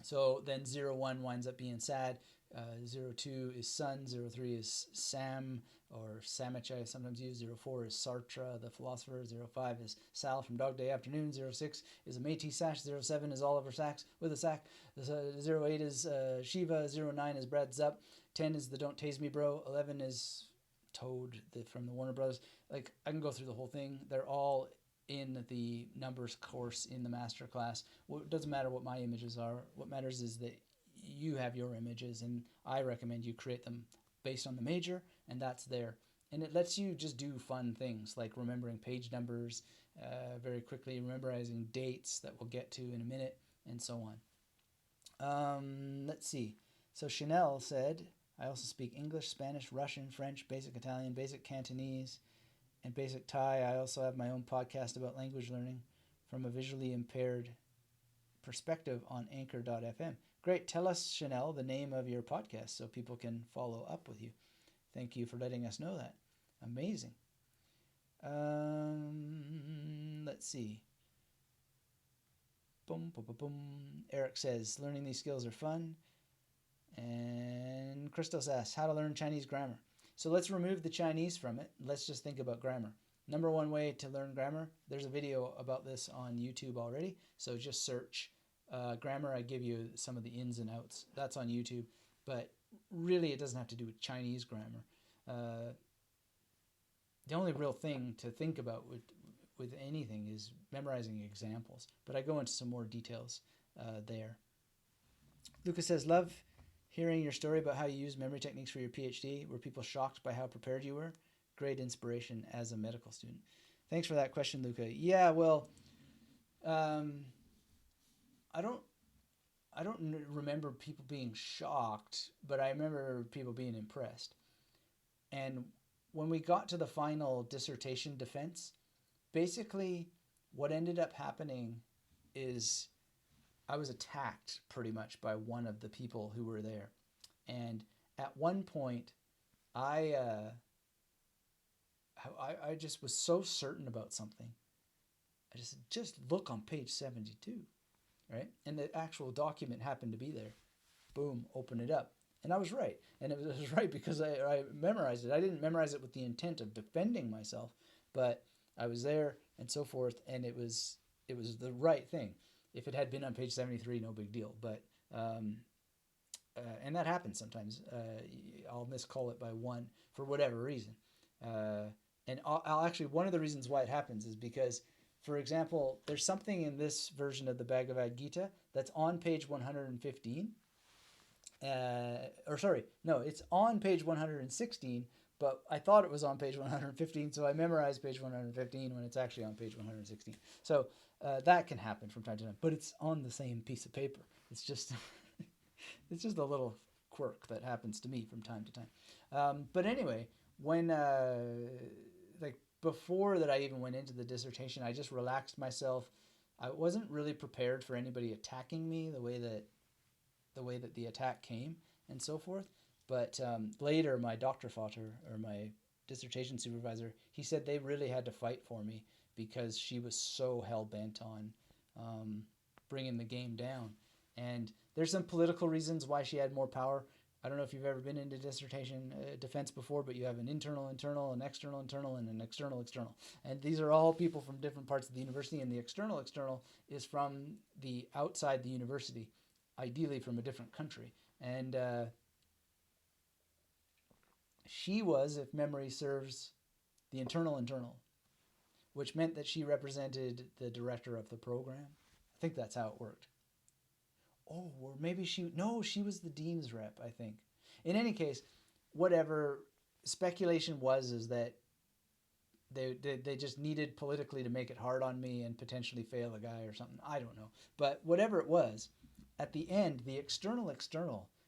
So then 01 winds up being sad. 02 is sun. 03 is Sam or Samich, I sometimes use. 04 is Sartre, the philosopher. 05 is Sal from Dog Day Afternoon. 06 is a Métis Sash. 07 is Oliver Sacks with a sack. 08 is Shiva. 09 is Brad Zupp. 10 is the Don't Tase Me Bro. 11 is Toad from the Warner Brothers. Like, I can go through the whole thing. They're all in the numbers course in the master class. Well, it doesn't matter what my images are. What matters is that you have your images, and I recommend you create them based on the major, and that's there. And it lets you just do fun things like remembering page numbers very quickly, memorizing dates that we'll get to in a minute, and so on. Let's see. So Chanel said, I also speak English, Spanish, Russian, French, basic Italian, basic Cantonese, and basic Thai. I also have my own podcast about language learning from a visually impaired perspective on anchor.fm. Great. Tell us, Chanel, the name of your podcast so people can follow up with you. Thank you for letting us know that. Amazing. Let's see. Boom, boom, boom, boom. Eric says, learning these skills are fun. And Christos asks, how to learn Chinese grammar. So let's remove the Chinese from it. Let's just think about grammar. Number one way to learn grammar, there's a video about this on YouTube already. So just search grammar. I give you some of the ins and outs. That's on YouTube. But really, it doesn't have to do with Chinese grammar. The only real thing to think about with anything is memorizing examples. But I go into some more details there. Lucas says, love hearing your story about how you use memory techniques for your PhD. Were people shocked by how prepared you were? Great inspiration as a medical student. Thanks for that question, Luca. Yeah, well, I don't remember people being shocked, but I remember people being impressed. And when we got to the final dissertation defense, basically what ended up happening is I was attacked pretty much by one of the people who were there. And at one point, I just was so certain about something. I just look on page 72, right? And the actual document happened to be there. Boom, open it up. And I was right. And it was right because I memorized it. I didn't memorize it with the intent of defending myself, but I was there and so forth, and it was the right thing. If it had been on page 73, no big deal. But and that happens sometimes. I'll miscall it by one for whatever reason. And I'll actually, one of the reasons why it happens is because, for example, there's something in this version of the Bhagavad Gita that's on page 115. It's on page 116, but I thought it was on page 115, so I memorized page 115 when it's actually on page 116. So that can happen from time to time, but it's on the same piece of paper. It's just it's just a little quirk that happens to me from time to time. But anyway, when before that I even went into the dissertation, I just relaxed myself. I wasn't really prepared for anybody attacking me the way that the attack came and so forth. But later, my Dr. or my dissertation supervisor, he said they really had to fight for me because she was so hell-bent on bringing the game down. And there's some political reasons why she had more power. I don't know if you've ever been into dissertation defense before, but you have an internal, an external, and an external. And these are all people from different parts of the university, and the external is from the outside the university, ideally from a different country. And she was, if memory serves, the internal, which meant that she represented the director of the program. I think that's how it worked. Oh, or maybe she was the dean's rep, I think. In any case, whatever speculation is that they just needed politically to make it hard on me and potentially fail a guy or something. I don't know. But whatever it was, at the end, the external,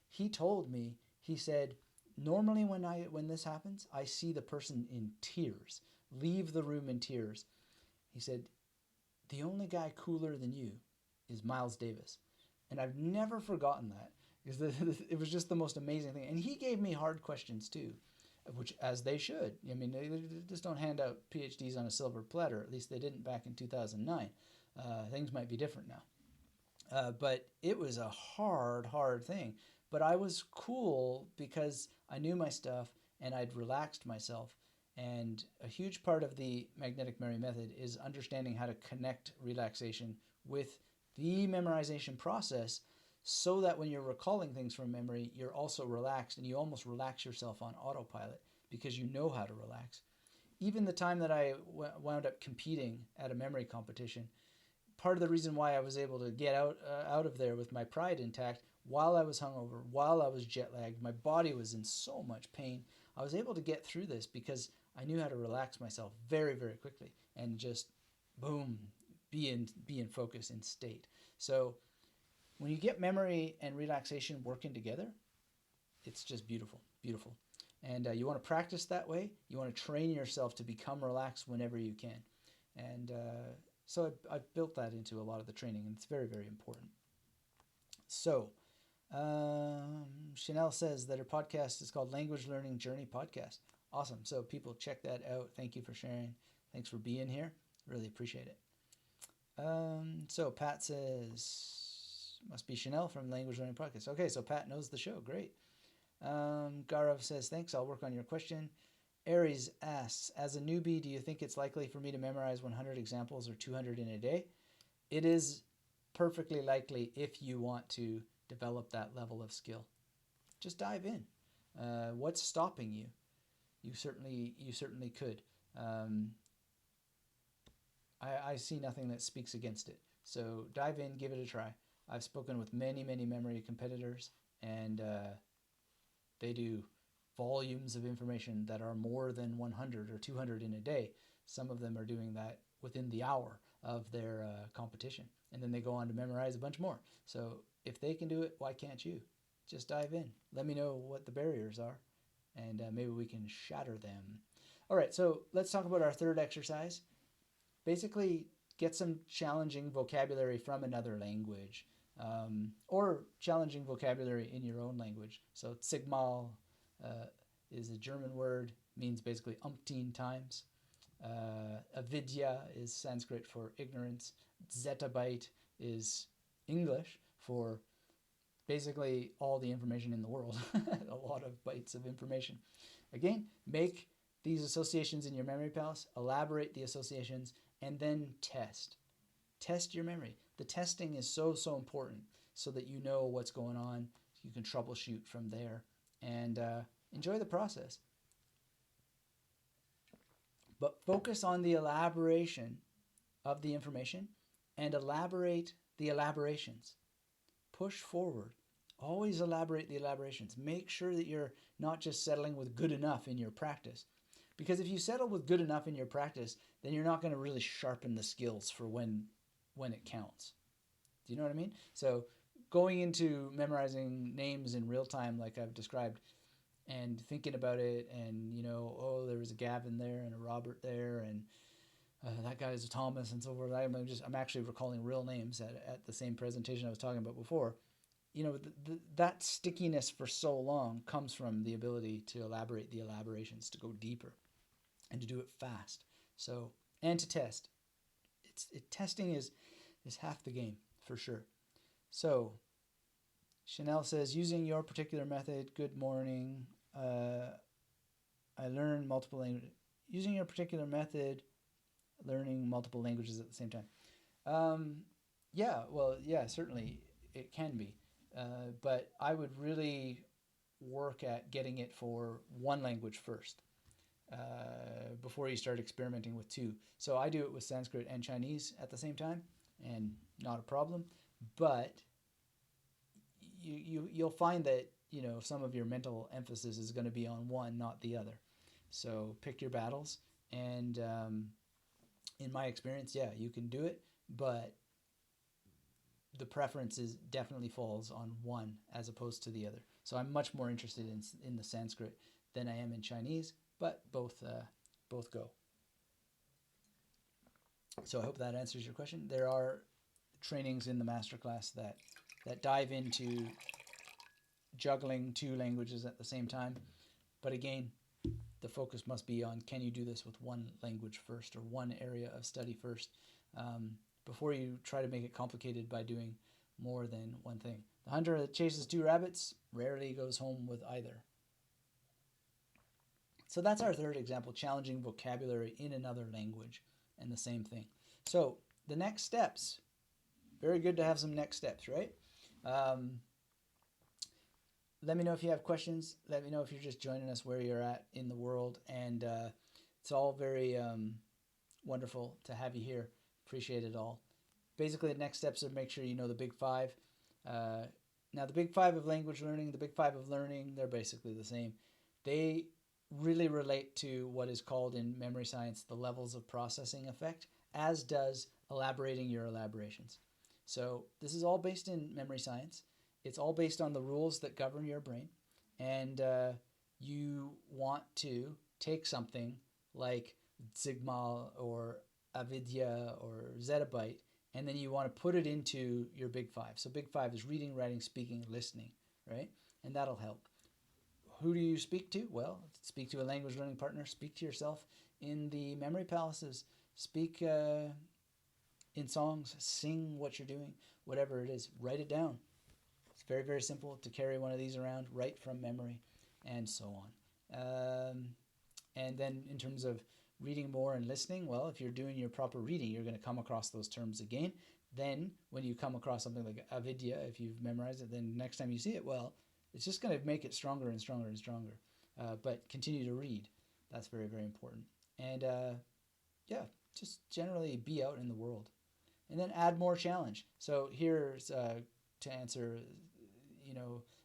he told me, he said, normally when this happens, I see the person in tears, leave the room in tears. He said, the only guy cooler than you is Miles Davis. And I've never forgotten that. because it was just the most amazing thing. And he gave me hard questions too, which as they should. I mean, they just don't hand out PhDs on a silver platter. At least they didn't back in 2009. Things might be different now. But it was a hard thing. But I was cool because I knew my stuff and I'd relaxed myself. And a huge part of the magnetic memory method is understanding how to connect relaxation with the memorization process, so that when you're recalling things from memory, you're also relaxed, and you almost relax yourself on autopilot because you know how to relax. Even the time that I wound up competing at a memory competition, part of the reason why I was able to get out of there with my pride intact while I was hungover, while I was jet lagged, my body was in so much pain. I was able to get through this because I knew how to relax myself very, very quickly and just boom, be in focus, in state. So when you get memory and relaxation working together, it's just beautiful, beautiful. And you want to practice that way. You want to train yourself to become relaxed whenever you can. And so I've built that into a lot of the training, and it's very, very important. So Chanel says that her podcast is called Language Learning Journey Podcast. Awesome. So people check that out. Thank you for sharing. Thanks for being here. Really appreciate it. So Pat says, must be Chanel from Language Learning Podcast. Okay, so Pat knows the show. Great. Gaurav says, thanks. I'll work on your question. Aries asks, as a newbie, do you think it's likely for me to memorize 100 examples or 200 in a day? It is perfectly likely if you want to develop that level of skill. Just dive in. What's stopping you? You certainly could. I see nothing that speaks against it. So dive in, give it a try. I've spoken with many memory competitors, and they do volumes of information that are more than 100 or 200 in a day. Some of them are doing that within the hour of their competition, and then they go on to memorize a bunch more. So if they can do it, why can't you? Just dive in. Let me know what the barriers are, and maybe we can shatter them. All right, so let's talk about our third exercise. Basically, get some challenging vocabulary from another language, or challenging vocabulary in your own language. So Sigmal is a German word, means basically umpteen times. Avidya is Sanskrit for ignorance. Zettabyte is English for basically all the information in the world. A lot of bytes of information. Again, make these associations in your memory palace, elaborate the associations, and then test. Test your memory. The testing is so important so that you know what's going on. You can troubleshoot from there and enjoy the process. But focus on the elaboration of the information and elaborate the elaborations. Push forward. Always elaborate the elaborations. Make sure that you're not just settling with good enough in your practice. Because if you settle with good enough in your practice, then you're not going to really sharpen the skills for when it counts. Do you know what I mean? So going into memorizing names in real time, like I've described, and thinking about it, and oh, there was a Gavin there and a Robert there, and that guy is a Thomas, and so forth. I'm actually recalling real names at the same presentation I was talking about before. That stickiness for so long comes from the ability to elaborate the elaborations, to go deeper, and to do it fast. So, and to test. Testing is half the game for sure. So, Chanel says, using your particular method, good morning. I learned multiple languages. Using your particular method, learning multiple languages at the same time. Yeah, certainly it can be. But I would really work at getting it for one language first before you start experimenting with two. So I do it with Sanskrit and Chinese at the same time, and not a problem. But you'll find that some of your mental emphasis is going to be on one, not the other. So pick your battles, and in my experience, yeah, you can do it, but the preference definitely falls on one as opposed to the other. So I'm much more interested in the Sanskrit than I am in Chinese, but both go. So I hope that answers your question. There are trainings in the masterclass that dive into juggling two languages at the same time. But again, the focus must be on, can you do this with one language first or one area of study first, before you try to make it complicated by doing more than one thing. The hunter that chases two rabbits rarely goes home with either. So that's our third example, challenging vocabulary in another language, and the same thing. So the next steps, very good to have some next steps, right? Let me know if you have questions. Let me know if you're just joining us where you're at in the world. And it's all very wonderful to have you here. Appreciate it all. Basically, the next steps are make sure you know the big five. Now, the big five of language learning, the big five of learning, they're basically the same. They really relate to what is called in memory science the levels of processing effect, as does elaborating your elaborations. So this is all based in memory science. It's all based on the rules that govern your brain. And you want to take something like Sigma or Avidya or Zettabyte, and then you want to put it into your big five. So big five is reading, writing, speaking, listening, right? And that'll help. Who do you speak to? Well, speak to a language learning partner. Speak to yourself in the memory palaces. Speak in songs. Sing what you're doing. Whatever it is, write it down. It's very, very simple to carry one of these around, right from memory, and so on. And then in terms of reading more and listening, well, if you're doing your proper reading, you're going to come across those terms again. Then when you come across something like avidya, if you've memorized it, then next time you see it, well, it's just going to make it stronger and stronger and stronger. But continue to read. That's very, very important. And yeah, just generally be out in the world. And then add more challenge. So here's to answer,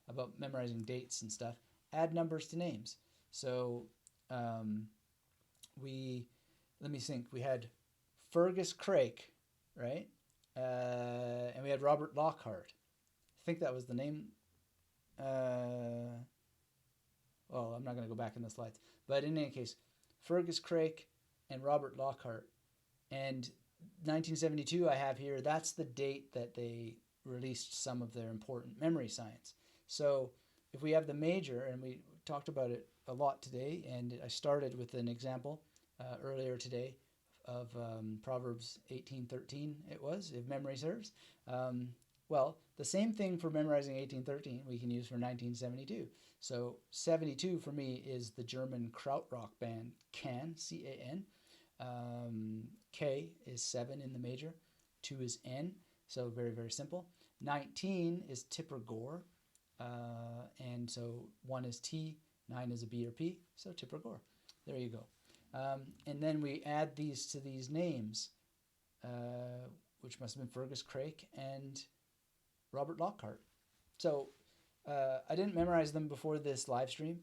about memorizing dates and stuff. Add numbers to names. So let me think. We had Fergus Craik, right? And we had Robert Lockhart. I think that was the name. Well, I'm not going to go back in the slides. But in any case, Fergus Craik and Robert Lockhart. And 1972 I have here, that's the date that they released some of their important memory science. So if we have the major, and we talked about it a lot today, and I started with an example earlier today of Proverbs 18:13 it was, if memory serves. Well, the same thing for memorizing 1813 we can use for 1972. So 72 for me is the German krautrock band Can, C-A-N. K is 7 in the major, 2 is N, so very, very simple. 19 is Tipper Gore, and so 1 is T, 9 is a B or P, so Tipper Gore. There you go. And then we add these to these names, which must have been Fergus Craik and Robert Lockhart. So I didn't memorize them before this live stream.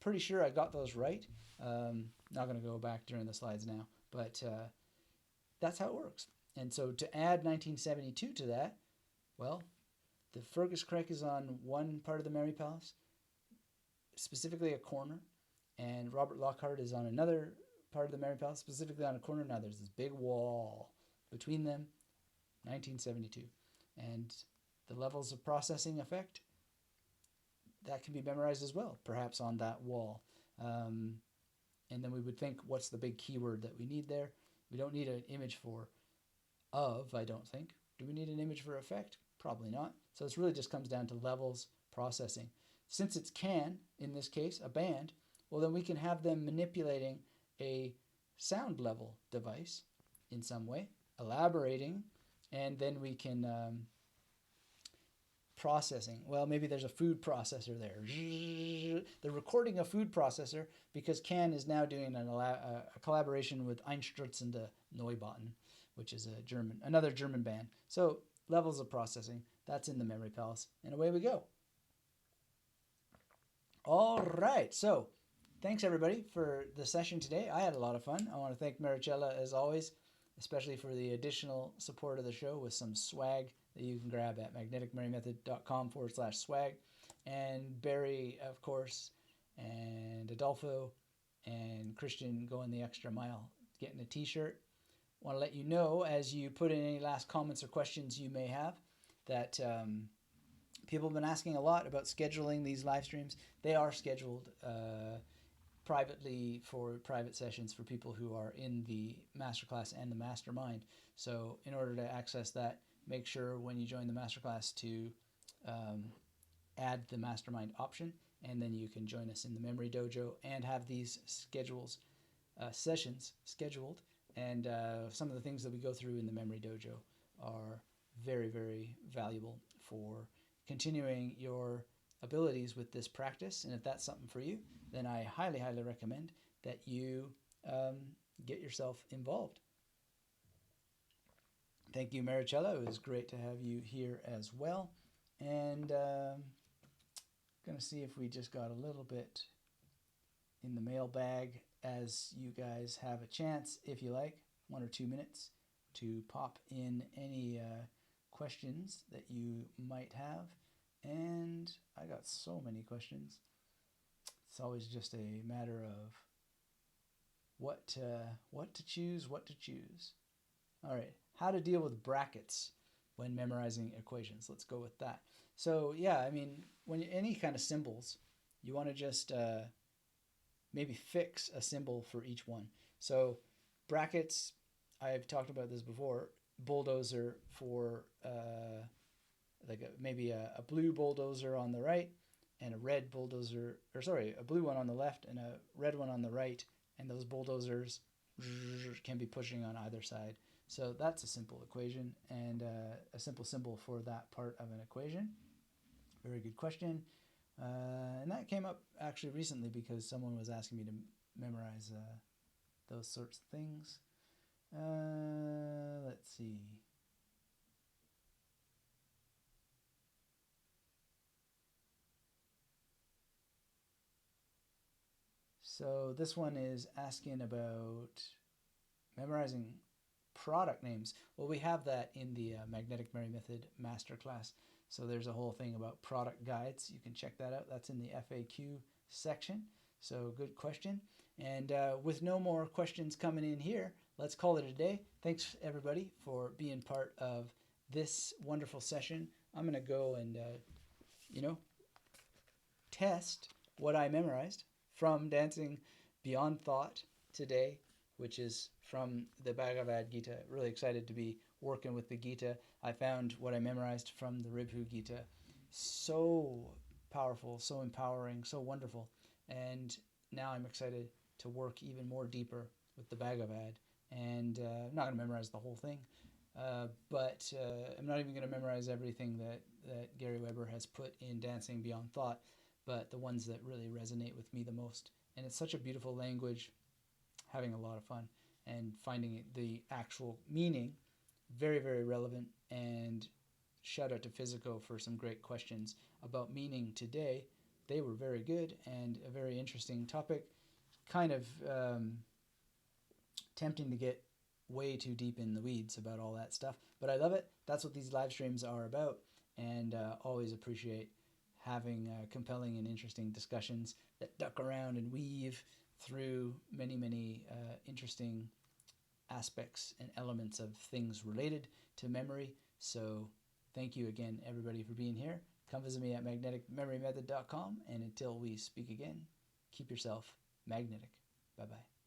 Pretty sure I got those right. Not going to go back during the slides now, but that's how it works. And so to add 1972 to that, well, the Fergus Craik is on one part of the memory palace, specifically a corner, and Robert Lockhart is on another part of the memory palace, specifically on a corner. Now there's this big wall between them, 1972. And the levels of processing effect, that can be memorized as well, perhaps on that wall. And then we would think, what's the big keyword that we need there? We don't need an image for of, I don't think. Do we need an image for effect? Probably not. So this really just comes down to levels processing. Since it's can, in this case, a band, well, then we can have them manipulating a sound level device in some way, elaborating, and then we can processing. Well, maybe there's a food processor there. They're recording a food processor because Can is now doing a collaboration with Einstürzende Neubauten, which is another German band. So levels of processing, that's in the memory palace, and away we go. All right, so thanks everybody for the session today. I had a lot of fun. I want to thank Maricela as always, especially for the additional support of the show with some swag that you can grab at magneticmemorymethod.com/swag. And Barry, of course, and Adolfo and Christian going the extra mile, getting a t-shirt. Want to let you know, as you put in any last comments or questions you may have, that People have been asking a lot about scheduling these live streams. They are scheduled privately for private sessions for people who are in the masterclass and the mastermind. So in order to access that, make sure when you join the masterclass to add the mastermind option, and then you can join us in the Memory Dojo and have these sessions scheduled. And some of the things that we go through in the Memory Dojo are very, very valuable for continuing your abilities with this practice. And if that's something for you, then I highly, highly recommend that you get yourself involved. Thank you, Maricella. It was great to have you here as well. And going to see if we just got a little bit in the mailbag as you guys have a chance, if you like, 1 or 2 minutes to pop in any questions that you might have. And I got so many questions. It's always just a matter of what to choose, what to choose. All right, how to deal with brackets when memorizing equations. Let's go with that. So yeah, I mean, when any kind of symbols, you want to just maybe fix a symbol for each one. So brackets, I've talked about this before. Bulldozer for maybe a blue bulldozer on the right and a red bulldozer, or sorry, a blue one on the left and a red one on the right, and those bulldozers can be pushing on either side. So that's a simple equation and a simple symbol for that part of an equation. Very good question. And that came up actually recently because someone was asking me to memorize those sorts of things. Let's see. So this one is asking about memorizing product names. Well, we have that in the Magnetic Memory Method Masterclass. So there's a whole thing about product guides. You can check that out. That's in the FAQ section. So good question. And with no more questions coming in here, let's call it a day. Thanks everybody for being part of this wonderful session. I'm going to go and, test what I memorized from Dancing Beyond Thought today, which is from the Bhagavad Gita. Really excited to be working with the Gita. I found what I memorized from the Ribhu Gita so powerful, so empowering, so wonderful. And now I'm excited to work even more deeper with the Bhagavad. And I'm not going to memorize the whole thing, but I'm not even going to memorize everything that Gary Weber has put in Dancing Beyond Thought, but the ones that really resonate with me the most. And it's such a beautiful language, having a lot of fun, and finding the actual meaning very, very relevant. And shout out to Physico for some great questions about meaning today. They were very good and a very interesting topic. Kind of tempting to get way too deep in the weeds about all that stuff, but I love it. That's what these live streams are about, and always appreciate having compelling and interesting discussions that duck around and weave through many, many interesting aspects and elements of things related to memory. So thank you again, everybody, for being here. Come visit me at magneticmemorymethod.com, and until we speak again, keep yourself magnetic. Bye-bye.